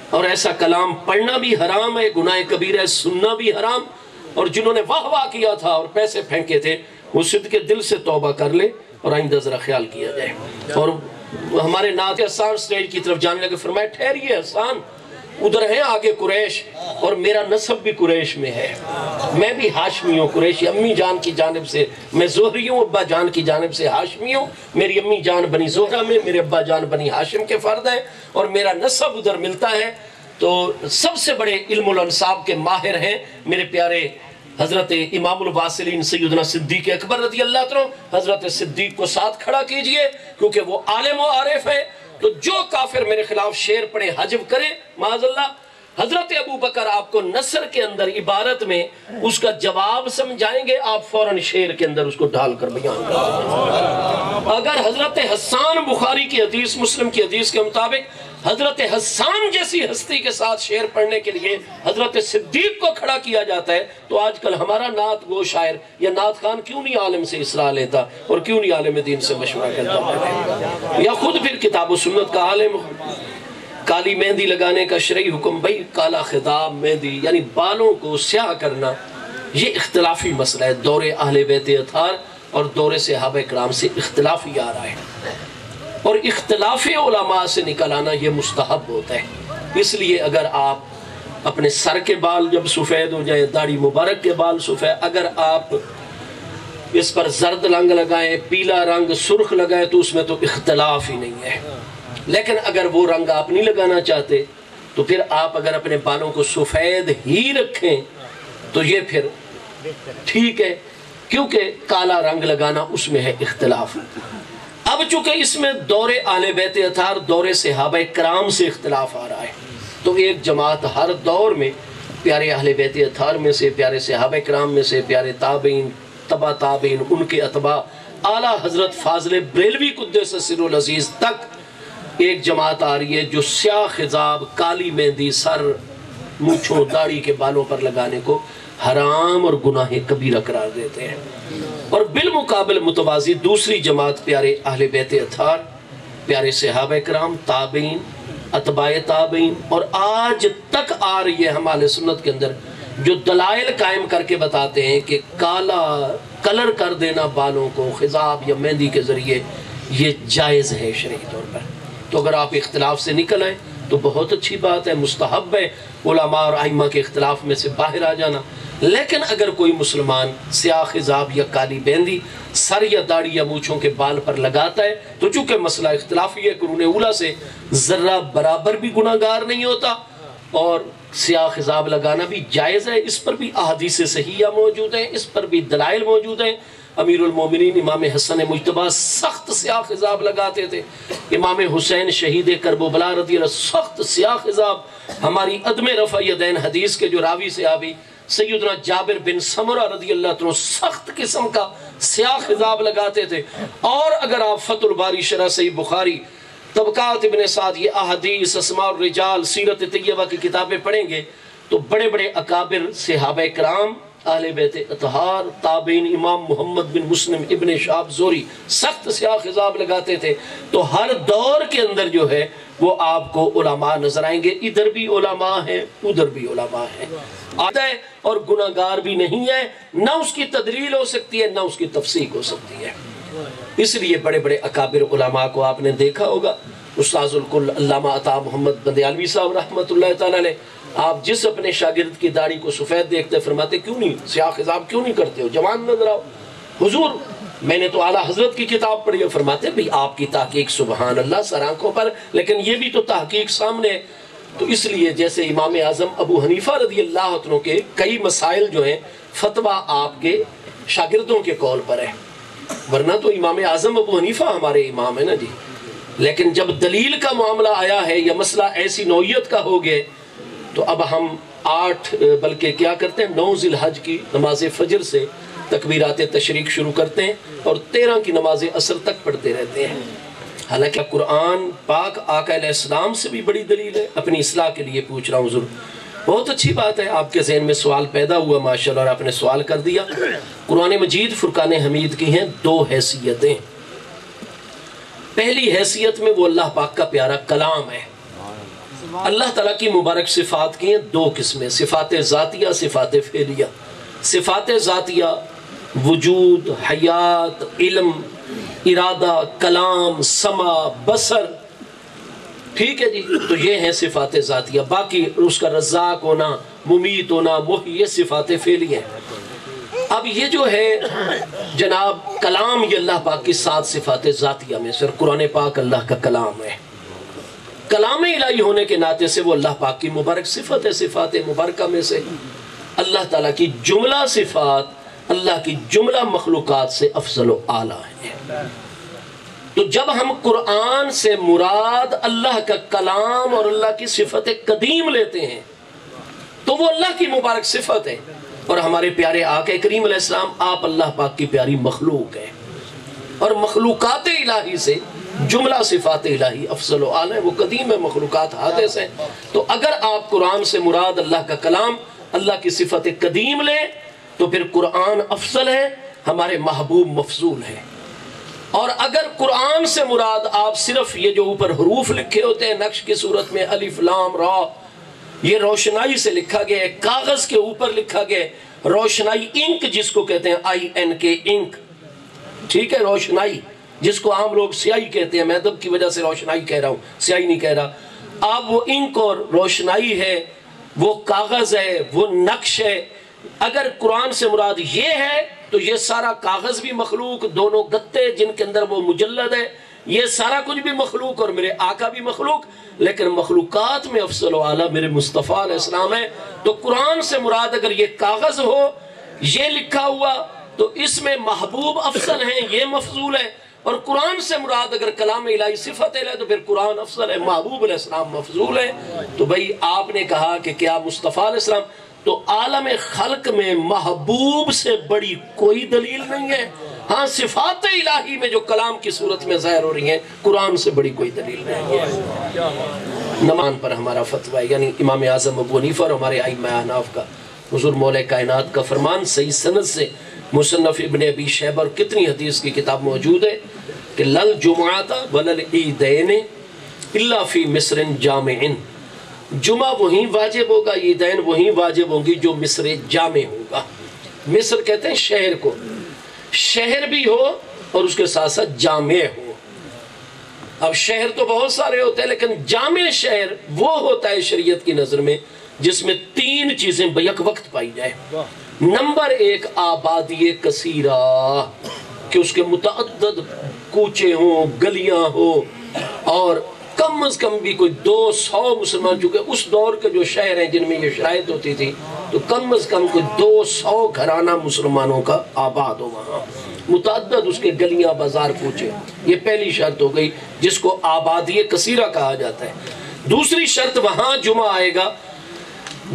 اور ایسا کلام پڑھنا بھی حرام ہے، گناہ کبیرہ ہے، سننا بھی حرام۔ اور جنہوں نے واہ واہ کیا تھا اور پیسے پھینکے تھے وہ صدق دل سے توبہ کر لے اور آئندہ ذرا خیال کیا جائے۔ اور ہمارے نعت حسان سٹیج کی طرف جانے لگے، فرمایا ٹھہریے حسان، ادھر ہیں آگے قریش اور میرا نسب بھی قریش میں ہے، میں بھی ہاشمی ہوں قریشی، امی جان کی جانب سے میں زہری ہوں، ابا جان کی جانب سے ہاشمی ہوں، میری امی جان بنی زہرہ میں، میرے ابا جان بنی ہاشم کے فرد ہیں، اور میرا نسب ادھر ملتا ہے۔ تو سب سے بڑے علم الانساب کے ماہر ہیں میرے پیارے حضرت امام الواصلین سیدنا صدیق اکبر رضی اللہ عنہ۔ حضرت صدیق کو ساتھ کھڑا کیجئے کیونکہ وہ عالم و عارف ہے، تو جو کافر میرے خلاف شعر پڑھے حجب کرے معاذ اللہ۔ حضرت ابو بکر آپ کو نثر کے اندر عبارت میں اس کا جواب سمجھائیں گے، آپ فوراً شعر کے اندر اس کو ڈال کر بیان کر دیں۔ اگر حضرت حسان بخاری کی حدیث مسلم کی حدیث کے مطابق حضرت حسان جیسی ہستی کے ساتھ شعر پڑھنے کے لیے حضرت صدیق کو کھڑا کیا جاتا ہے، تو آج کل ہمارا نعت گو شاعر یا نعت خان کیوں نہیں عالم سے اصلاح لیتا اور کیوں نہیں عالم دین سے مشورہ کرتا، یا خود پھر کتاب و سنت کا عالم۔ کالی مہندی لگانے کا شرعی حکم، بھئی کالا خطاب مہندی یعنی بالوں کو سیاہ کرنا، یہ اختلافی مسئلہ ہے، دور اہل بیت اطہار اور دور صحابہ کرام سے اختلافی آ رہا ہے، اور اختلاف علماء سے نکل آنا یہ مستحب ہوتا ہے۔ اس لیے اگر آپ اپنے سر کے بال جب سفید ہو جائے، داڑھی مبارک کے بال سفید، اگر آپ اس پر زرد رنگ لگائیں، پیلا رنگ، سرخ لگائیں، تو اس میں تو اختلاف ہی نہیں ہے۔ لیکن اگر وہ رنگ آپ نہیں لگانا چاہتے تو پھر آپ اگر اپنے بالوں کو سفید ہی رکھیں تو یہ پھر ٹھیک ہے، کیونکہ کالا رنگ لگانا اس میں ہے اختلاف۔ اب چونکہ اس میں دور اہل بیت اطہار دور صحابہ کرام سے اختلاف آ رہا ہے، تو ایک جماعت ہر دور میں پیارے اہل بیت اطہار میں سے، پیارے صحابہ کرام میں سے، پیارے تابعین، تبع تابعین، ان کے اتباع، اعلیٰ حضرت فاضل بریلوی قدس سر العزیز تک ایک جماعت آ رہی ہے جو سیاہ خضاب، کالی مہندی سر، مونچھوں، داڑھی کے بالوں پر لگانے کو حرام اور گناہ کبیرہ قرار دیتے ہیں۔ اور بالمقابل متوازی دوسری جماعت پیارے اہل بیت اطہار، پیارے صحابہ کرام، تابعین، اتباع تابعین، اور آج تک آ رہی ہے ہم اہل سنت کے اندر، جو دلائل قائم کر کے بتاتے ہیں کہ کالا کلر کر دینا بالوں کو خضاب یا مہندی کے ذریعے یہ جائز ہے شرعی طور پر۔ تو اگر آپ اختلاف سے نکل آئے تو بہت اچھی بات ہے، مستحب ہے علماء اور ائمہ کے اختلاف میں سے باہر آ جانا۔ لیکن اگر کوئی مسلمان سیاہ خضاب یا کالی مہندی سر یا داڑھی یا مونچھوں کے بال پر لگاتا ہے تو چونکہ مسئلہ اختلافی ہے، قرون اولیٰ سے ذرہ برابر بھی گناہگار نہیں ہوتا، اور سیاہ خضاب لگانا بھی جائز ہے۔ اس پر بھی احادیث صحیحہ موجود ہیں، اس پر بھی دلائل موجود ہیں۔ امیر المومنین امام حسن مجتبیٰ سخت سیاہ خضاب لگاتے تھے، امام حسین شہید کربلا رضی اللہ سخت سیاہ خضاب۔ ہماری عدم رفع یدین حدیث کے جو راوی صحابی سیدنا جابر بن سمرہ رضی اللہ عنہ سخت قسم کا سیاہ خضاب لگاتے تھے۔ اور اگر آپ فتح الباری شرح صحیح بخاری، طبقات ابن سعد، یہ احادیث، اسماء الرجال، سیرت طیبہ کی کتابیں پڑھیں گے تو بڑے بڑے اکابر صحابہ کرام، اہل بیت اطہار، تابعین، امام محمد بن مسلم ابن شہاب زہری سخت سیاہ خضاب لگاتے تھے۔ تو ہر دور کے اندر جو ہے وہ آپ کو علماء نظر آئیں گے، ادھر بھی علماء ہیں ادھر بھی علماء ہیں، آدھا ہے اور گناہگار بھی نہیں ہے، نہ اس کی تدلیل ہو سکتی ہے نہ اس کی تفسیق ہو سکتی ہے۔ اس لیے بڑے بڑے اکابر علماء کو آپ نے دیکھا ہوگا، استاذ الکل علامہ عطا محمد بندیالوی صاحب رحمۃ اللہ تعالی علیہ، آپ جس اپنے شاگرد کی داڑھی کو سفید دیکھتے فرماتے کیوں نہیں سیاہ خضاب کیوں نہیں کرتے ہو، جوان نظر آؤ۔ حضور میں نے تو اعلیٰ حضرت کی کتاب پڑھی ہے، فرماتے ہیں بھئی آپ کی تحقیق سبحان اللہ سر آنکھوں پر، لیکن یہ بھی تو تحقیق سامنے ہے۔ تو اس لیے جیسے امام اعظم ابو حنیفہ رضی اللہ عنہ کے کئی مسائل جو ہیں فتویٰ آپ کے شاگردوں کے قول پر ہے، ورنہ تو امام اعظم ابو حنیفہ ہمارے امام ہے نا جی۔ لیکن جب دلیل کا معاملہ آیا ہے یا مسئلہ ایسی نوعیت کا ہو گئے تو اب ہم 8 بلکہ کیا کرتے ہیں 9 ذی الحج کی نماز فجر سے تکبیرات تشریق شروع کرتے ہیں اور 13 کی نماز عصر تک پڑھتے رہتے ہیں۔ حالانکہ قرآن پاک آقا علیہ السلام سے بھی بڑی دلیل ہے، اپنی اصلاح کے لیے پوچھ رہا ہوں حضور۔ بہت اچھی بات ہے، آپ کے ذہن میں سوال پیدا ہوا ماشاءاللہ اور آپ نے سوال کر دیا۔ قرآن مجید فرقان حمید کی ہیں 2 حیثیتیں۔ پہلی حیثیت میں وہ اللہ پاک کا پیارا کلام ہے۔ اللہ تعالیٰ کی مبارک صفات کی ہیں 2 قسمیں، صفات ذاتیہ، صفات فعلیہ۔ صفات ذاتیہ وجود، حیات، علم، ارادہ، کلام، سمع، بصر، ٹھیک ہے جی، تو یہ ہیں صفات ذاتیہ۔ باقی اس کا رزاق ہونا، ممیت ہونا، محیی، یہ صفات فعلیہ ہیں۔ اب یہ جو ہے جناب کلام، یہ اللہ پاک کی 7 صفات ذاتیہ میں سے، قرآن پاک اللہ کا کلام ہے۔ کلام الہی ہونے کے ناطے سے وہ اللہ پاک کی مبارک صفت ہے، صفات مبارکہ میں سے۔ اللہ تعالیٰ کی جملہ صفات اللہ کی جملہ مخلوقات سے افضل و اعلیٰ ہیں۔ تو جب ہم قرآن سے مراد اللہ کا کلام اور اللہ کی صفت قدیم لیتے ہیں تو وہ اللہ کی مبارک صفت ہے، اور ہمارے پیارے آقا کریم علیہ السلام آپ اللہ پاک کی پیاری مخلوق ہے، اور مخلوقات الہی سے جملہ صفات الہی افضل و اعلیٰ ہے، وہ قدیم ہے، مخلوقات حادث ہیں۔ تو اگر آپ قرآن سے مراد اللہ کا کلام، اللہ کی صفت قدیم لیں تو پھر قرآن افضل ہے، ہمارے محبوب مفضول ہے۔ اور اگر قرآن سے مراد آپ صرف یہ جو اوپر حروف لکھے ہوتے ہیں نقش کی صورت میں الف لام را، یہ روشنائی سے لکھا گیا ہے، کاغذ کے اوپر لکھا گیا ہے، روشنائی انک جس کو کہتے ہیں INK انک، ٹھیک ہے، روشنائی جس کو عام لوگ سیاہی کہتے ہیں، میں ادب کی وجہ سے روشنائی کہہ رہا ہوں، سیاہی نہیں کہہ رہا۔ اب وہ انک اور روشنائی ہے، وہ کاغذ ہے، وہ نقش ہے۔ اگر قرآن سے مراد یہ ہے تو یہ سارا کاغذ بھی مخلوق، دونوں گتے جن کے اندر وہ مجلد ہے، یہ سارا کچھ بھی مخلوق، اور میرے آقا بھی مخلوق، لیکن مخلوقات میں افضل و اعلیٰ میرے مصطفیٰ علیہ السلام ہے۔ تو قرآن سے مراد اگر یہ کاغذ ہو، یہ لکھا ہوا، تو اس میں محبوب افضل ہیں، یہ مفضول ہے، اور قرآن سے مراد اگر کلام الہی صفت ہے تو پھر قرآن افضل ہے، محبوب علیہ السلام مفضول ہے۔ تو بھئی آپ نے کہا کہ کیا مصطفیٰ علیہ السلام، تو عالم خلق میں محبوب سے بڑی کوئی دلیل نہیں ہے۔ ہاں صفات الہی میں جو کلام کی صورت میں ظاہر ہو رہی ہیں، قرآن سے بڑی کوئی دلیل نہیں ہے۔ نمان پر ہمارا فتویٰ یعنی امام اعظم ابو حنیفہ اور ہمارے ائمہ احناف کا، حضور مولا کائنات کا فرمان صحیح سند سے مصنف ابن ابی شیبہ اور کتنی حدیث کی کتاب موجود ہے کہ لل جمعۃ ولل عیدین الا فی مصر جامع، جمعہ وہیں واجب ہوگا، عیدین وہیں واجب ہوں گی جو مصر جامع ہوگا۔ مصر کہتے ہیں شہر کو، شہر بھی ہو اور اس کے ساتھ ساتھ جامع ہو۔ اب شہر تو بہت سارے ہوتے ہیں لیکن جامع شہر وہ ہوتا ہے شریعت کی نظر میں جس میں 3 چیزیں بیک وقت پائی جائے۔ نمبر 1 آبادی کثیرہ، کہ اس کے متعدد کوچے ہوں، گلیاں ہوں، اور کم از کم بھی کوئی 200 مسلمان، چونکہ اس دور کے جو شہر ہیں جن میں یہ شرائط ہوتی تھی تو کم از کم کوئی 200 گھرانہ مسلمانوں کا آباد ہو وہاں، متعدد اس کے گلیاں بازار کوچے۔ یہ پہلی شرط ہو گئی جس کو آبادی کثیرہ کہا جاتا ہے۔ دوسری شرط وہاں جمعہ آئے گا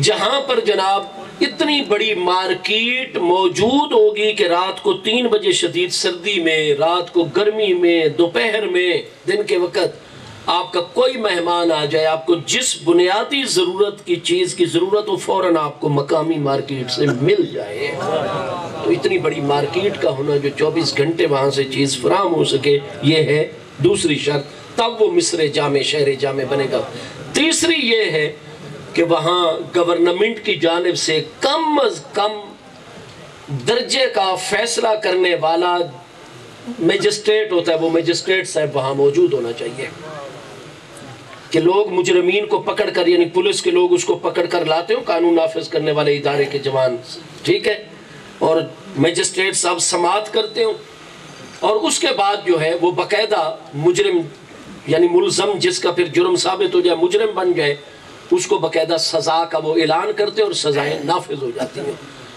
جہاں پر جناب اتنی بڑی مارکیٹ موجود ہوگی کہ رات کو 3 بجے شدید سردی میں، رات کو گرمی میں، دوپہر میں، دن کے وقت آپ کا کوئی مہمان آ جائے، آپ کو جس بنیادی ضرورت کی چیز کی ضرورت ہو فوراً آپ کو مقامی مارکیٹ سے مل جائے۔ تو اتنی بڑی مارکیٹ کا ہونا جو 24 گھنٹے وہاں سے چیز فراہم ہو سکے، یہ ہے دوسری شرط، تب وہ مصر جامع، شہر جامع بنے گا۔ تیسری یہ ہے کہ وہاں گورنمنٹ کی جانب سے کم از کم درجے کا فیصلہ کرنے والا میجسٹریٹ ہوتا ہے، وہ میجسٹریٹ صاحب وہاں موجود ہونا چاہیے کہ لوگ مجرمین کو پکڑ کر، یعنی پولیس کے لوگ اس کو پکڑ کر لاتے ہوں، قانون نافذ کرنے والے ادارے کے جوان، ٹھیک ہے، اور میجسٹریٹ صاحب سماعت کرتے ہوں، اور اس کے بعد جو ہے وہ باقاعدہ مجرم یعنی ملزم جس کا پھر جرم ثابت ہو جائے مجرم بن جائے اس کو باقاعدہ سزا کا وہ اعلان کرتے اور سزائیں نافذ ہو جاتی ہیں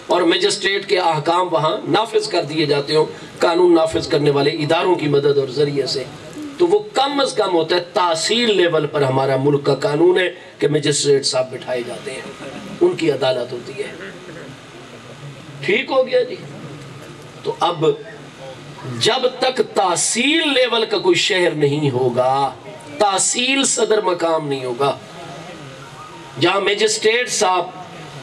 اور میجسٹریٹ کے احکام وہاں نافذ کر دیے جاتے ہوں قانون نافذ کرنے والے اداروں کی مدد اور ذریعے سے. تو وہ کم از کم ہوتا ہے تحصیل لیول پر ہمارا ملک کا قانون ہے کہ میجسٹریٹ صاحب بٹھائے جاتے ہیں ان کی عدالت ہوتی ہے. ٹھیک ہو گیا جی. تو اب جب تک تحصیل لیول کا کوئی شہر نہیں ہوگا تحصیل صدر مقام نہیں ہوگا جہاں میجسٹریٹ صاحب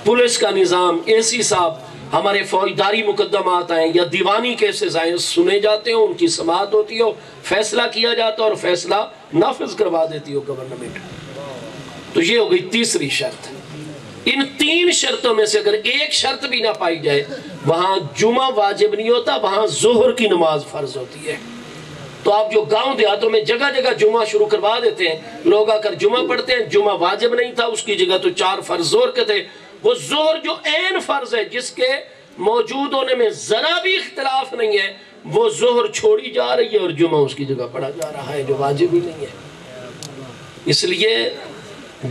پولیس کا نظام اے سی صاحب ہمارے فوجداری مقدمات آئیں یا دیوانی کیسز آئیں سنے جاتے ہوں ان کی سماعت ہوتی ہو فیصلہ کیا جاتا اور فیصلہ نافذ کروا دیتی ہو گورنمنٹ. تو یہ ہو گئی تیسری شرط. ان 3 شرطوں میں سے اگر ایک شرط بھی نہ پائی جائے وہاں جمعہ واجب نہیں ہوتا وہاں ظہر کی نماز فرض ہوتی ہے. تو آپ جو گاؤں دیہاتوں میں جگہ جگہ جمعہ شروع کروا دیتے ہیں لوگ آ کر جمعہ پڑھتے ہیں جمعہ واجب نہیں تھا اس کی جگہ تو 4 فرض ظہر کے تھے. وہ ظہر جو عین فرض ہے جس کے موجود ہونے میں ذرا بھی اختلاف نہیں ہے وہ ظہر چھوڑی جا رہی ہے اور جمعہ اس کی جگہ پڑھا جا رہا ہے جو واجب ہی نہیں ہے. اس لیے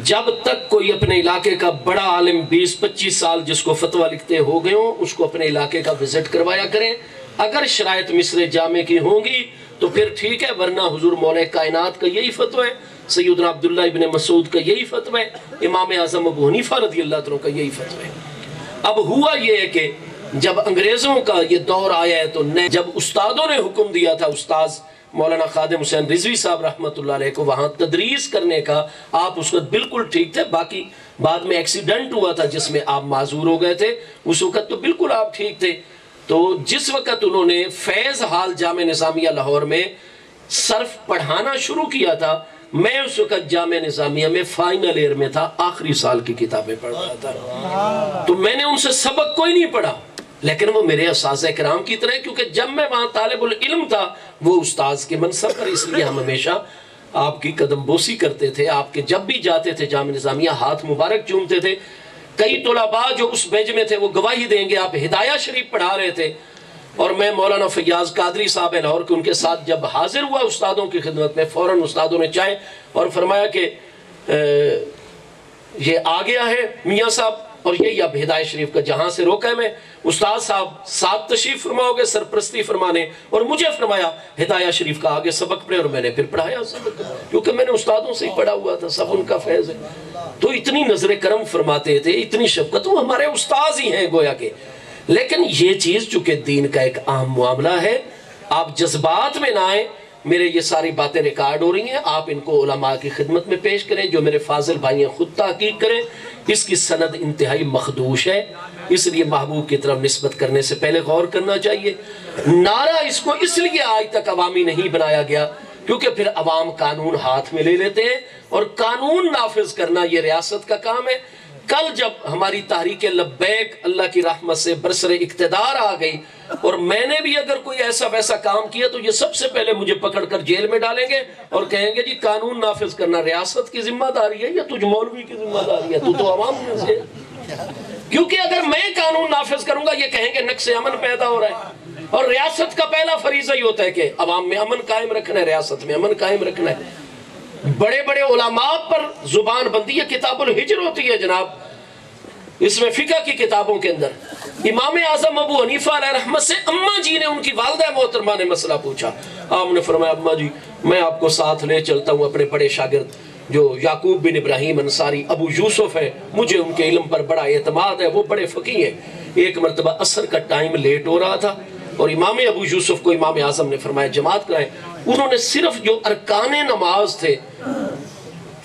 جب تک کوئی اپنے علاقے کا بڑا عالم 20-25 سال جس کو فتویٰ لکھتے ہو گئے ہوں اس کو اپنے علاقے کا وزٹ کروایا کریں. اگر شرائط مصر جامع کی ہوں گی تو پھر ٹھیک ہے ورنہ حضور مولا کائنات کا یہی فتویٰ ہے سیدنا عبداللہ ابن مسعود کا یہی فتویٰ ہے امام اعظم ابو حنیفہ رضی اللہ عنہ کا یہی فتویٰ ہے. اب ہوا یہ ہے کہ جب انگریزوں کا یہ دور آیا ہے تو جب استادوں نے حکم دیا تھا استاذ مولانا خادم حسین رضوی صاحب رحمۃ اللہ علیہ کو وہاں تدریس کرنے کا آپ اس وقت بالکل ٹھیک تھے باقی بعد میں ایکسیڈنٹ ہوا تھا جس میں آپ معذور ہو گئے تھے اس وقت تو بالکل آپ ٹھیک تھے. تو جس وقت انہوں نے فیض ہال جامع نظامیہ لاہور میں صرف پڑھانا شروع کیا تھا میں اس وقت جامع نظامیہ میں فائنل ایئر میں تھا آخری سال کی کتابیں پڑھ رہا تھا. تو میں نے ان سے سبق کوئی نہیں پڑھا لیکن وہ میرے اساتذہ کرام کی طرح کیونکہ جب میں وہاں طالب العلم تھا وہ استاذ کے منصب پر اس لیے ہم ہمیشہ آپ کی قدم بوسی کرتے تھے آپ کے جب بھی جاتے تھے جامع نظامیہ ہاتھ مبارک چومتے تھے. کئی طلباء جو اس بیج میں تھے وہ گواہی دیں گے آپ ہدایہ شریف پڑھا رہے تھے اور میں مولانا فیاض قادری صاحب لاہور کے ان کے ساتھ جب حاضر ہوا استادوں کی خدمت میں فوراً استادوں نے چاہے اور فرمایا کہ یہ آ گیا ہے میاں صاحب اور یہی اب ہدایہ شریف کا جہاں سے روکا ہے میں استاد صاحب ساتھ تشریف فرماؤ گے سرپرستی فرمانے اور مجھے فرمایا ہدایہ شریف کا آگے سبق پڑھے اور میں نے پھر پڑھایا سبق کیونکہ میں نے استادوں سے ہی پڑھا ہوا تھا سب ان کا فیض ہے. تو اتنی نظر کرم فرماتے تھے اتنی شفقت وہ ہمارے استاذ ہی ہیں گویا کے. لیکن یہ چیز چونکہ دین کا ایک اہم معاملہ ہے آپ جذبات میں نہ آئیں. میرے یہ ساری باتیں ریکارڈ ہو رہی ہیں آپ ان کو علماء کی خدمت میں پیش کریں جو میرے فاضل بھائی ہیں خود تحقیق کریں. اس کی سند انتہائی مخدوش ہے اس لیے محبوب کی طرف نسبت کرنے سے پہلے غور کرنا چاہیے. نعرہ اس کو اس لیے آج تک عوامی نہیں بنایا گیا کیونکہ پھر عوام قانون ہاتھ میں لے لیتے ہیں اور قانون نافذ کرنا یہ ریاست کا کام ہے. کل جب ہماری تحریک لبیک اللہ کی رحمت سے برسر اقتدار آ گئی اور میں نے بھی اگر کوئی ایسا ویسا کام کیا تو یہ سب سے پہلے مجھے پکڑ کر جیل میں ڈالیں گے اور کہیں گے جی قانون نافذ کرنا ریاست کی ذمہ داری ہے یا تجھ مولوی کی ذمہ داری ہے تو عوام میں سے. کیونکہ اگر میں قانون نافذ کروں گا یہ کہیں گے نقص امن پیدا ہو رہا ہے اور ریاست کا پہلا فریضہ ہی ہوتا ہے کہ عوام میں امن قائم رکھنا ہے ریاست میں امن قائم رکھنا ہے. بڑے بڑے علماء پر زبان بندی ہے کتاب الحجر ہوتی ہے جناب اس میں فقہ کی کتابوں کے اندر امام اعظم ابو حنیفہ علیہ رحمت سے اماں جی نے ان کی والدہ محترمہ نے مسئلہ پوچھا. آپ نے فرمایا اماں جی میں آپ کو ساتھ لے چلتا ہوں اپنے بڑے شاگرد جو یعقوب بن ابراہیم انصاری ابو یوسف ہے مجھے ان کے علم پر بڑا اعتماد ہے وہ بڑے فقیہ ہیں. ایک مرتبہ عصر کا ٹائم لیٹ ہو رہا تھا اور امام ابو یوسف کو امام اعظم نے فرمایا جماعت کرائیں. انہوں نے صرف جو ارکان نماز تھے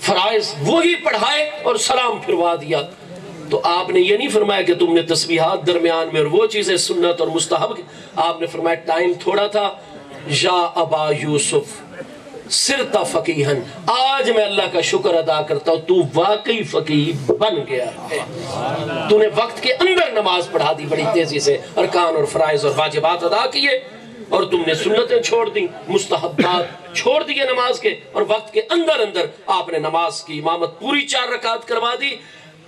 فرائض وہی پڑھائے اور سلام پھروا دیا. تو آپ نے یہ نہیں فرمایا کہ تم نے تسبیحات درمیان میں اور وہ چیزیں سنت اور مستحب آپ نے فرمایا ٹائم تھوڑا تھا. یا ابا یوسف سرتا فقیہن آج میں اللہ کا شکر ادا کرتا ہوں تو واقعی فقیہ بن گیا ہے. تو نے وقت کے اندر نماز پڑھا دی بڑی تیزی سے ارکان اور فرائض اور واجبات ادا کیے اور تم نے سنتیں چھوڑ دی مستحبات چھوڑ دیے نماز کے اور وقت کے اندر اندر آپ نے نماز کی امامت پوری 4 رکعت کروا دی.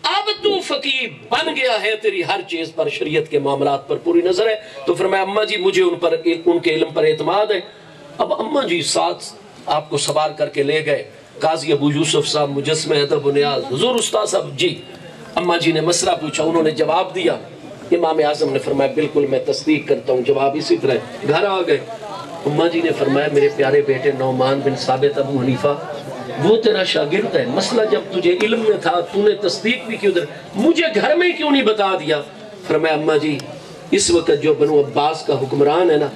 اب تو فقیہ بن گیا ہے، تیری ہر چیز پر، شریعت کے معاملات پر پوری نظر ہے۔ تو فرمایا اماں جی مجھے ان کے علم پر اعتماد ہے۔ اب اماں جی ساتھ آپ کو سوار کر کے لے گئے، قاضی ابو یوسف صاحب مجسمہ ادب و نیاز، حضور استاد صاحب جی، اماں جی نے مسئلہ پوچھا، انہوں نے جواب دیا۔ امام اعظم نے فرمایا بالکل میں تصدیق کرتا ہوں، جواب اسی طرح۔ گھر آ گئے، اماں جی نے فرمایا میرے پیارے بیٹے نعمان بن ثابت ابو حنیفہ وہ تیرا شاگرد ہے، مسئلہ جب تجھے علم میں تھا تو نے تصدیق بھی کیوں مجھے گھر میں کیوں نہیں بتا دیا؟ فرمایا اماں جی اس وقت جو بنو عباس کا حکمران ہے نا،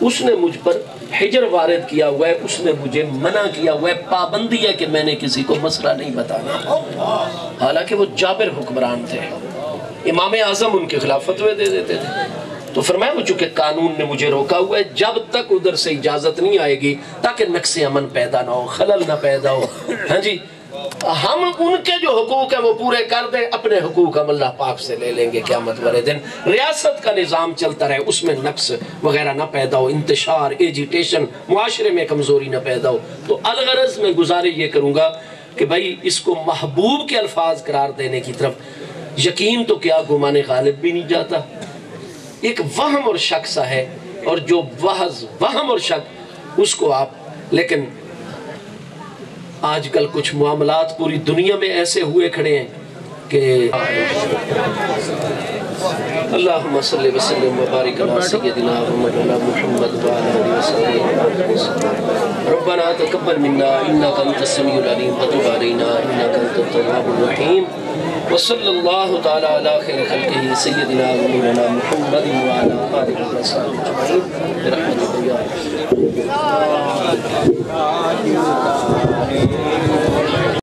اس نے مجھ پر حجر وارد کیا ہوا ہے، اس نے مجھے منع کیا ہوا ہے، پابندی ہے کہ میں نے کسی کو مسئلہ نہیں بتانا۔ حالانکہ وہ جابر حکمران تھے، امام اعظم ان کے خلاف فتوے دے دیتے تھے۔ تو فرمایا وہ چونکہ قانون نے مجھے روکا ہوا ہے، جب تک ادھر سے اجازت نہیں آئے گی تاکہ نقص امن پیدا نہ ہو، خلل نہ پیدا ہو، ہاں جی، ہم ان کے جو حقوق ہیں وہ پورے کر دیں، اپنے حقوق ہم اللہ پاک سے لے لیں گے قیامت والے دن۔ ریاست کا نظام چلتا رہے، اس میں نقص وغیرہ نہ پیدا ہو، انتشار، ایجیٹیشن، معاشرے میں کمزوری نہ پیدا ہو۔ تو الغرض میں گزارش یہ کروں گا کہ بھائی اس کو محبوب کے الفاظ قرار دینے کی طرف یقین تو کیا گمان غالب بھی نہیں جاتا، ایک وہم اور شک سا ہے، اور جو وہم اور شک اس کو آپ، لیکن آج کل کچھ معاملات پوری دنیا میں ایسے ہوئے کھڑے ہیں کہ اللہم صلی وسلم وبارک علی سیدنا محمد وعلی آلہ وسلم ربنا تقبل منا انک انت السمیع العلیم وتب علینا انک انت التواب الرحیم وصلی اللہ تعالی علی خیر خلقہ سیدنا مولانا محمد وعلی آلہ وسلم برحمتک یا